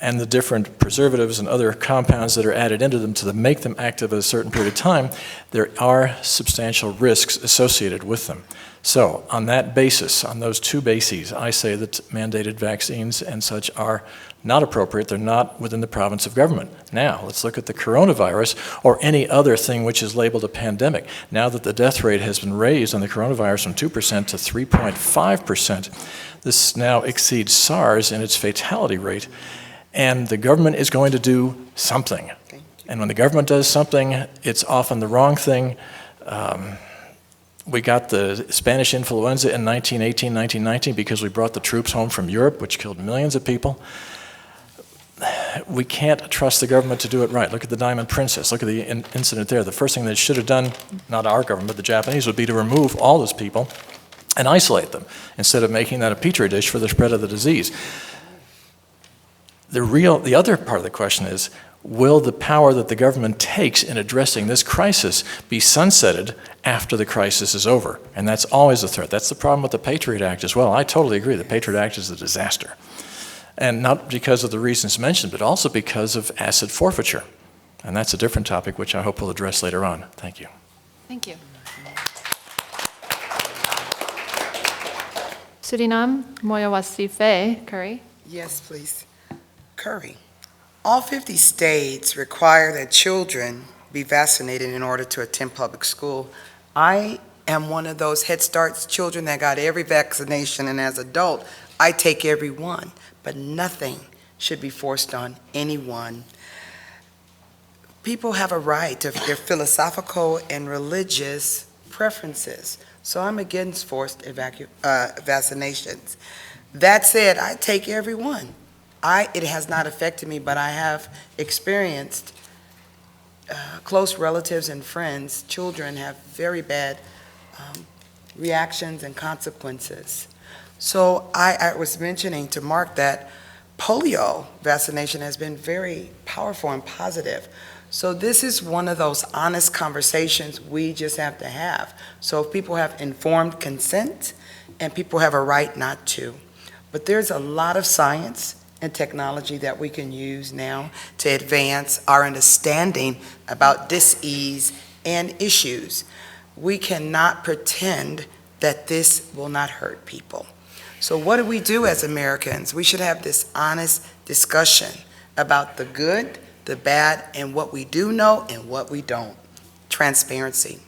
and the different preservatives and other compounds that are added into them to make them active at a certain period of time, there are substantial risks associated with them. So on that basis, on those two bases, I say that mandated vaccines and such are not appropriate. They're not within the province of government. Now, let's look at the coronavirus or any other thing which is labeled a pandemic. Now that the death rate has been raised on the coronavirus from 2% to 3.5%, this now exceeds SARS in its fatality rate. And the government is going to do something. And when the government does something, it's often the wrong thing. We got the Spanish influenza in 1918, 1919 because we brought the troops home from Europe, which killed millions of people. We can't trust the government to do it right. Look at the Diamond Princess. Look at the incident there. The first thing they should have done, not our government, but the Japanese, would be to remove all those people and isolate them instead of making that a petri dish for the spread of the disease. The other part of the question is, will the power that the government takes in addressing this crisis be sunsetted after the crisis is over? And that's always a threat. That's the problem with the Patriot Act as well. I totally agree. The Patriot Act is a disaster. And not because of the reasons mentioned, but also because of asset forfeiture. And that's a different topic, which I hope we'll address later on. Thank you. Thank you. Suriname, Moyawasife, Curry. Yes, please. Curry. All 50 states require that children be vaccinated in order to attend public school. I am one of those Head Start children that got every vaccination, and as an adult, I take every one, but nothing should be forced on anyone. People have a right to their philosophical and religious preferences, so I'm against forced vaccinations. That said, I take every one. It has not affected me, but I have experienced close relatives and friends, children have very bad reactions and consequences. So I was mentioning to Mark that polio vaccination has been very powerful and positive. So this is one of those honest conversations we just have to have. So if people have informed consent and people have a right not to. But there's a lot of science and technology that we can use now to advance our understanding about dis-ease and issues. We cannot pretend that this will not hurt people. So what do we do as Americans? We should have this honest discussion about the good, the bad, and what we do know and what we don't. Transparency.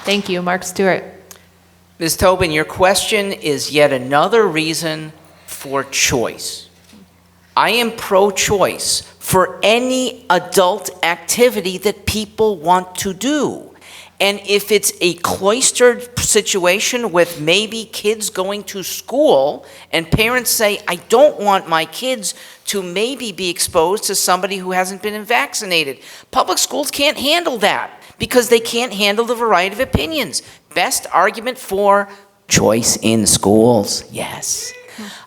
Thank you. Mark Stewart. Ms. Tobin, your question is yet another reason for choice. I am pro-choice for any adult activity that people want to do. And if it's a cloistered situation with maybe kids going to school and parents say, I don't want my kids to maybe be exposed to somebody who hasn't been vaccinated. Public schools can't handle that because they can't handle the variety of opinions. Best argument for choice in schools, yes.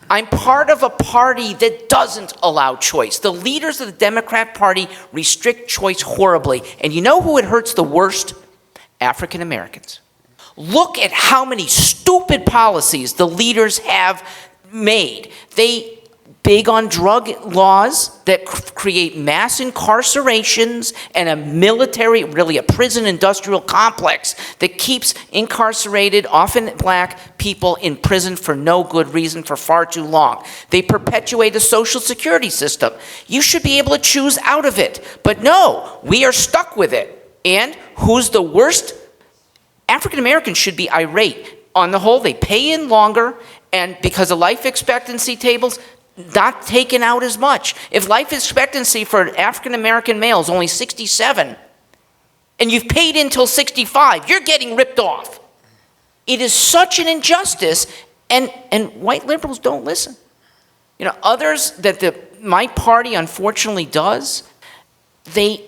I'm part of a party that doesn't allow choice. The leaders of the Democrat Party restrict choice horribly. And you know who it hurts the worst? African Americans. Look at how many stupid policies the leaders have made. They big on drug laws that create mass incarcerations and a military, really a prison industrial complex that keeps incarcerated, often black people in prison for no good reason for far too long. They perpetuate a social security system. You should be able to choose out of it. But no, we are stuck with it. And who's the worst? African Americans should be irate. On the whole, they pay in longer and because of life expectancy tables, not taken out as much. If life expectancy for African American males only 67, and you've paid until 65, you're getting ripped off. It is such an injustice, and white liberals don't listen. You know, others that my party unfortunately does, they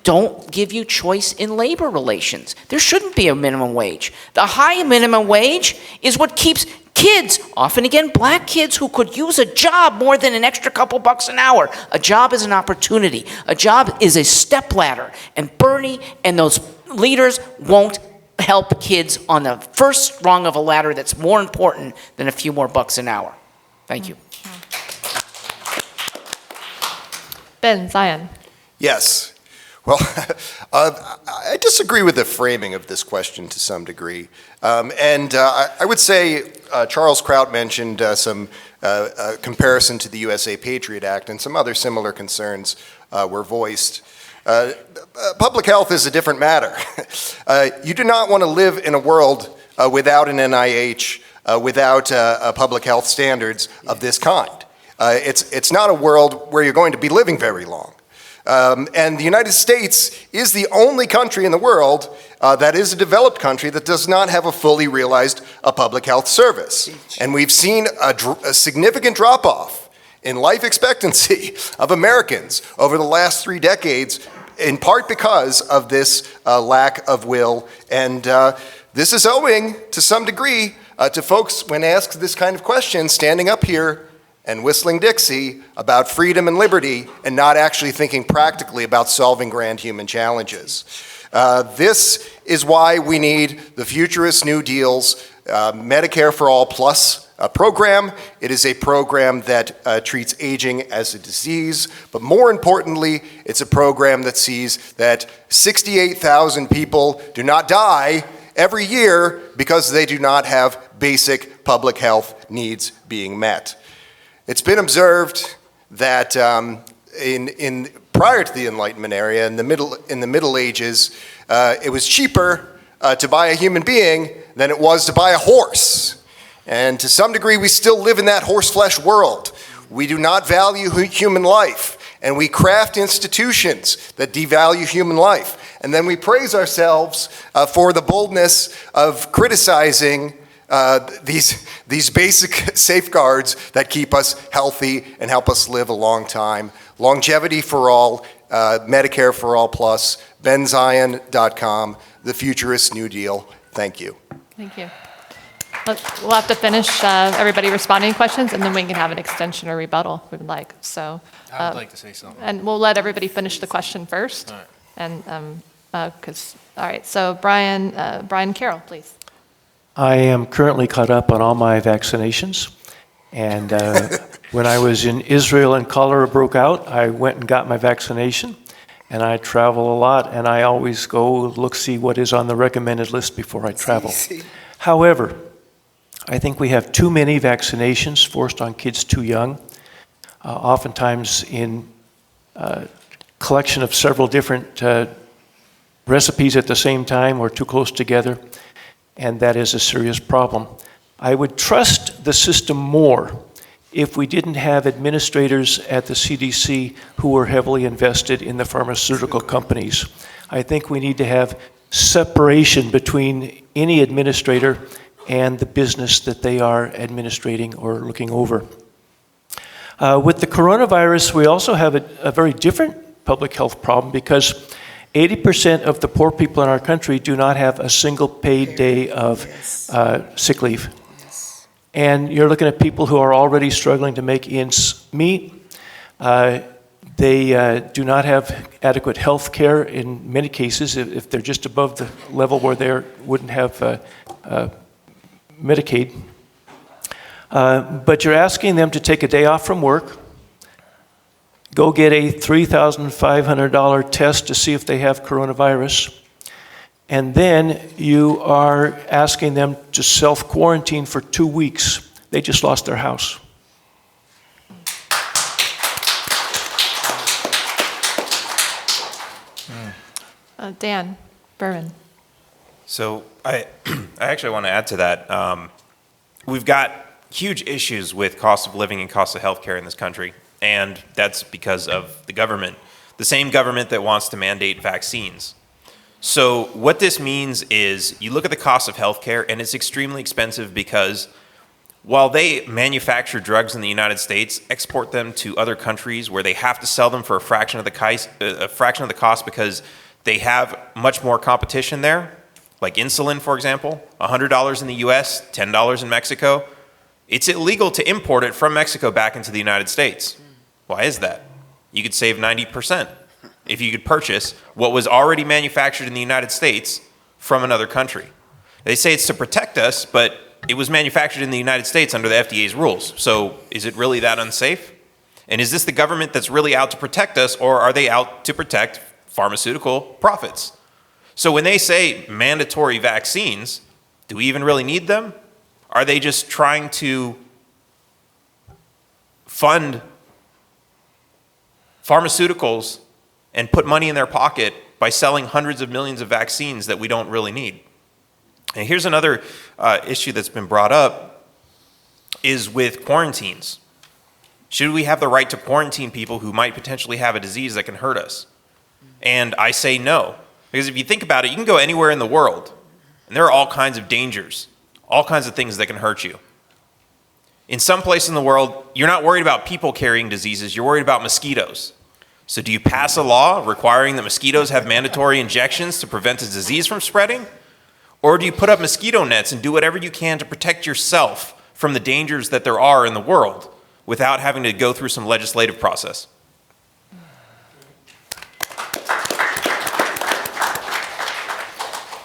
don't give you choice in labor relations. There shouldn't be a minimum wage. The high minimum wage is what keeps kids, often again black kids, who could use a job more than an extra couple bucks an hour. A job is an opportunity. A job is a stepladder. And Bernie and those leaders won't help kids on the first rung of a ladder that's more important than a few more bucks an hour. Thank you. Ben, Zion. Yes. Well, I disagree with the framing of this question to some degree. I would say Charles Kraut mentioned some comparison to the USA Patriot Act, and some other similar concerns were voiced. Public health is a different matter. You do not want to live in a world without an NIH, without public health standards of this kind. It's not a world where you're going to be living very long. And the United States is the only country in the world that is a developed country that does not have a fully realized public health service. And we've seen a significant drop-off in life expectancy of Americans over the last 3 decades, in part because of this lack of will. And this is owing, to some degree, to folks, when asked this kind of question, standing up here and whistling Dixie about freedom and liberty, and not actually thinking practically about solving grand human challenges. This is why we need the Futurist New Deal's Medicare for All Plus program. It is a program that treats aging as a disease, but more importantly, it's a program that sees that 68,000 people do not die every year because they do not have basic public health needs being met. It's been observed that prior to the Enlightenment era, in the Middle Ages, it was cheaper to buy a human being than it was to buy a horse. And to some degree, we still live in that horse flesh world. We do not value human life, and we craft institutions that devalue human life. And then we praise ourselves for the boldness of criticizing these basic safeguards that keep us healthy and help us live a long time. Longevity for all, Medicare for all plus, benzion.com, the Futurist New Deal. Thank you. Thank you. We'll have to finish everybody responding to questions, and then we can have an extension or rebuttal if we would like. So, I would like to say something. And we'll let everybody finish the question first. All right. And all right. So Brian Carroll, please. I am currently caught up on all my vaccinations. And when I was in Israel and cholera broke out, I went and got my vaccination. And I travel a lot, and I always go see what is on the recommended list before I travel. However, I think we have too many vaccinations forced on kids too young, oftentimes in collection of several different recipes at the same time or too close together, and that is a serious problem. I would trust the system more if we didn't have administrators at the CDC who were heavily invested in the pharmaceutical companies. I think we need to have separation between any administrator and the business that they are administrating or looking over. With the coronavirus, we also have a very different public health problem because 80% of the poor people in our country do not have a single paid day of sick leave. And you're looking at people who are already struggling to make ends meet. They do not have adequate health care in many cases if they're just above the level where they wouldn't have Medicaid. But you're asking them to take a day off from work, go get a $3,500 test to see if they have coronavirus, and then you are asking them to self-quarantine for 2 weeks. They just lost their house. Dan Biermann. So I actually want to add to that. We've got huge issues with cost of living and cost of healthcare in this country, and that's because of the government, the same government that wants to mandate vaccines. So what this means is you look at the cost of healthcare, and it's extremely expensive because while they manufacture drugs in the United States, export them to other countries where they have to sell them for a fraction of the cost because they have much more competition there, like insulin, for example, $100 in the US, $10 in Mexico. It's illegal to import it from Mexico back into the United States. Why is that? You could save 90% if you could purchase what was already manufactured in the United States from another country. They say it's to protect us, but it was manufactured in the United States under the FDA's rules. So is it really that unsafe? And is this the government that's really out to protect us, or are they out to protect pharmaceutical profits? So when they say mandatory vaccines, do we even really need them? Are they just trying to fund pharmaceuticals and put money in their pocket by selling hundreds of millions of vaccines that we don't really need? And here's another issue that's been brought up is with quarantines. Should we have the right to quarantine people who might potentially have a disease that can hurt us? And I say no. Because if you think about it, you can go anywhere in the world, and there are all kinds of dangers, all kinds of things that can hurt you. In some place in the world, you're not worried about people carrying diseases, you're worried about mosquitoes. So do you pass a law requiring that mosquitoes have mandatory injections to prevent a disease from spreading? Or do you put up mosquito nets and do whatever you can to protect yourself from the dangers that there are in the world without having to go through some legislative process?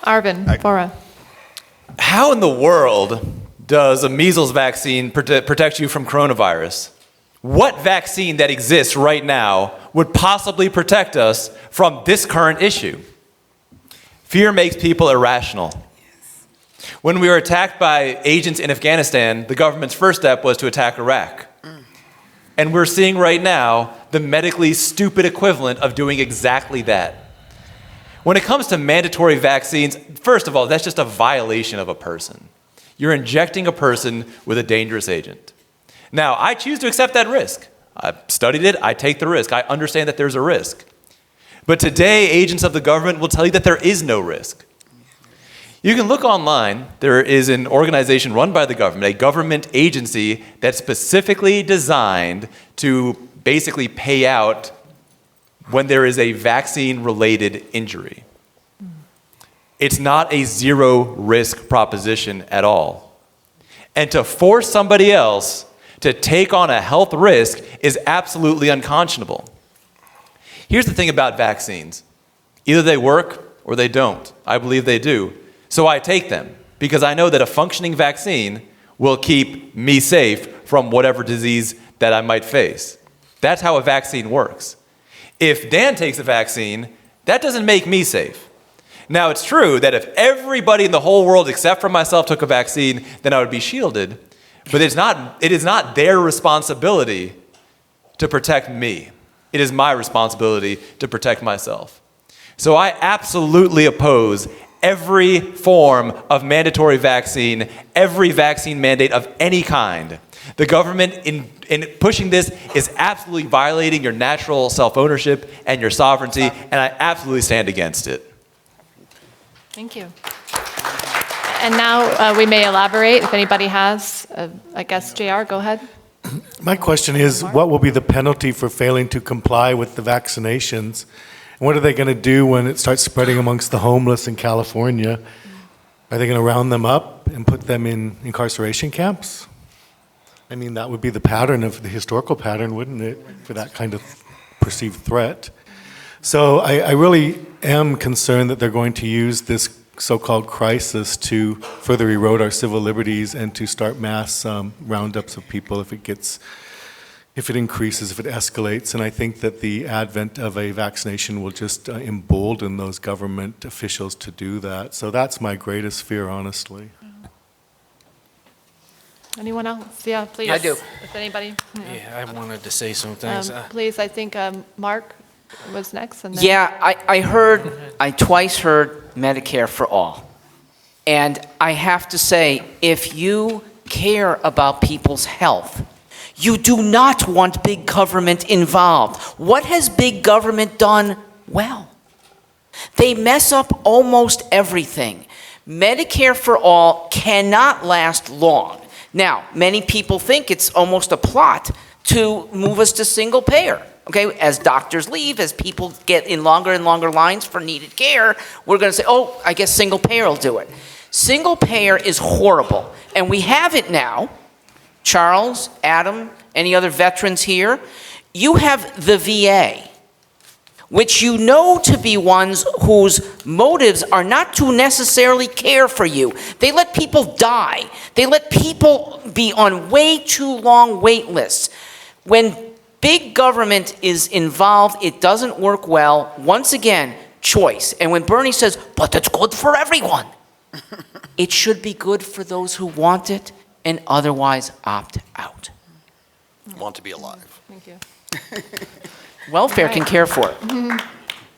Arvin, Bora. How in the world does a measles vaccine protect you from coronavirus? What vaccine that exists right now would possibly protect us from this current issue? Fear makes people irrational. When we were attacked by agents in Afghanistan, the government's first step was to attack Iraq. And we're seeing right now the medically stupid equivalent of doing exactly that. When it comes to mandatory vaccines, first of all, that's just a violation of a person. You're injecting a person with a dangerous agent. Now, I choose to accept that risk. I've studied it, I take the risk. I understand that there's a risk. But today, agents of the government will tell you that there is no risk. You can look online. There is an organization run by the government, a government agency that's specifically designed to basically pay out when there is a vaccine-related injury. It's not a zero-risk proposition at all. And to force somebody else to take on a health risk is absolutely unconscionable. Here's the thing about vaccines. Either they work or they don't. I believe they do. So I take them because I know that a functioning vaccine will keep me safe from whatever disease that I might face. That's how a vaccine works. If Dan takes a vaccine, that doesn't make me safe. Now, it's true that if everybody in the whole world except for myself took a vaccine, then I would be shielded. But it is not their responsibility to protect me. It is my responsibility to protect myself. So I absolutely oppose every form of mandatory vaccine, every vaccine mandate of any kind. The government in pushing this is absolutely violating your natural self-ownership and your sovereignty, and I absolutely stand against it. Thank you. And now we may elaborate if anybody has. I guess, JR, go ahead. My question is, what will be the penalty for failing to comply with the vaccinations? And what are they going to do when it starts spreading amongst the homeless in California? Are they going to round them up and put them in incarceration camps? I mean, that would be the pattern of the historical pattern, wouldn't it, for that kind of perceived threat? So I really am concerned that they're going to use this so-called crisis to further erode our civil liberties and to start mass roundups of people if it increases, if it escalates. And I think that the advent of a vaccination will just embolden those government officials to do that. So that's my greatest fear, honestly. Anyone else? Yeah, please. I do. If anybody. Yeah, I wanted to say some things. Please, I think Mark was next. And then Yeah, I twice heard Medicare for all. And I have to say, if you care about people's health. You do not want big government involved. What has big government done well? They mess up almost everything. Medicare for all cannot last long. Now, many people think it's almost a plot to move us to single payer. Okay, as doctors leave, as people get in longer and longer lines for needed care, we're going to say, oh, I guess single payer will do it. Single payer is horrible, and we have it now. Charles, Adam, any other veterans here? You have the VA, which you know to be ones whose motives are not to necessarily care for you. They let people die. They let people be on way too long wait lists. When big government is involved, it doesn't work well. Once again, choice. And when Bernie says, but it's good for everyone, it should be good for those who want it and otherwise opt out. Want to be alive. Thank you. Welfare can care for it.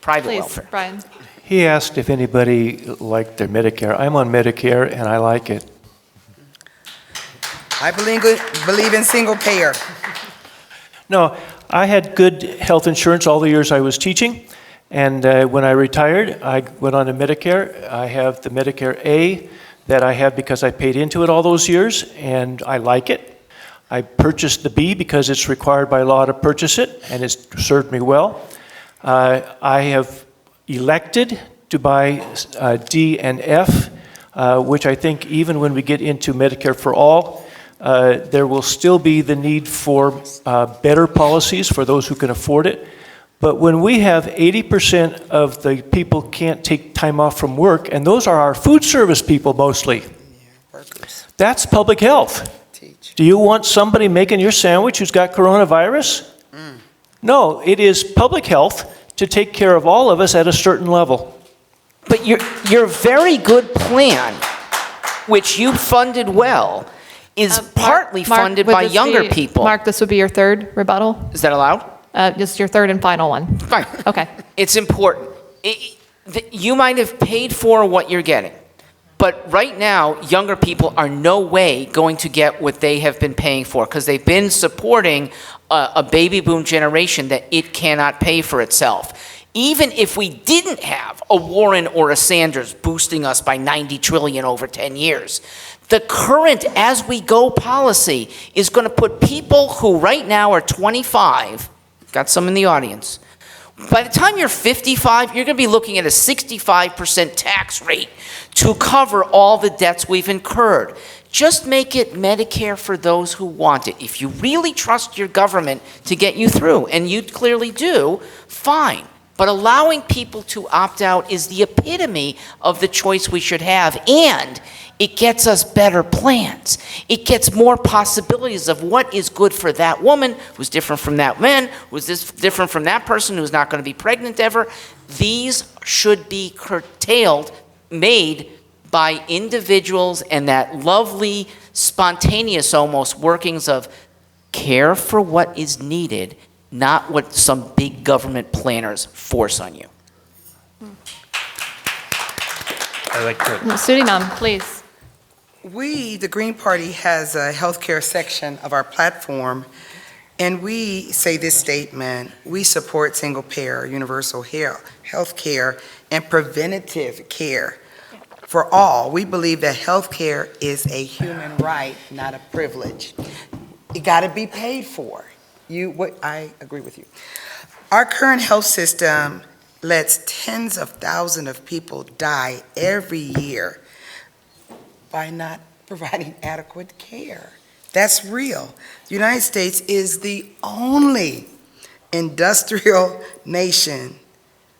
Private Please, welfare. Brian. He asked if anybody liked their Medicare. I'm on Medicare, and I like it. I believe in single payer. No, I had good health insurance all the years I was teaching, and when I retired, I went on to Medicare. I have the Medicare A that I have because I paid into it all those years, and I like it. I purchased the B because it's required by law to purchase it, and it's served me well. I have elected to buy D and F, which I think even when we get into Medicare for all, there will still be the need for better policies for those who can afford it. But when we have 80% of the people can't take time off from work, and those are our food service people mostly, Workers. that's public health. Teach. Do you want somebody making your sandwich who's got coronavirus? No, it is public health to take care of all of us at a certain level. But your very good plan, which you funded well, is partly funded would by this younger be- people. Mark, this would be your third rebuttal? Is that allowed? Just your third and final one. Fine. Okay. It's important. You might have paid for what you're getting, but right now, younger people are no way going to get what they have been paying for because they've been supporting a baby boom generation that it cannot pay for itself. Even if we didn't have a Warren or a Sanders boosting us by $90 trillion over 10 years, the current as-we-go policy is going to put people who right now are 25, got some in the audience, by the time you're 55, you're going to be looking at a 65% tax rate to cover all the debts we've incurred. Just make it Medicare for those who want it. If you really trust your government to get you through, and you clearly do, fine. But allowing people to opt out is the epitome of the choice we should have, and it gets us better plans. It gets more possibilities of what is good for that woman who's different from that man, who's different from that person who's not going to be pregnant ever. These should be curtailed, made by individuals and that lovely, spontaneous almost workings of care for what is needed, not what some big government planners force on you. I like to. Suriname, please. We, the Green Party, has a healthcare section of our platform, and we say this statement: we support single-payer, universal health care, and preventative care for all. We believe that healthcare is a human right, not a privilege. It got to be paid for. I agree with you. Our current health system lets tens of thousands of people die every year by not providing adequate care. That's real. The United States is the only industrial nation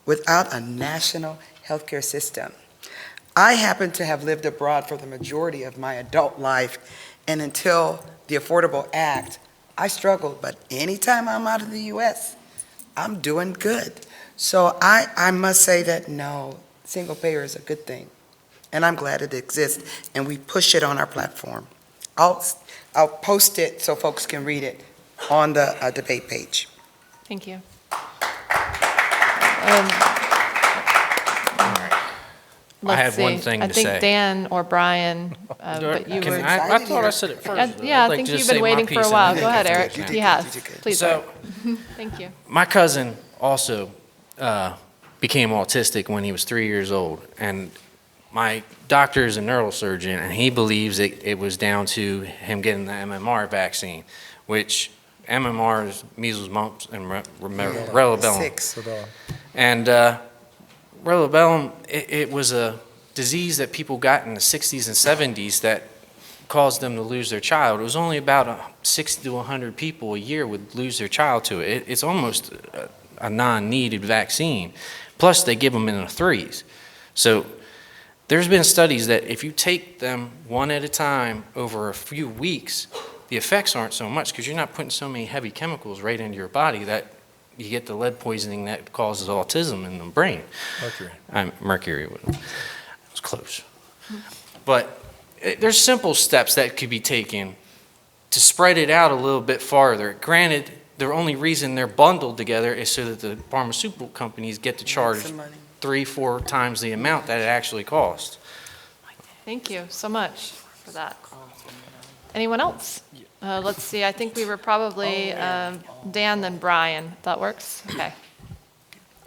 without a national healthcare system. I happen to have lived abroad for the majority of my adult life, and until the Affordable Act, I struggled, but anytime I'm out of the U.S., I'm doing good. So I must say that no, single payer is a good thing. And I'm glad it exists, and we push it on our platform. I'll post it so folks can read it on the debate page. Thank you. let's have see. one thing I to think say. Dan or Brian, but you were. I thought I said it first. Yeah, I'd like I think to you've just been say my waiting for piece a and while. then Go ahead, you can Eric. finish. He has. Please, So, Eric. Thank you. my cousin also became autistic when he was 3 years old, and my doctor is a neurosurgeon, and he believes it was down to him getting the MMR vaccine, which MMR is measles, mumps, and rubella. 6. And rubella, it was a disease that people got in the 60s and 70s that caused them to lose their child. It was only about 60 to 100 people a year would lose their child to it. It's almost a non-needed vaccine. Plus, they give them in the threes. So there's been studies that if you take them one at a time over a few weeks, the effects aren't so much because you're not putting so many heavy chemicals right into your body that you get the lead poisoning that causes autism in the brain. Mercury. It was close. But there's simple steps that could be taken to spread it out a little bit farther. Granted, the only reason they're bundled together is so that the pharmaceutical companies get to charge 3-4 times the amount that it actually costs. Thank you so much for that. Anyone else? Let's see, I think we were probably Dan, then Brian. That works? Okay.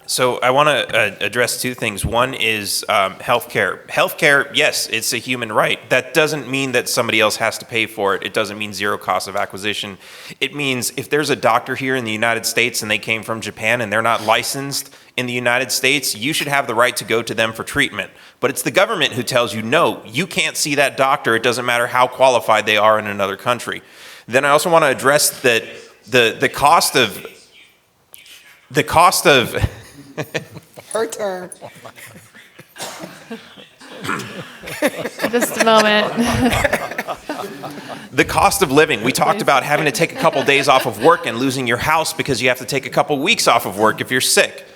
So I want to address two things. One is healthcare. Healthcare, yes, it's a human right. That doesn't mean that somebody else has to pay for it. It doesn't mean zero cost of acquisition. It means if there's a doctor here in the United States and they came from Japan and they're not licensed in the United States, you should have the right to go to them for treatment. But it's the government who tells you, no, you can't see that doctor. It doesn't matter how qualified they are in another country. Then I also want to address that the cost of Her turn. Just a moment. the cost of living. We talked about having to take a couple days off of work and losing your house because you have to take a couple weeks off of work if you're sick.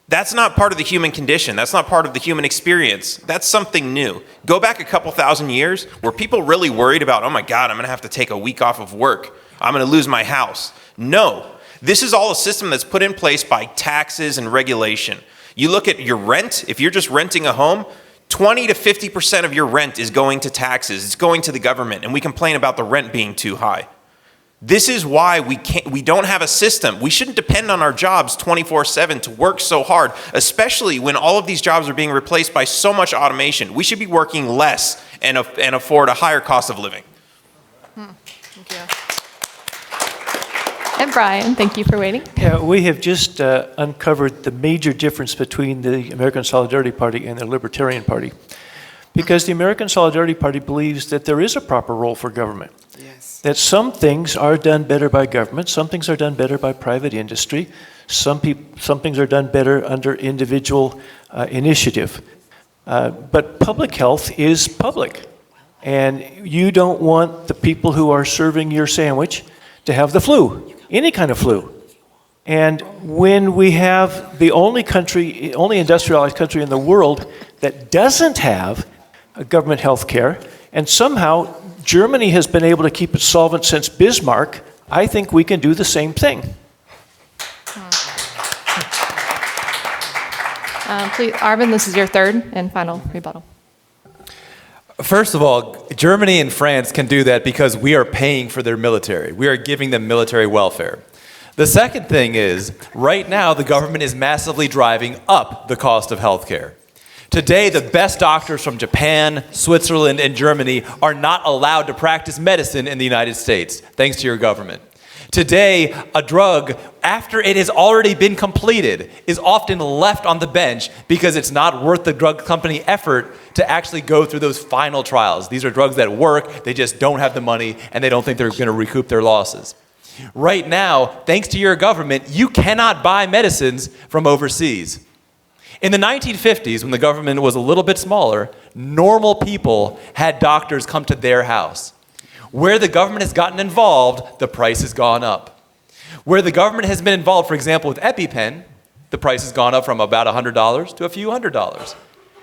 That's not part of the human condition. That's not part of the human experience. That's something new. Go back a couple thousand years where people really worried about, oh my God, I'm going to have to take a week off of work. I'm going to lose my house. No, this is all a system that's put in place by taxes and regulation. You look at your rent, if you're just renting a home, 20 to 50% of your rent is going to taxes. It's going to the government, and we complain about the rent being too high. This is why we don't have a system. We shouldn't depend on our jobs 24/7 to work so hard, especially when all of these jobs are being replaced by so much automation. We should be working less and afford a higher cost of living. Thank you. And Brian, thank you for waiting. Yeah, we have just uncovered the major difference between the American Solidarity Party and the Libertarian Party. Because the American Solidarity Party believes that there is a proper role for government. Yes. That some things are done better by government, some things are done better by private industry, some things are done better under individual initiative. But public health is public. And you don't want the people who are serving your sandwich to have the flu. Any kind of flu. And when we have the only industrialized country in the world that doesn't have a government health care, and somehow Germany has been able to keep it solvent since Bismarck, I think we can do the same thing. Please, Arvin, this is your third and final rebuttal. First of all, Germany and France can do that because we are paying for their military. We are giving them military welfare. The second thing is, right now, the government is massively driving up the cost of healthcare. Today, the best doctors from Japan, Switzerland, and Germany are not allowed to practice medicine in the United States, thanks to your government. Today, a drug, after it has already been completed, is often left on the bench because it's not worth the drug company effort to actually go through those final trials. These are drugs that work, they just don't have the money, and they don't think they're going to recoup their losses. Right now, thanks to your government, you cannot buy medicines from overseas. In the 1950s, when the government was a little bit smaller, normal people had doctors come to their house. Where the government has gotten involved, the price has gone up. Where the government has been involved, for example, with EpiPen, the price has gone up from about $100 to a few $100s.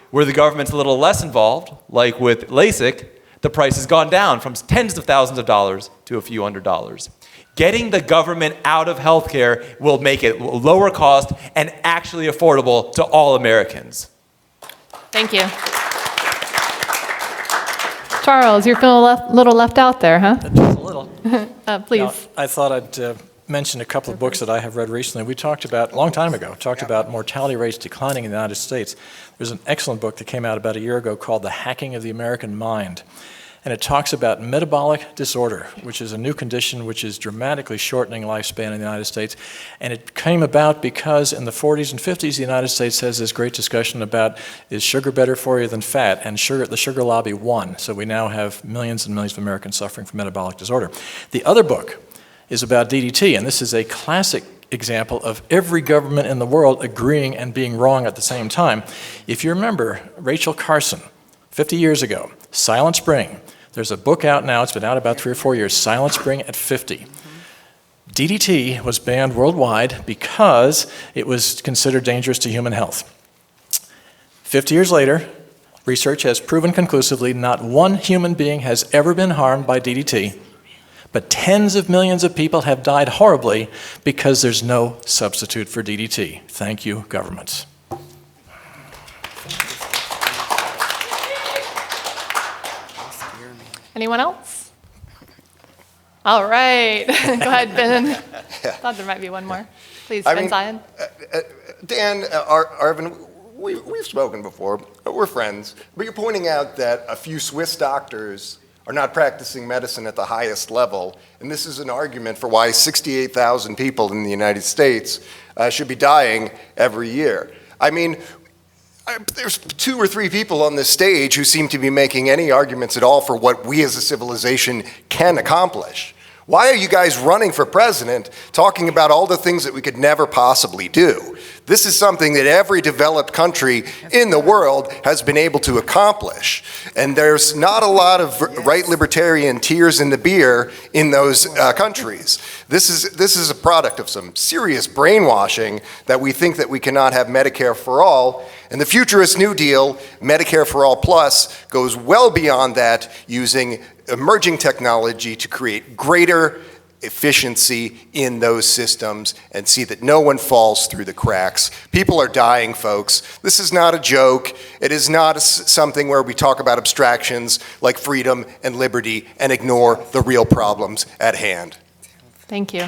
Where the government's a little less involved, like with LASIK, the price has gone down from tens of thousands of dollars to a few $100s. Getting the government out of healthcare will make it lower cost and actually affordable to all Americans. Thank you. Charles, you're feeling a little left out there, huh? Just a little. Please. Now, I thought I'd mention a couple of books that I have read recently. We talked about, a long time ago, about mortality rates declining in the United States. There's an excellent book that came out about a year ago called The Hacking of the American Mind. And it talks about metabolic disorder, which is a new condition which is dramatically shortening lifespan in the United States. And it came about because in the 40s and 50s, the United States has this great discussion about, is sugar better for you than fat? And the sugar lobby won. So we now have millions and millions of Americans suffering from metabolic disorder. The other book is about DDT, and this is a classic example of every government in the world agreeing and being wrong at the same time. If you remember, Rachel Carson, 50 years ago, Silent Spring. There's a book out now, it's been out about 3 or 4 years, Silent Spring at 50. DDT was banned worldwide because it was considered dangerous to human health. 50 years later, research has proven conclusively not one human being has ever been harmed by DDT, but tens of millions of people have died horribly because there's no substitute for DDT. Thank you, governments. Anyone else? All right. Go ahead, Ben. Thought there might be one more. Please, Ben Zion. Dan, Arvin, we've spoken before. We're friends. But you're pointing out that a few Swiss doctors are not practicing medicine at the highest level. And this is an argument for why 68,000 people in the United States should be dying every year. I mean, there's 2 or 3 people on this stage who seem to be making any arguments at all for what we as a civilization can accomplish. Why are you guys running for president talking about all the things that we could never possibly do? This is something that every developed country in the world has been able to accomplish. And there's not a lot of right libertarian tears in the beer in those countries. This is a product of some serious brainwashing that we think that we cannot have Medicare for all. And the futurist New Deal, Medicare for All Plus, goes well beyond that, using emerging technology to create greater efficiency in those systems and see that no one falls through the cracks. People are dying, folks. This is not a joke. It is not something where we talk about abstractions like freedom and liberty and ignore the real problems at hand. Thank you.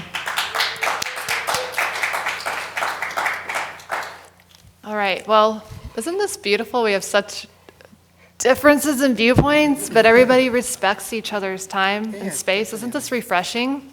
All right, well, isn't this beautiful? We have such differences in viewpoints, but everybody respects each other's time and space. Isn't this refreshing?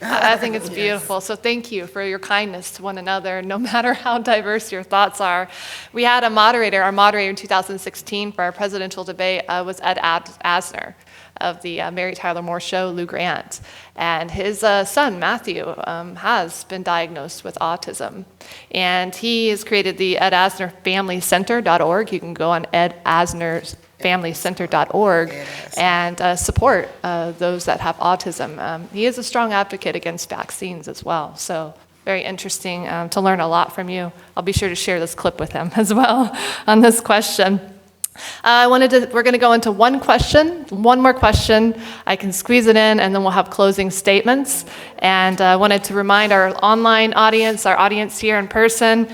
I think it's beautiful. So thank you for your kindness to one another, no matter how diverse your thoughts are. We had a moderator, our moderator in 2016 for our presidential debate was Ed Asner of the Mary Tyler Moore Show, Lou Grant. And his son, Matthew, has been diagnosed with autism. And he has created the Ed Asner Family Center.org. You can go on edasnerfamilycenter.org and support those that have autism. He is a strong advocate against vaccines as well. So very interesting to learn a lot from you. I'll be sure to share this clip with him as well on this question. We're going to go into one more question. I can squeeze it in, and then we'll have closing statements. And I wanted to remind our online audience, our audience here in person,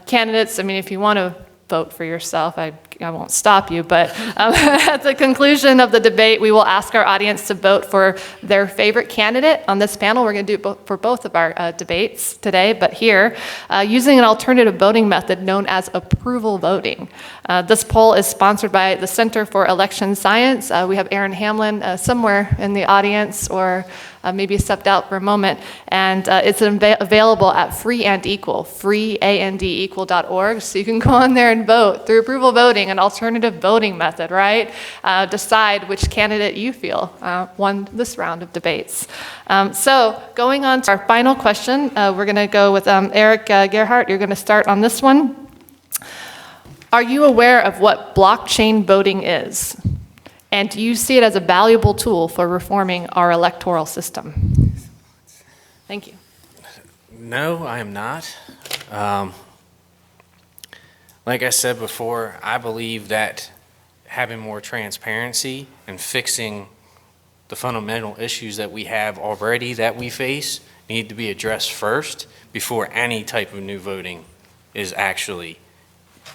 candidates, I mean, if you want to vote for yourself, I won't stop you, but at the conclusion of the debate, we will ask our audience to vote for their favorite candidate on this panel. We're going to do it for both of our debates today, but here, using an alternative voting method known as approval voting. This poll is sponsored by the Center for Election Science. We have Aaron Hamlin somewhere in the audience, or maybe stepped out for a moment, and it's available at freeandequal.org, so you can go on there and vote through approval voting, an alternative voting method, right? Decide which candidate you feel won this round of debates. So going on to our final question, we're going to go with Eric Gerhardt. You're going to start on this one. Are you aware of what blockchain voting is? And do you see it as a valuable tool for reforming our electoral system? Thank you. No, I am not. Like I said before, I believe that having more transparency and fixing the fundamental issues that we have already that we face need to be addressed first before any type of new voting is actually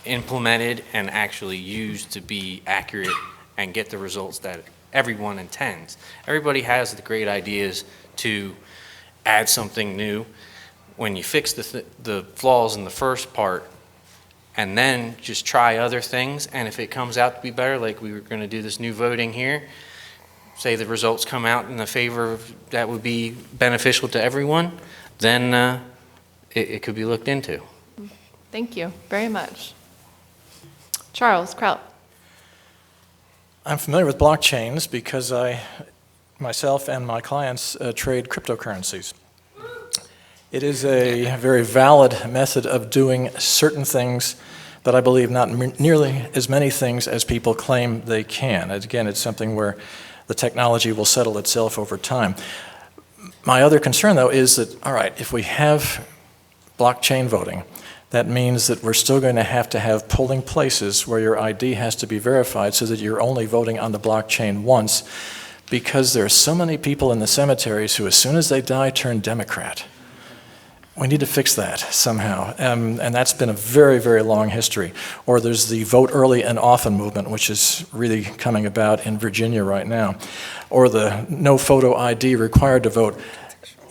implemented and actually used to be accurate and get the results that everyone intends. Everybody has the great ideas to add something new. When you fix the flaws in the first part and then just try other things, and if it comes out to be better, like we were going to do this new voting here, say the results come out in the favor of that would be beneficial to everyone, then it could be looked into. Thank you very much. Charles Kraut. I'm familiar with blockchains because I, myself and my clients, trade cryptocurrencies. It is a very valid method of doing certain things, but I believe not nearly as many things as people claim they can. Again, it's something where the technology will settle itself over time. My other concern, though, is that, all right, if we have blockchain voting, that means that we're still going to have polling places where your ID has to be verified so that you're only voting on the blockchain once, because there are so many people in the cemeteries who, as soon as they die, turn Democrat. We need to fix that somehow, and that's been a very, very long history. Or there's the vote early and often movement, which is really coming about in Virginia right now. Or the no photo ID required to vote.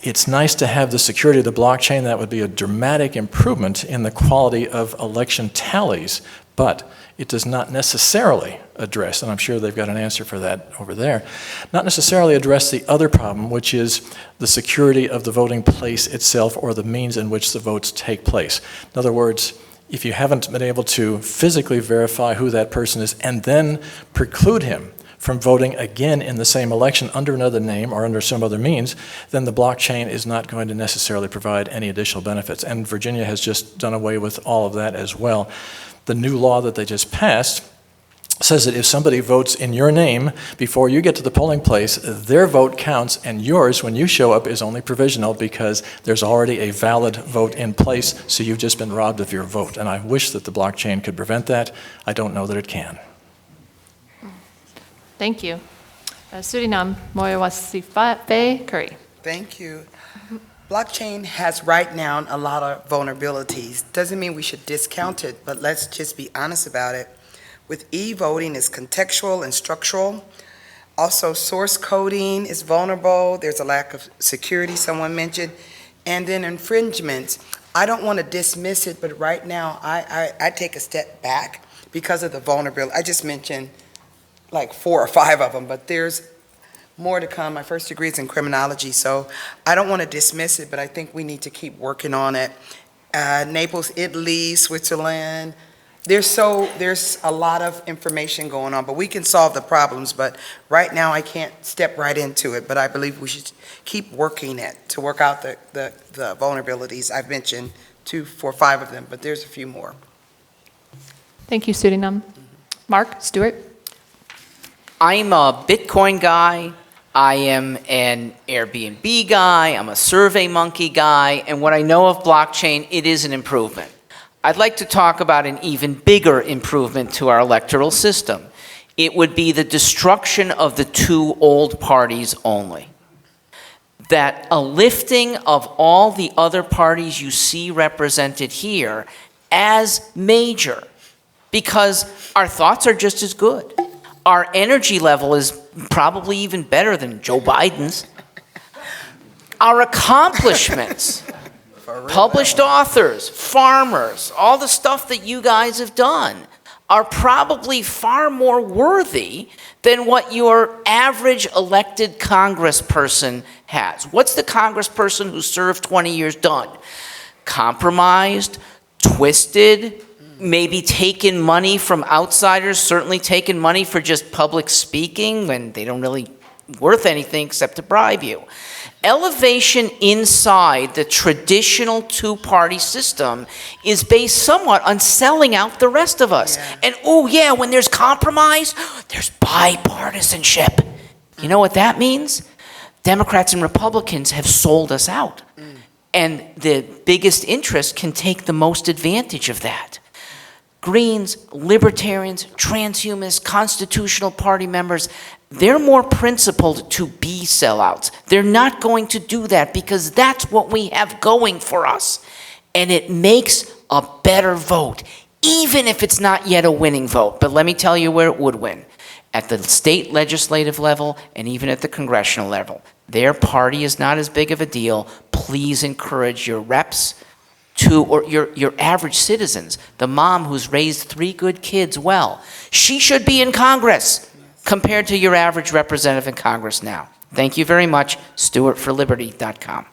It's nice to have the security of the blockchain. That would be a dramatic improvement in the quality of election tallies, but it does not necessarily address, and I'm sure they've got an answer for that over there, not necessarily address the other problem, which is the security of the voting place itself or the means in which the votes take place. In other words, if you haven't been able to physically verify who that person is and then preclude him from voting again in the same election under another name or under some other means, then the blockchain is not going to necessarily provide any additional benefits. And Virginia has just done away with all of that as well. The new law that they just passed says that if somebody votes in your name before you get to the polling place, their vote counts, and yours, when you show up, is only provisional because there's already a valid vote in place, so you've just been robbed of your vote. And I wish that the blockchain could prevent that. I don't know that it can. Thank you. Suriname, Moyawasifafe Curry. Thank you. Blockchain has right now a lot of vulnerabilities. Doesn't mean we should discount it, but let's just be honest about it. With e-voting, it's contextual and structural. Also, source coding is vulnerable. There's a lack of security, someone mentioned. And then infringements. I don't want to dismiss it, but right now I take a step back because of the vulnerability. I just mentioned like 4 or 5 of them, but there's more to come. My first degree is in criminology, so I don't want to dismiss it, but I think we need to keep working on it. Naples, Italy, Switzerland, there's a lot of information going on, but we can solve the problems. But right now I can't step right into it, but I believe we should keep working it to work out the vulnerabilities. I've mentioned 2, 4, 5 of them, but there's a few more. Thank you, Suriname. Mark, Stewart. I'm a Bitcoin guy. I am an Airbnb guy. I'm a SurveyMonkey guy. And what I know of blockchain, it is an improvement. I'd like to talk about an even bigger improvement to our electoral system. It would be the destruction of the 2 old parties only. That a lifting of all the other parties you see represented here as major, because our thoughts are just as good. Our energy level is probably even better than Joe Biden's. Our accomplishments, published authors, farmers, all the stuff that you guys have done are probably far more worthy than what your average elected congressperson has. What's the congressperson who served 20 years done? Compromised, twisted, maybe taken money from outsiders, certainly taken money for just public speaking when they don't really worth anything except to bribe you. Elevation inside the traditional 2-party system is based somewhat on selling out the rest of us. Yeah. And oh yeah, when there's compromise, there's bipartisanship. You know what that means? Democrats and Republicans have sold us out. And the biggest interest can take the most advantage of that. Greens, libertarians, transhumanists, constitutional party members, they're more principled to be sellouts. They're not going to do that because that's what we have going for us. And it makes a better vote, even if it's not yet a winning vote. But let me tell you where it would win. at the state legislative level and even at the congressional level. Their party is not as big of a deal. Please encourage your reps or your average citizens, the mom who's raised 3 good kids well. She should be in Congress compared to your average representative in Congress now. Thank you very much. StewartForLiberty.com.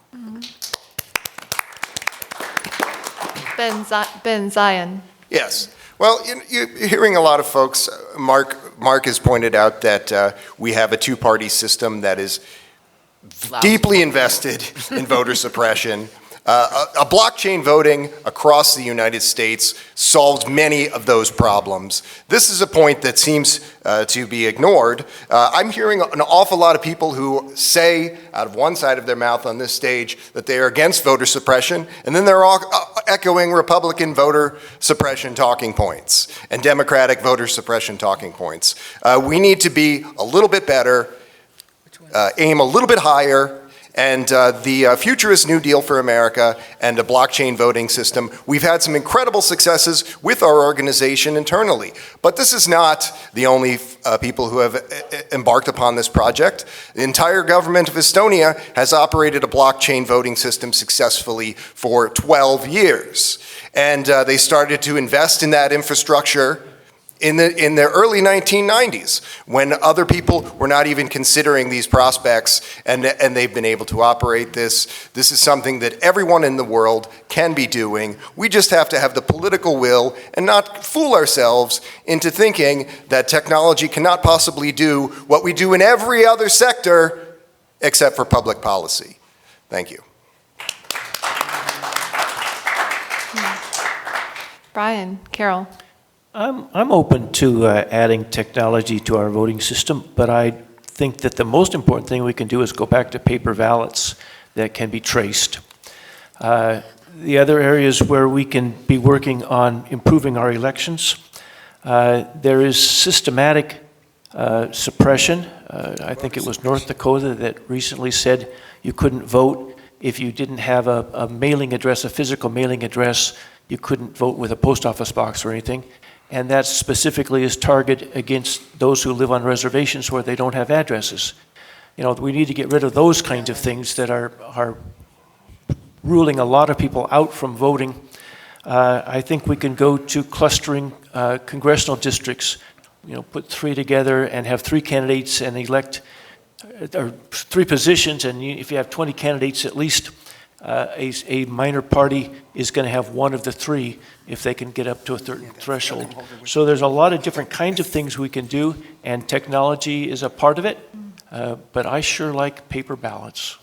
Ben Zion. Yes. Well, you're hearing a lot of folks. Mark has pointed out that we have a two-party system that is deeply invested in voter suppression. A blockchain voting across the United States solves many of those problems. This is a point that seems to be ignored. I'm hearing an awful lot of people who say out of one side of their mouth on this stage that they are against voter suppression, and then they're all echoing Republican voter suppression talking points and Democratic voter suppression talking points. We need to be a little bit better, aim a little bit higher, and the futurist New Deal for America and a blockchain voting system. We've had some incredible successes with our organization internally, but this is not the only people who have embarked upon this project. The entire government of Estonia has operated a blockchain voting system successfully for 12 years. And they started to invest in that infrastructure in the early 1990s, when other people were not even considering these prospects, and they've been able to operate this. This is something that everyone in the world can be doing. We just have to have the political will and not fool ourselves into thinking that technology cannot possibly do what we do in every other sector except for public policy. Thank you. Brian, Carroll. I'm open to adding technology to our voting system, but I think that the most important thing we can do is go back to paper ballots that can be traced. The other areas where we can be working on improving our elections, there is systematic suppression. I think it was North Dakota that recently said you couldn't vote if you didn't have a mailing address, a physical mailing address. You couldn't vote with a post office box or anything. And that specifically is targeted against those who live on reservations where they don't have addresses. You know, we need to get rid of those kinds of things that are ruling a lot of people out from voting. I think we can go to clustering congressional districts, you know, put 3 together and have 3 candidates and elect, or 3 positions, and if you have 20 candidates, at least a minor party is going to have 1 of the 3 if they can get up to a certain threshold. So there's a lot of different kinds of things we can do, and technology is a part of it, but I sure like paper ballots.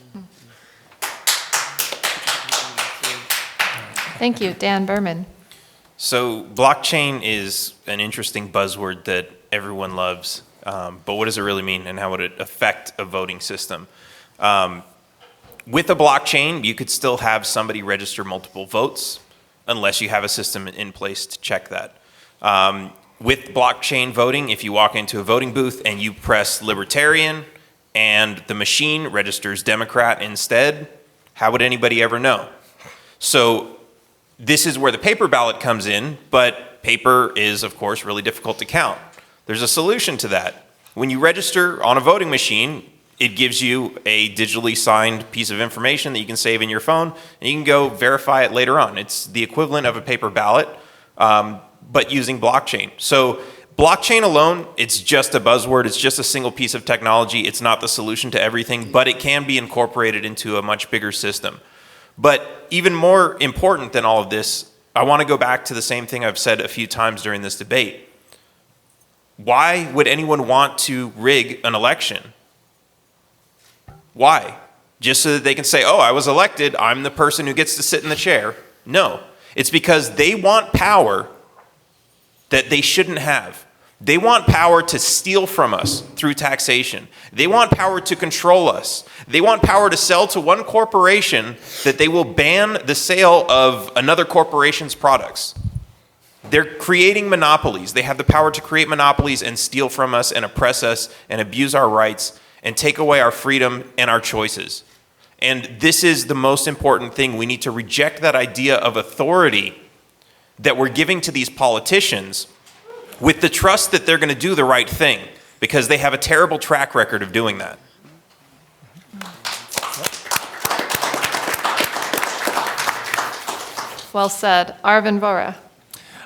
Thank you. Dan Biermann. So blockchain is an interesting buzzword that everyone loves, but what does it really mean, and how would it affect a voting system? With a blockchain, you could still have somebody register multiple votes unless you have a system in place to check that. With blockchain voting, if you walk into a voting booth and you press Libertarian and the machine registers Democrat instead, how would anybody ever know? So this is where the paper ballot comes in, but paper is, of course, really difficult to count. There's a solution to that. When you register on a voting machine, it gives you a digitally signed piece of information that you can save in your phone, and you can go verify it later on. It's the equivalent of a paper ballot, but using blockchain. So blockchain alone, it's just a buzzword. It's just a single piece of technology. It's not the solution to everything, but it can be incorporated into a much bigger system. But even more important than all of this, I want to go back to the same thing I've said a few times during this debate. Why would anyone want to rig an election? Why? Just so that they can say, oh, I was elected, I'm the person who gets to sit in the chair. No, it's because they want power that they shouldn't have. They want power to steal from us through taxation. They want power to control us. They want power to sell to one corporation that they will ban the sale of another corporation's products. They're creating monopolies. They have the power to create monopolies and steal from us and oppress us and abuse our rights and take away our freedom and our choices. And this is the most important thing. We need to reject that idea of authority that we're giving to these politicians with the trust that they're going to do the right thing. because they have a terrible track record of doing that. Well said. Arvin Bora.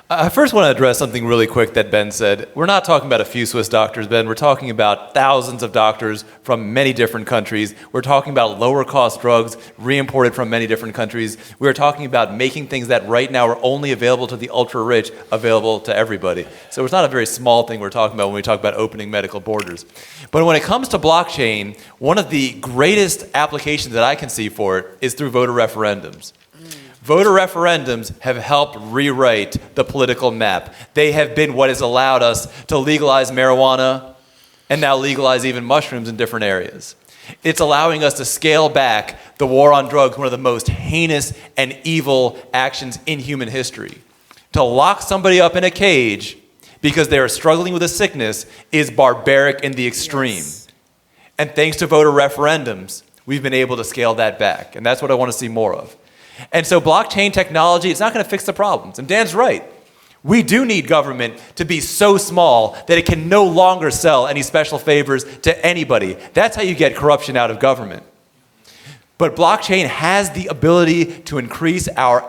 I first want to address something really quick that Ben said. We're not talking about a few Swiss doctors, Ben. We're talking about thousands of doctors from many different countries. We're talking about lower cost drugs re-imported from many different countries. We're talking about making things that right now are only available to the ultra rich available to everybody. So it's not a very small thing we're talking about when we talk about opening medical borders. But when it comes to blockchain, one of the greatest applications that I can see for it is through voter referendums. Voter referendums have helped rewrite the political map. They have been what has allowed us to legalize marijuana and now legalize even mushrooms in different areas. It's allowing us to scale back the war on drugs, one of the most heinous and evil actions in human history. To lock somebody up in a cage because they are struggling with a sickness is barbaric in the extreme. Yes. And thanks to voter referendums, we've been able to scale that back. And that's what I want to see more of. And so blockchain technology, it's not going to fix the problems. And Dan's right. We do need government to be so small that it can no longer sell any special favors to anybody. That's how you get corruption out of government. But blockchain has the ability to increase our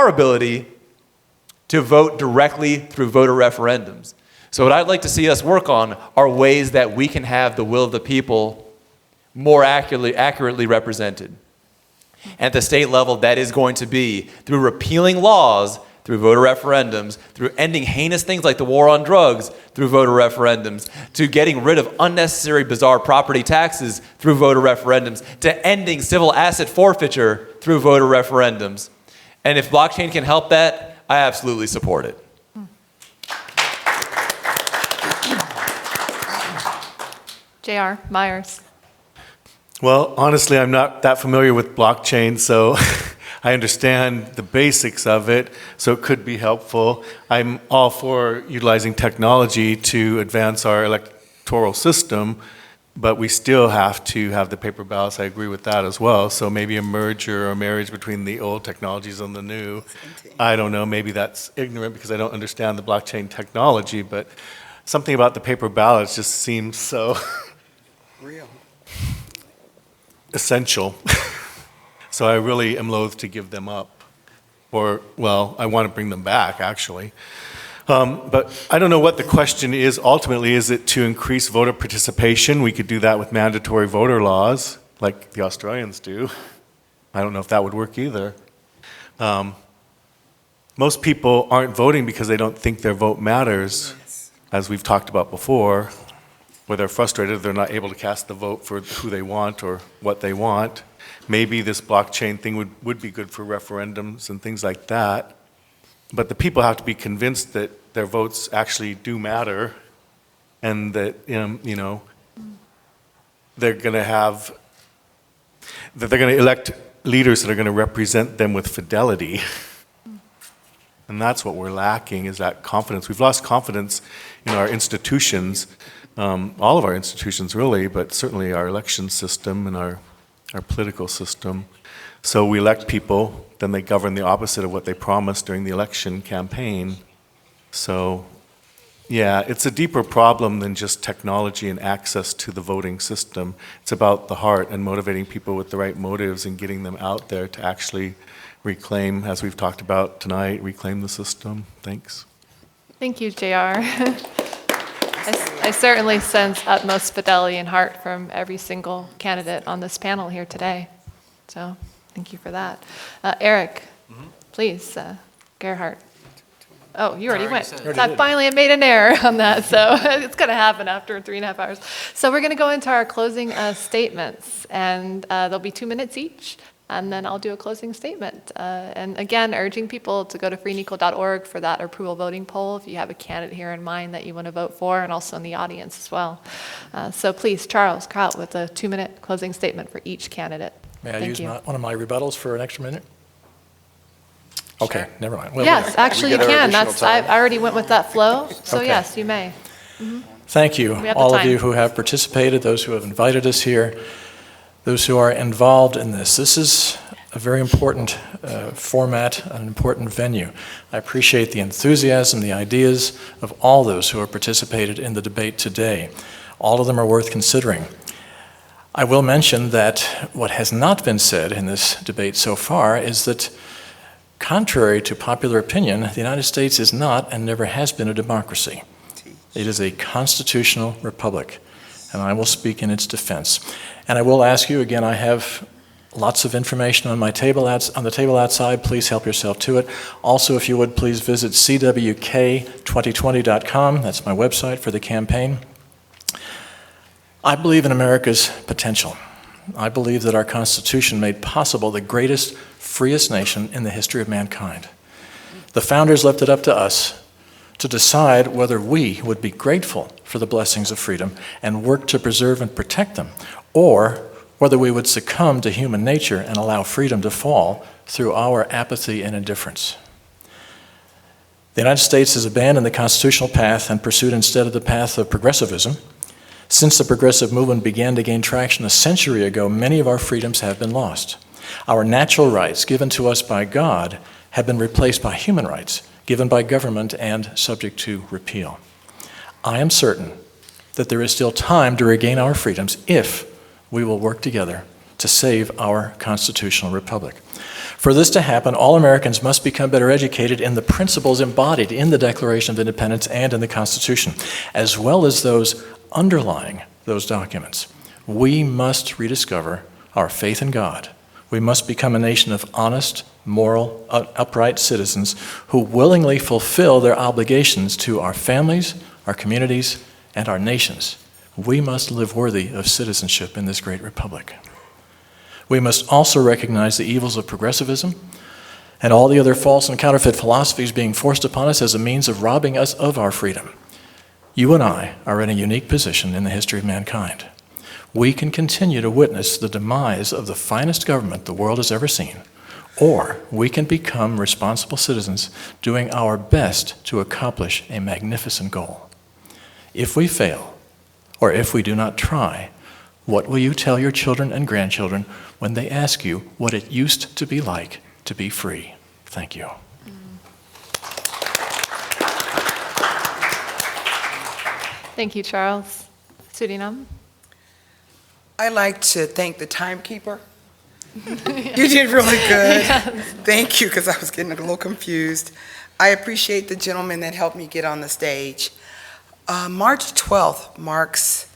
ability to vote directly through voter referendums. So what I'd like to see us work on are ways that we can have the will of the people more accurately represented. At the state level, that is going to be through repealing laws, through voter referendums, through ending heinous things like the war on drugs through voter referendums, to getting rid of unnecessary, bizarre property taxes through voter referendums, to ending civil asset forfeiture through voter referendums. And if blockchain can help that, I absolutely support it. J.R. Myers. Well, honestly, I'm not that familiar with blockchain, so I understand the basics of it, so it could be helpful. I'm all for utilizing technology to advance our electoral system, but we still have to have the paper ballots. I agree with that as well. So maybe a merger or a marriage between the old technologies and the new. I don't know, maybe that's ignorant because I don't understand the blockchain technology, but something about the paper ballots just seems so Real. essential. So I really am loath to give them up. Or, well, I want to bring them back, actually. But I don't know what the question is. Ultimately, is it to increase voter participation? We could do that with mandatory voter laws, like the Australians do. I don't know if that would work either. Most people aren't voting because they don't think their vote matters, as we've talked about before, where they're frustrated they're not able to cast the vote for who they want or what they want. Maybe this blockchain thing would be good for referendums and things like that. But the people have to be convinced that their votes actually do matter and that, you know, they're going to elect leaders that are going to represent them with fidelity. And that's what we're lacking, is that confidence. We've lost confidence in our institutions, all of our institutions really, but certainly our election system and our political system. So we elect people, then they govern the opposite of what they promised during the election campaign. So, yeah, it's a deeper problem than just technology and access to the voting system. It's about the heart and motivating people with the right motives and getting them out there to actually reclaim, as we've talked about tonight, reclaim the system. Thanks. Thank you, JR. I certainly sense utmost fidelity and heart from every single candidate on this panel here today. So thank you for that. Eric, please, Gerhardt. Oh, you already went. I finally made an error on that, so it's going to happen after 3.5 hours. So we're going to go into our closing statements, and there'll be 2 minutes each. And then I'll do a closing statement. And again, urging people to go to freeandequal.org for that approval voting poll if you have a candidate here in mind that you want to vote for, and also in the audience as well. So please, Charles Kraut with a 2-minute closing statement for each candidate. May I use one of my rebuttals for an extra minute? Okay, never mind. Yes, actually you can. I already went with that flow, so okay. Yes, you may. Mm-hmm. Thank you, all of you who have participated, those who have invited us here, those who are involved in this. This is a very important format, an important venue. I appreciate the enthusiasm, the ideas of all those who have participated in the debate today. All of them are worth considering. I will mention that what has not been said in this debate so far is that, contrary to popular opinion, the United States is not and never has been a democracy. It is a constitutional republic, and I will speak in its defense. And I will ask you, again, I have lots of information on my table on the table outside. Please help yourself to it. Also, if you would, please visit cwk2020.com. That's my website for the campaign. I believe in America's potential. I believe that our Constitution made possible the greatest, freest nation in the history of mankind. The founders left it up to us to decide whether we would be grateful for the blessings of freedom and work to preserve and protect them, or whether we would succumb to human nature and allow freedom to fall through our apathy and indifference. The United States has abandoned the constitutional path and pursued instead of the path of progressivism. Since the progressive movement began to gain traction a century ago, many of our freedoms have been lost. Our natural rights given to us by God have been replaced by human rights given by government and subject to repeal. I am certain that there is still time to regain our freedoms if we will work together to save our constitutional republic. For this to happen, all Americans must become better educated in the principles embodied in the Declaration of Independence and in the Constitution, as well as those underlying those documents. We must rediscover our faith in God. We must become a nation of honest, moral, upright citizens who willingly fulfill their obligations to our families, our communities, and our nations. We must live worthy of citizenship in this great republic. We must also recognize the evils of progressivism and all the other false and counterfeit philosophies being forced upon us as a means of robbing us of our freedom. You and I are in a unique position in the history of mankind. We can continue to witness the demise of the finest government the world has ever seen, or we can become responsible citizens doing our best to accomplish a magnificent goal. If we fail, or if we do not try, what will you tell your children and grandchildren when they ask you what it used to be like to be free? Thank you. Thank you, Charles. Suriname? I like to thank the timekeeper. You did really good. Yes. Thank you, because I was getting a little confused. I appreciate the gentleman that helped me get on the stage. March 12th marks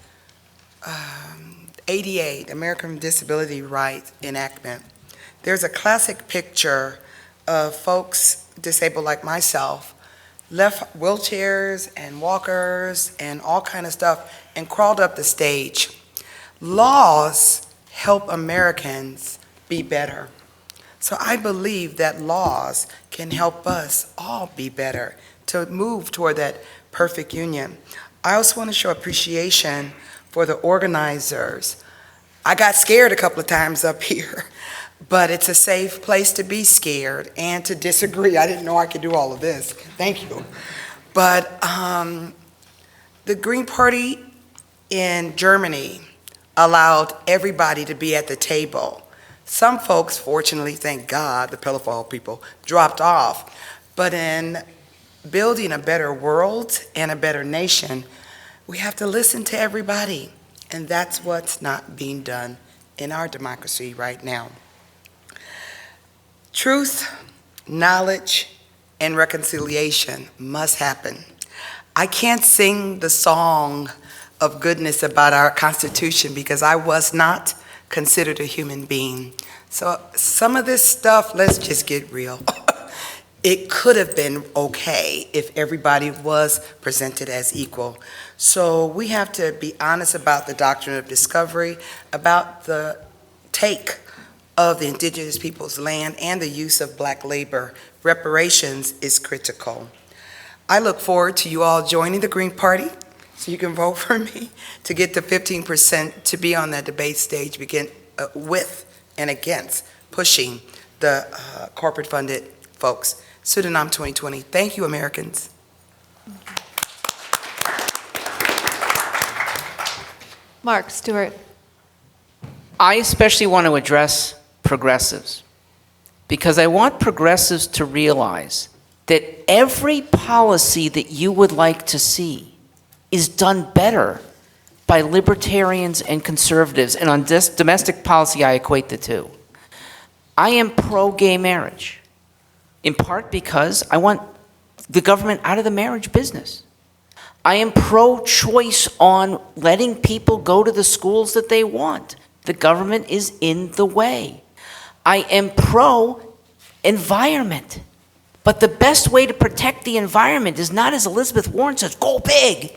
ADA, American Disability Rights Enactment. There's a classic picture of folks disabled like myself, left wheelchairs and walkers and all kind of stuff, and crawled up the stage. Laws help Americans be better. So I believe that laws can help us all be better to move toward that perfect union. I also want to show appreciation for the organizers. I got scared a couple of times up here, but it's a safe place to be scared and to disagree. I didn't know I could do all of this. Thank you. But the Green Party in Germany allowed everybody to be at the table. Some folks, fortunately, thank God, the Pelophones people, dropped off. But in building a better world and a better nation, we have to listen to everybody. And that's what's not being done in our democracy right now. Truth, knowledge, and reconciliation must happen. I can't sing the song of goodness about our Constitution because I was not considered a human being. So some of this stuff, let's just get real. It could have been okay if everybody was presented as equal. So we have to be honest about the doctrine of discovery, about the take of the indigenous people's land and the use of black labor. Reparations is critical. I look forward to you all joining the Green Party so you can vote for me to get the 15% to be on that debate stage, begin with and against pushing the corporate-funded folks. Suriname 2020. Thank you, Americans. Mark, Stewart. I especially want to address progressives. because I want progressives to realize that every policy that you would like to see is done better by libertarians and conservatives. And on domestic policy, I equate the two. I am pro-gay marriage, in part because I want the government out of the marriage business. I am pro-choice on letting people go to the schools that they want. The government is in the way. I am pro-environment. But the best way to protect the environment is not, as Elizabeth Warren says, go big.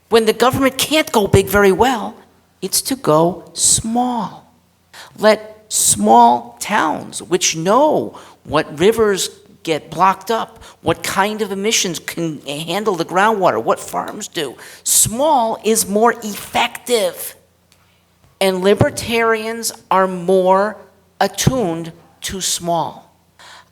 When the government can't go big very well, it's to go small. Let small towns, which know what rivers get blocked up, what kind of emissions can handle the groundwater, what farms do. Small is more effective. And libertarians are more attuned to small.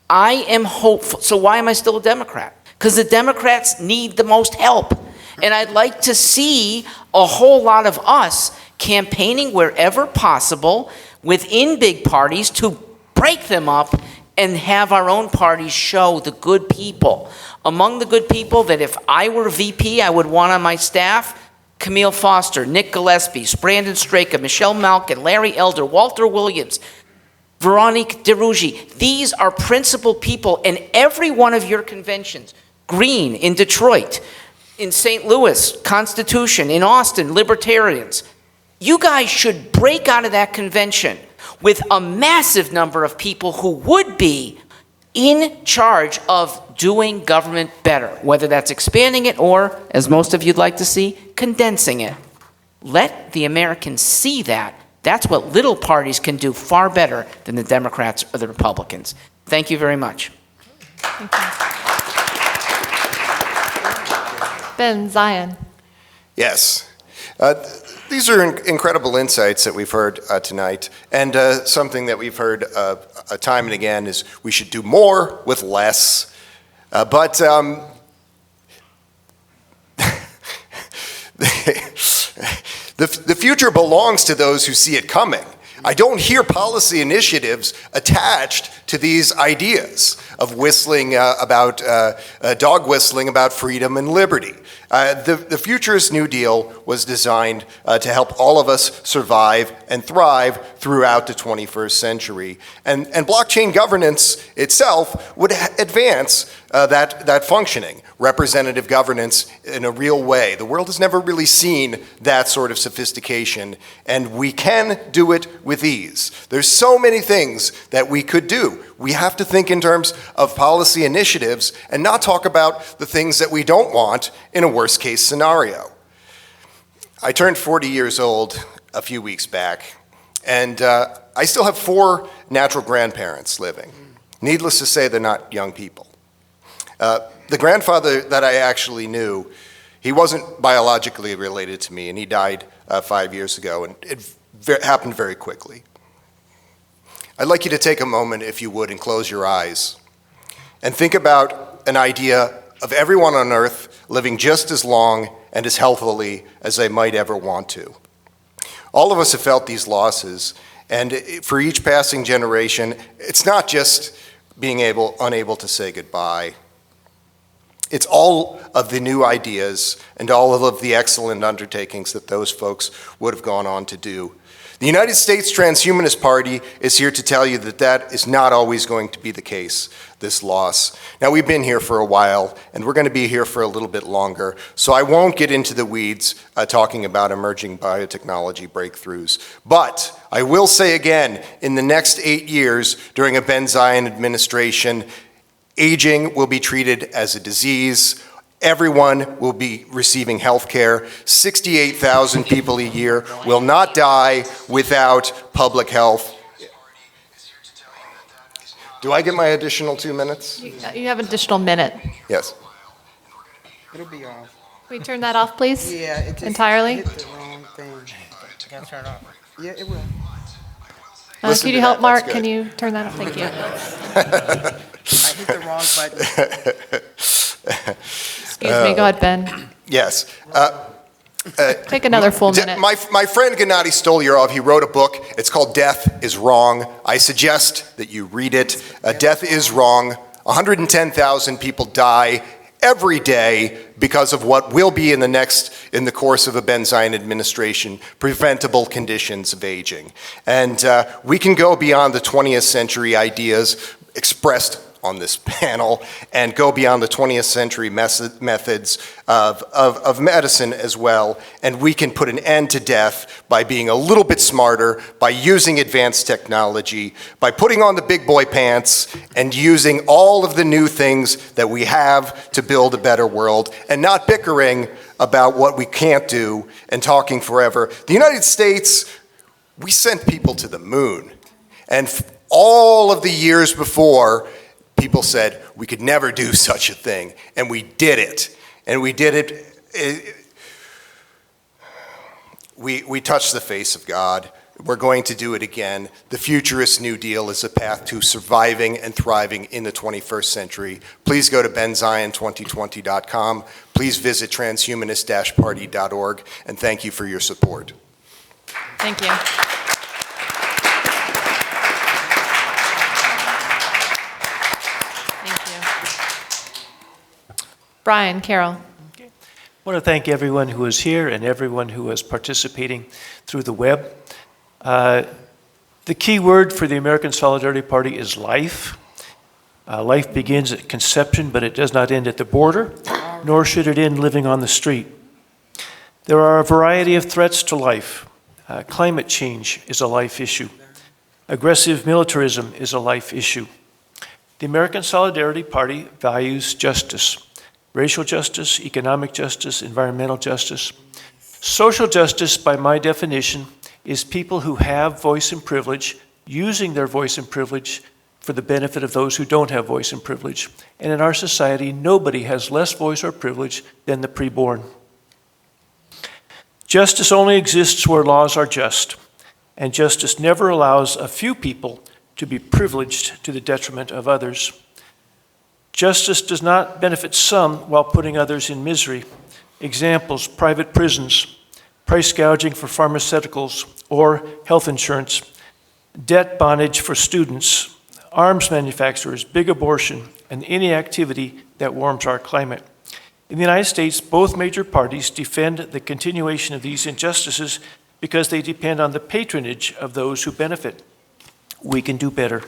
I am hopeful. So why am I still a Democrat? Because the Democrats need the most help. And I'd like to see a whole lot of us campaigning wherever possible within big parties to break them up and have our own parties show the good people. Among the good people that if I were VP, I would want on my staff, Camille Foster, Nick Gillespie, Brandon Straka, Michelle Malkin, Larry Elder, Walter Williams, Veronique DeRougy. These are principal people in every one of your conventions. Green in Detroit, in St. Louis, Constitution, in Austin, Libertarians. You guys should break out of that convention with a massive number of people who would be in charge of doing government better, whether that's expanding it or, as most of you'd like to see, condensing it. Let the Americans see that. That's what little parties can do far better than the Democrats or the Republicans. Thank you very much. Thank you. Ben Zion. Yes. These are incredible insights that we've heard tonight, and something that we've heard time and again is we should do more with less. But the future belongs to those who see it coming. I don't hear policy initiatives attached to these ideas of whistling about, dog whistling about freedom and liberty. The Futurist New Deal was designed to help all of us survive and thrive throughout the 21st century. And blockchain governance itself would advance that functioning, representative governance in a real way. The world has never really seen that sort of sophistication, and we can do it with ease. There's so many things that we could do. We have to think in terms of policy initiatives and not talk about the things that we don't want in a worst case scenario. I turned 40 years old a few weeks back, and I still have 4 natural grandparents living. Needless to say, they're not young people. The grandfather that I actually knew, he wasn't biologically related to me, and he died 5 years ago, and it happened very quickly. I'd like you to take a moment, if you would, and close your eyes and think about an idea of everyone on earth living just as long and as healthily as they might ever want to. All of us have felt these losses, and for each passing generation, it's not just being unable to say goodbye. It's all of the new ideas and all of the excellent undertakings that those folks would have gone on to do. The United States Transhumanist Party is here to tell you that that is not always going to be the case, this loss. Now, we've been here for a while, and we're going to be here for a little bit longer, so I won't get into the weeds talking about emerging biotechnology breakthroughs. But I will say again, in the next 8 years, during a Ben Zion administration, aging will be treated as a disease. Everyone will be receiving health care. 68,000 people a year will not die without public health. Do I get my additional 2 minutes? You have an additional minute. Yes. It'll be off. Can we turn that off, please? Yeah, it just Entirely? hit the wrong thing. Can't turn it off. Yeah, it will. Listen Could to you help, that, Mark? that's Can good. you turn that off? Thank you. I hit the wrong button. Excuse me. Go ahead, Ben. Yes. Take another full minute. My friend Gennady Stolyarov, he wrote a book. It's called Death is Wrong. I suggest that you read it. Death is Wrong. 110,000 people die every day because of what will be in the course of a Ben Zion administration, preventable conditions of aging. And we can go beyond the 20th century ideas expressed on this panel and go beyond the 20th century methods of medicine as well. And we can put an end to death by being a little bit smarter, by using advanced technology, by putting on the big boy pants and using all of the new things that we have to build a better world, and not bickering about what we can't do and talking forever. The United States, we sent people to the moon. And all of the years before, people said we could never do such a thing, and we did it. And we did it. We touched the face of God. We're going to do it again. The Futurist New Deal is a path to surviving and thriving in the 21st century. Please go to benzion2020.com. Please visit transhumanist-party.org, and thank you for your support. Thank you. Brian, Carroll. I want to thank everyone who is here and everyone who is participating through the web. The key word for the American Solidarity Party is life. Life begins at conception, but it does not end at the border, nor should it end living on the street. There are a variety of threats to life. Climate change is a life issue. Aggressive militarism is a life issue. The American Solidarity Party values justice. Racial justice, economic justice, environmental justice. Social justice, by my definition, is people who have voice and privilege, using their voice and privilege for the benefit of those who don't have voice and privilege. And in our society, nobody has less voice or privilege than the preborn. Justice only exists where laws are just, and justice never allows a few people to be privileged to the detriment of others. Justice does not benefit some while putting others in misery. Examples: private prisons, price gouging for pharmaceuticals or health insurance, debt bondage for students, arms manufacturers, big abortion, and any activity that warms our climate. In the United States, both major parties defend the continuation of these injustices because they depend on the patronage of those who benefit. We can do better.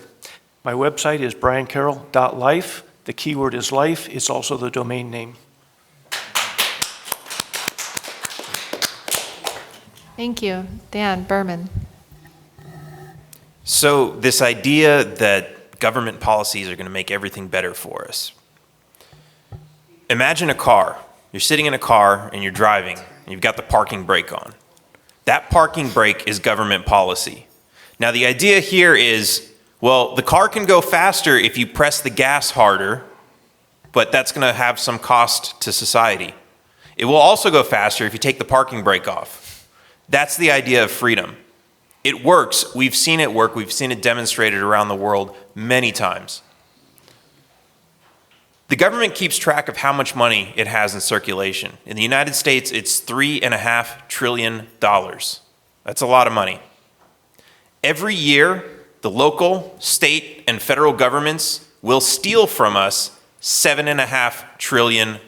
My website is briancarroll.life. The keyword is life. It's also the domain name. Thank you. Dan, Biermann. So this idea that government policies are going to make everything better for us. Imagine a car. You're sitting in a car and you're driving, and you've got the parking brake on. That parking brake is government policy. Now the idea here is, well, the car can go faster if you press the gas harder, but that's going to have some cost to society. It will also go faster if you take the parking brake off. That's the idea of freedom. It works. We've seen it work. We've seen it demonstrated around the world many times. The government keeps track of how much money it has in circulation. In the United States, it's $3.5 trillion. That's a lot of money. Every year, the local, state, and federal governments will steal from us $7.5 trillion.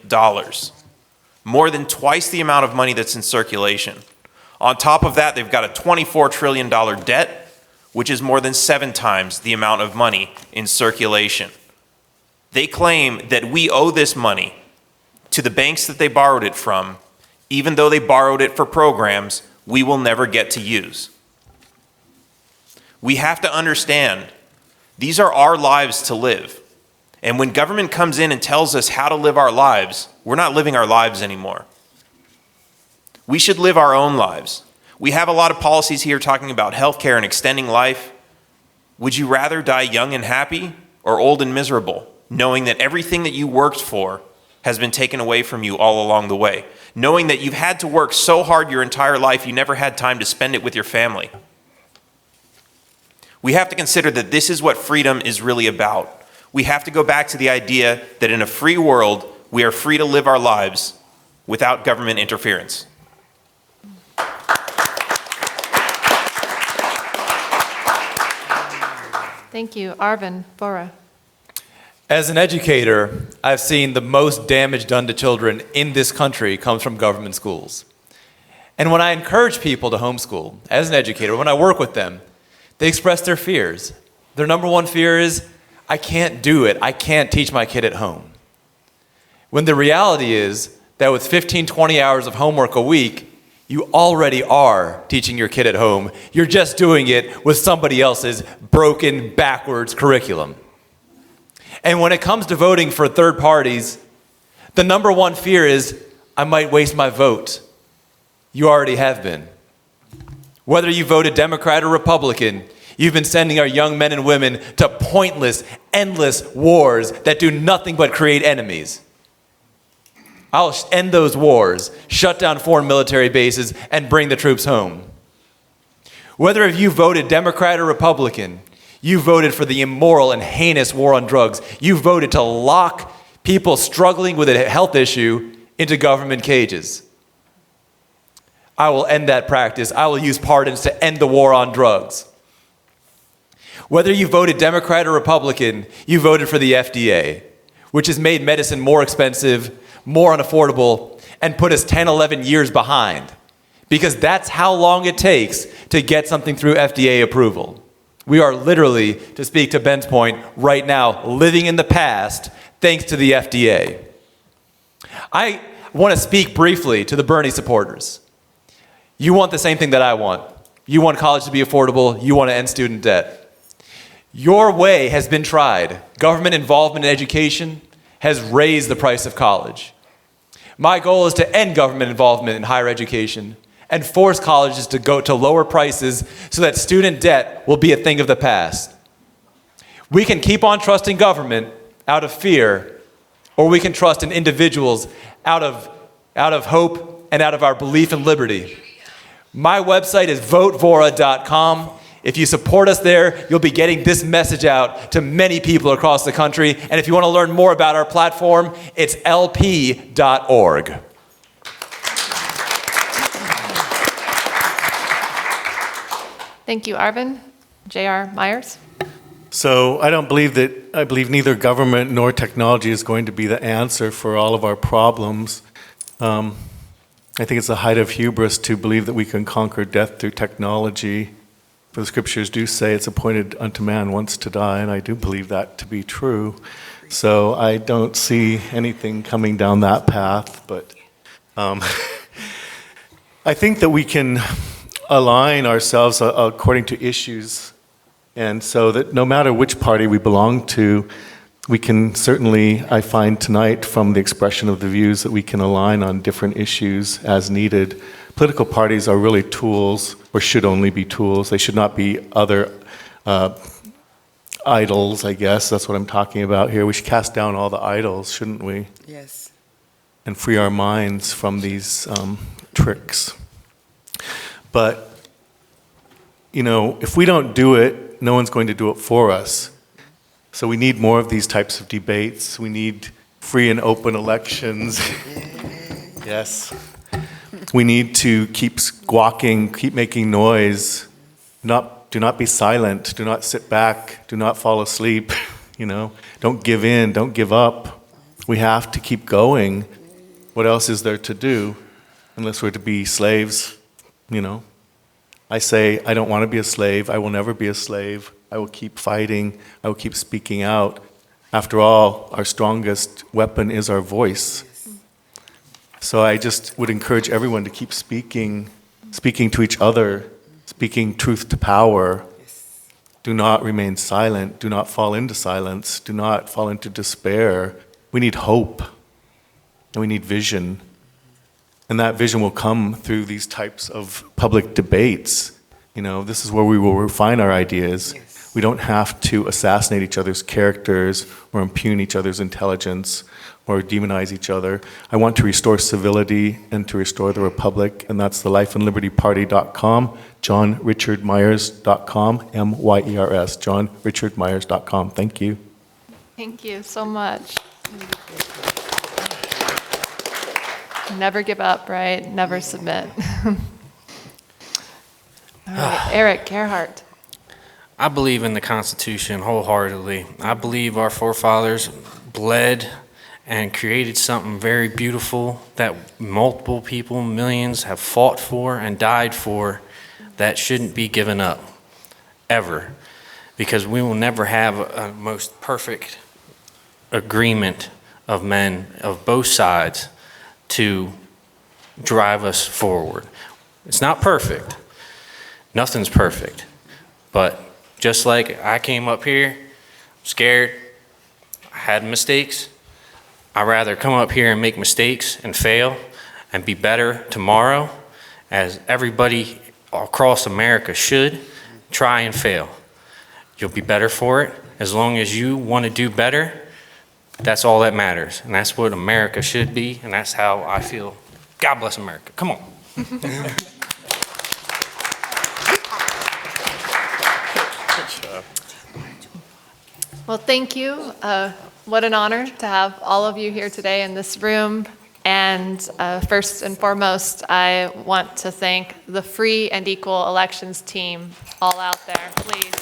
More than twice the amount of money that's in circulation. On top of that, they've got a $24 trillion debt, which is more than 7 times the amount of money in circulation. They claim that we owe this money to the banks that they borrowed it from, even though they borrowed it for programs we will never get to use. We have to understand these are our lives to live. And when government comes in and tells us how to live our lives, we're not living our lives anymore. We should live our own lives. We have a lot of policies here talking about healthcare and extending life. Would you rather die young and happy or old and miserable, knowing that everything that you worked for has been taken away from you all along the way? Knowing that you've had to work so hard your entire life, you never had time to spend it with your family. We have to consider that this is what freedom is really about. We have to go back to the idea that in a free world, we are free to live our lives without government interference. Thank you. Arvin, Bora. As an educator, I've seen the most damage done to children in this country comes from government schools. And when I encourage people to homeschool, as an educator, when I work with them, they express their fears. Their number one fear is, I can't do it. I can't teach my kid at home. When the reality is that with 15, 20 hours of homework a week, you already are teaching your kid at home. You're just doing it with somebody else's broken, backwards curriculum. And when it comes to voting for third parties, the number one fear is, I might waste my vote. You already have been. Whether you voted Democrat or Republican, you've been sending our young men and women to pointless, endless wars that do nothing but create enemies. I'll end those wars, shut down foreign military bases, and bring the troops home. Whether if you voted Democrat or Republican, you voted for the immoral and heinous war on drugs. You voted to lock people struggling with a health issue into government cages. I will end that practice. I will use pardons to end the war on drugs. Whether you voted Democrat or Republican, you voted for the FDA, which has made medicine more expensive, more unaffordable, and put us 10, 11 years behind. Because that's how long it takes to get something through FDA approval. We are literally, to speak to Ben's point, right now living in the past thanks to the FDA. I want to speak briefly to the Bernie supporters. You want the same thing that I want. You want college to be affordable. You want to end student debt. Your way has been tried. Government involvement in education has raised the price of college. My goal is to end government involvement in higher education and force colleges to go to lower prices so that student debt will be a thing of the past. We can keep on trusting government out of fear, or we can trust in individuals out of hope and out of our belief in liberty. My website is votevora.com. If you support us there, you'll be getting this message out to many people across the country. And if you want to learn more about our platform, it's lp.org. Thank you, Arvin. J.R. Myers. So I believe neither government nor technology is going to be the answer for all of our problems. I think it's the height of hubris to believe that we can conquer death through technology. For the scriptures do say it's appointed unto man once to die, and I do believe that to be true. So I don't see anything coming down that path, but I think that we can align ourselves according to issues, and so that no matter which party we belong to, we can certainly, I find tonight from the expression of the views, that we can align on different issues as needed. Political parties are really tools, or should only be tools. They should not be other idols, I guess. That's what I'm talking about here. We should cast down all the idols, shouldn't we? Yes. And free our minds from these tricks. But, you know, if we don't do it, no one's going to do it for us. So we need more of these types of debates. We need free and open elections. Yes. We need to keep squawking, keep making noise. Do not be silent. Do not sit back. Do not fall asleep. You know, don't give in. Don't give up. We have to keep going. What else is there to do unless we're to be slaves? You know, I say, I don't want to be a slave. I will never be a slave. I will keep fighting. I will keep speaking out. After all, our strongest weapon is our voice. So I just would encourage everyone to keep speaking to each other, speaking truth to power. Do not remain silent. Do not fall into silence. Do not fall into despair. We need hope, and we need vision. And that vision will come through these types of public debates. You know, this is where we will refine our ideas. Yes. We don't have to assassinate each other's characters or impugn each other's intelligence or demonize each other. I want to restore civility and to restore the republic, and that's the lifeandlibertyparty.com, johnrichardmyers.com, M-Y-E-R-S, johnrichardmyers.com. Thank you. Thank you so much. Never give up, right? Never submit. All right, Eric Gerhardt. I believe in the Constitution wholeheartedly. I believe our forefathers bled and created something very beautiful that multiple people, millions, have fought for and died for, that shouldn't be given up, ever. Because we will never have a most perfect agreement of men of both sides to drive us forward. It's not perfect. Nothing's perfect. But just like I came up here scared, I had mistakes, I'd rather come up here and make mistakes and fail and be better tomorrow, as everybody across America should try and fail. You'll be better for it. As long as you want to do better, that's all that matters. And that's what America should be, and that's how I feel. God bless America. Come on. Well, thank you. What an honor to have all of you here today in this room. And first and foremost, I want to thank the Free and Equal Elections team all out there. Please.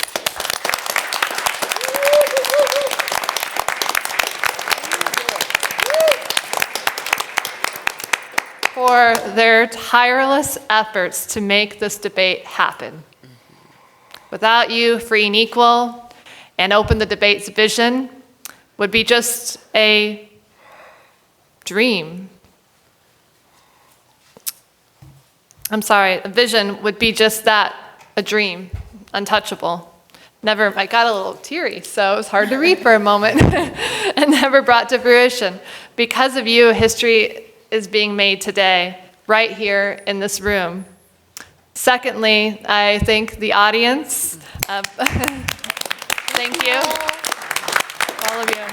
For their tireless efforts to make this debate happen. Without you, Free and Equal and Open the Debate's vision would be just a dream. I'm sorry, a vision would be just that, a dream, untouchable. Never, I got a little teary, so it was hard to read for a moment, and never brought to fruition. Because of you, history is being made today, right here in this room. Secondly, I thank the audience. Thank you, all of you,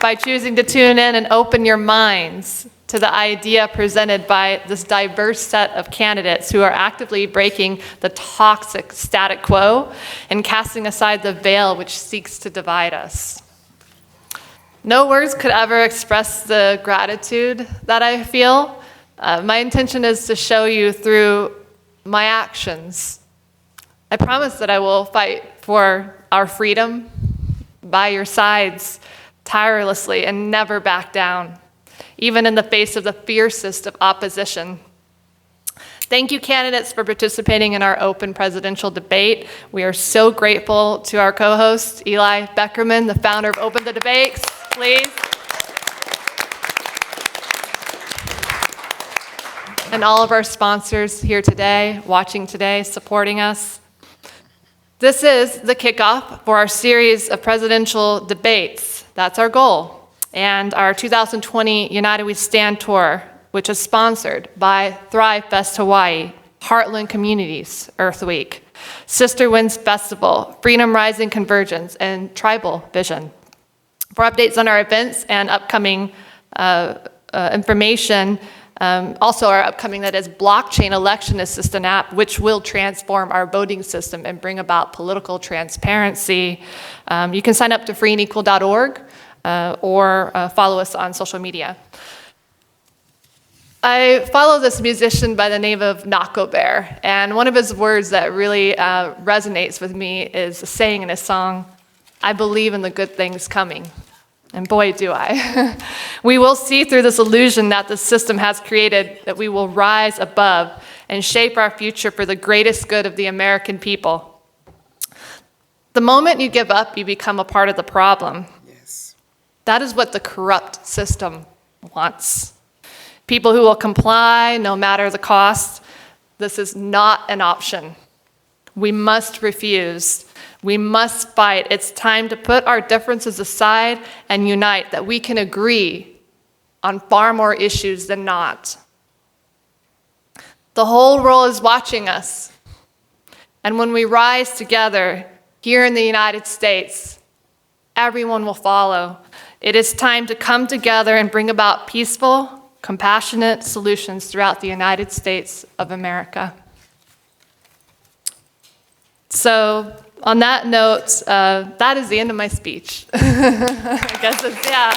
by choosing to tune in and open your minds to the idea presented by this diverse set of candidates who are actively breaking the toxic status quo and casting aside the veil which seeks to divide us. No words could ever express the gratitude that I feel. My intention is to show you through my actions. I promise that I will fight for our freedom by your sides tirelessly and never back down, even in the face of the fiercest of opposition. Thank you, candidates, for participating in our open presidential debate. We are so grateful to our co-host, Eli Beckerman, the founder of Open the Debates. Please. And all of our sponsors here today, watching today, supporting us. This is the kickoff for our series of presidential debates. That's our goal. And our 2020 United We Stand Tour, which is sponsored by Thrive Fest Hawaii, Heartland Communities, Earth Week, Sister Winds Festival, Freedom Rising Convergence, and Tribal Vision. For updates on our events and upcoming information, also our upcoming, that is, blockchain election assistant app, which will transform our voting system and bring about political transparency. You can sign up to freeandequal.org or follow us on social media. I follow this musician by the name of Nako Bear, and one of his words that really resonates with me is a saying in his song, "I believe in the good things coming." And boy, do I. We will see through this illusion that the system has created that we will rise above and shape our future for the greatest good of the American people. The moment you give up, you become a part of the problem. Yes. That is what the corrupt system wants. People who will comply no matter the cost. This is not an option. We must refuse. We must fight. It's time to put our differences aside and unite, that we can agree on far more issues than not. The whole world is watching us. And when we rise together here in the United States, everyone will follow. It is time to come together and bring about peaceful, compassionate solutions throughout the United States of America. So, on that note, that is the end of my speech. I guess it's, yeah.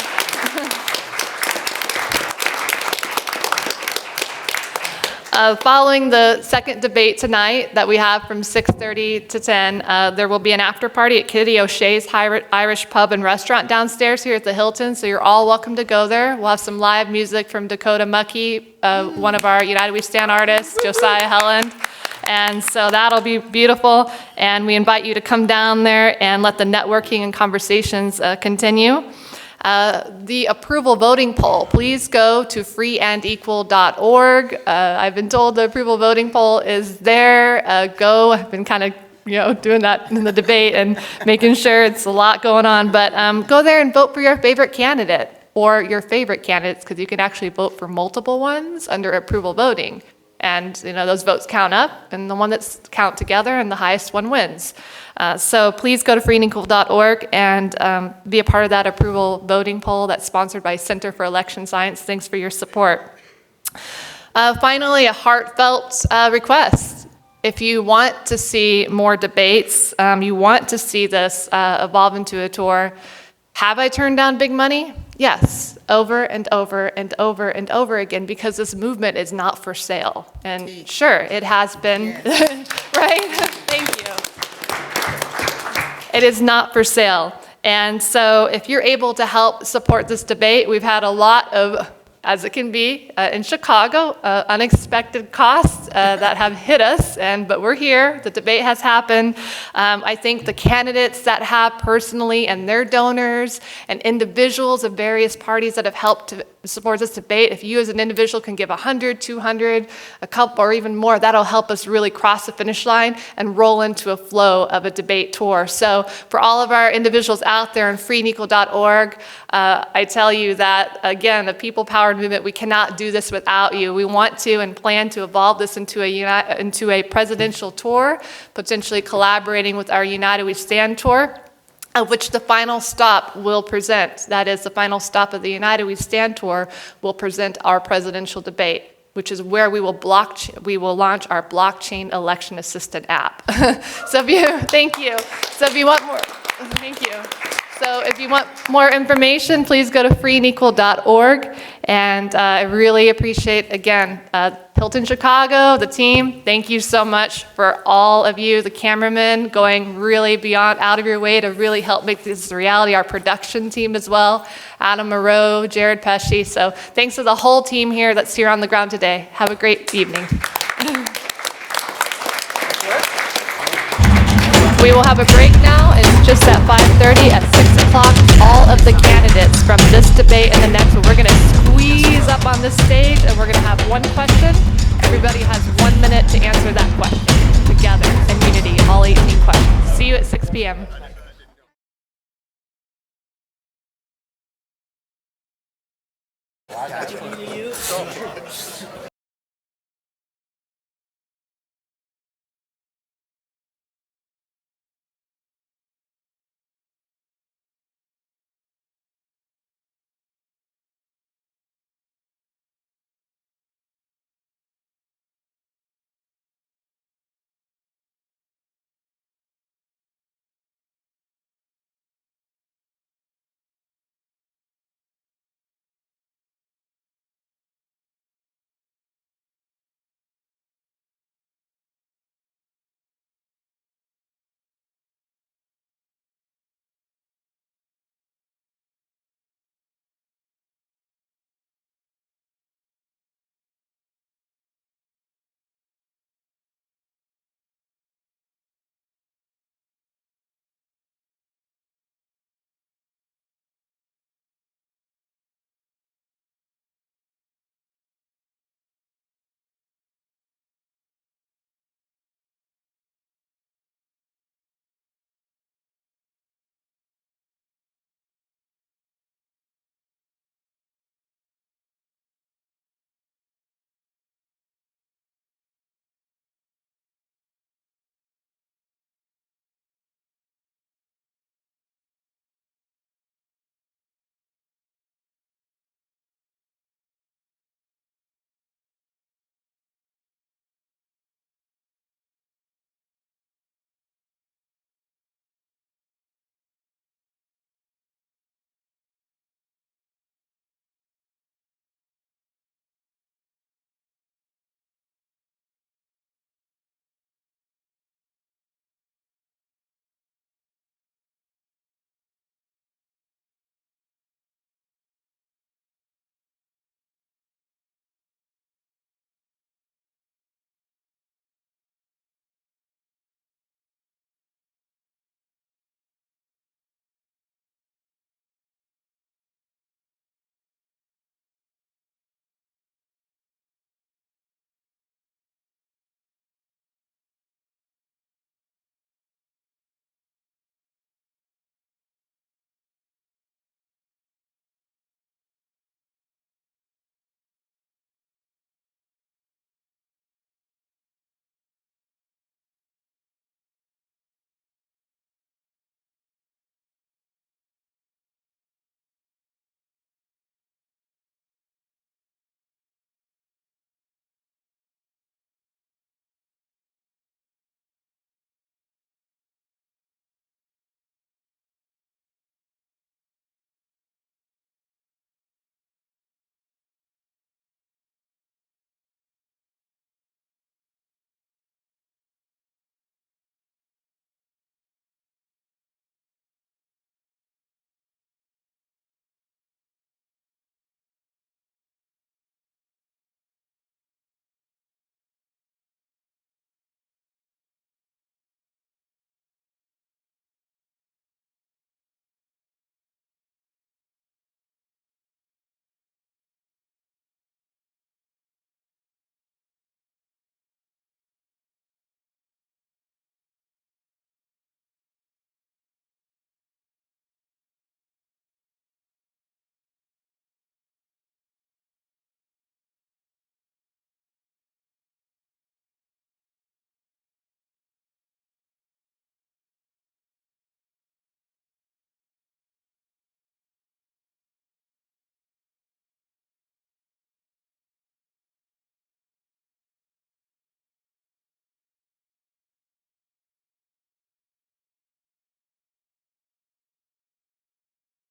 Following the second debate tonight that we have from 6:30 to 10, there will be an after party at Kitty O'Shea's Irish Pub and Restaurant downstairs here at the Hilton, so you're all welcome to go there. We'll have some live music from Dakota Mucky, one of our United We Stand artists, Josiah Helland. And so that'll be beautiful, and we invite you to come down there and let the networking and conversations continue. The approval voting poll, please go to freeandequal.org. I've been told the approval voting poll is there. I've been kind of doing that in the debate and making sure it's a lot going on, but go there and vote for your favorite candidate or your favorite candidates, because you can actually vote for multiple ones under approval voting. And those votes count up, and the one that's count together, and the highest one wins. So please go to freeandequal.org and be a part of that approval voting poll that's sponsored by Center for Election Science. Thanks for your support. Finally, a heartfelt request. If you want to see more debates, you want to see this evolve into a tour, have I turned down big money? Yes, over and over and over and over again, because this movement is not for sale. And sure, it has been, right? Thank you. It is not for sale. And so if you're able to help support this debate, we've had a lot of, as it can be, in Chicago, unexpected costs that have hit us, but we're here. The debate has happened. I think the candidates that have personally, and their donors, and individuals of various parties that have helped to support this debate, if you as an individual can give 100, 200, a couple, or even more, that'll help us really cross the finish line and roll into a flow of a debate tour. So for all of our individuals out there on freeandequal.org, I tell you that, again, the people-powered movement, we cannot do this without you. We want to and plan to evolve this into a presidential tour, potentially collaborating with our United We Stand tour, of which the final stop will present. That is, the final stop of the United We Stand tour will present our presidential debate, which is where we will launch our blockchain election assistant app. Thank you. So if you want more, thank you. So if you want more information, please go to freeandequal.org. And I really appreciate, again, Hilton Chicago, the team. Thank you so much for all of you, the cameramen, going really out of your way to really help make this a reality. Our production team as well, Adam Moreau, Jared Pesci. So thanks to the whole team here that's here on the ground today. Have a great evening. We will have a break now. It's just at 5:30. At 6 o'clock, all of the candidates from this debate and the next one, we're going to squeeze up on this stage, and we're going to have one question. Everybody has 1 minute to answer that question together in unity, all 18 questions. See you at 6 p.m.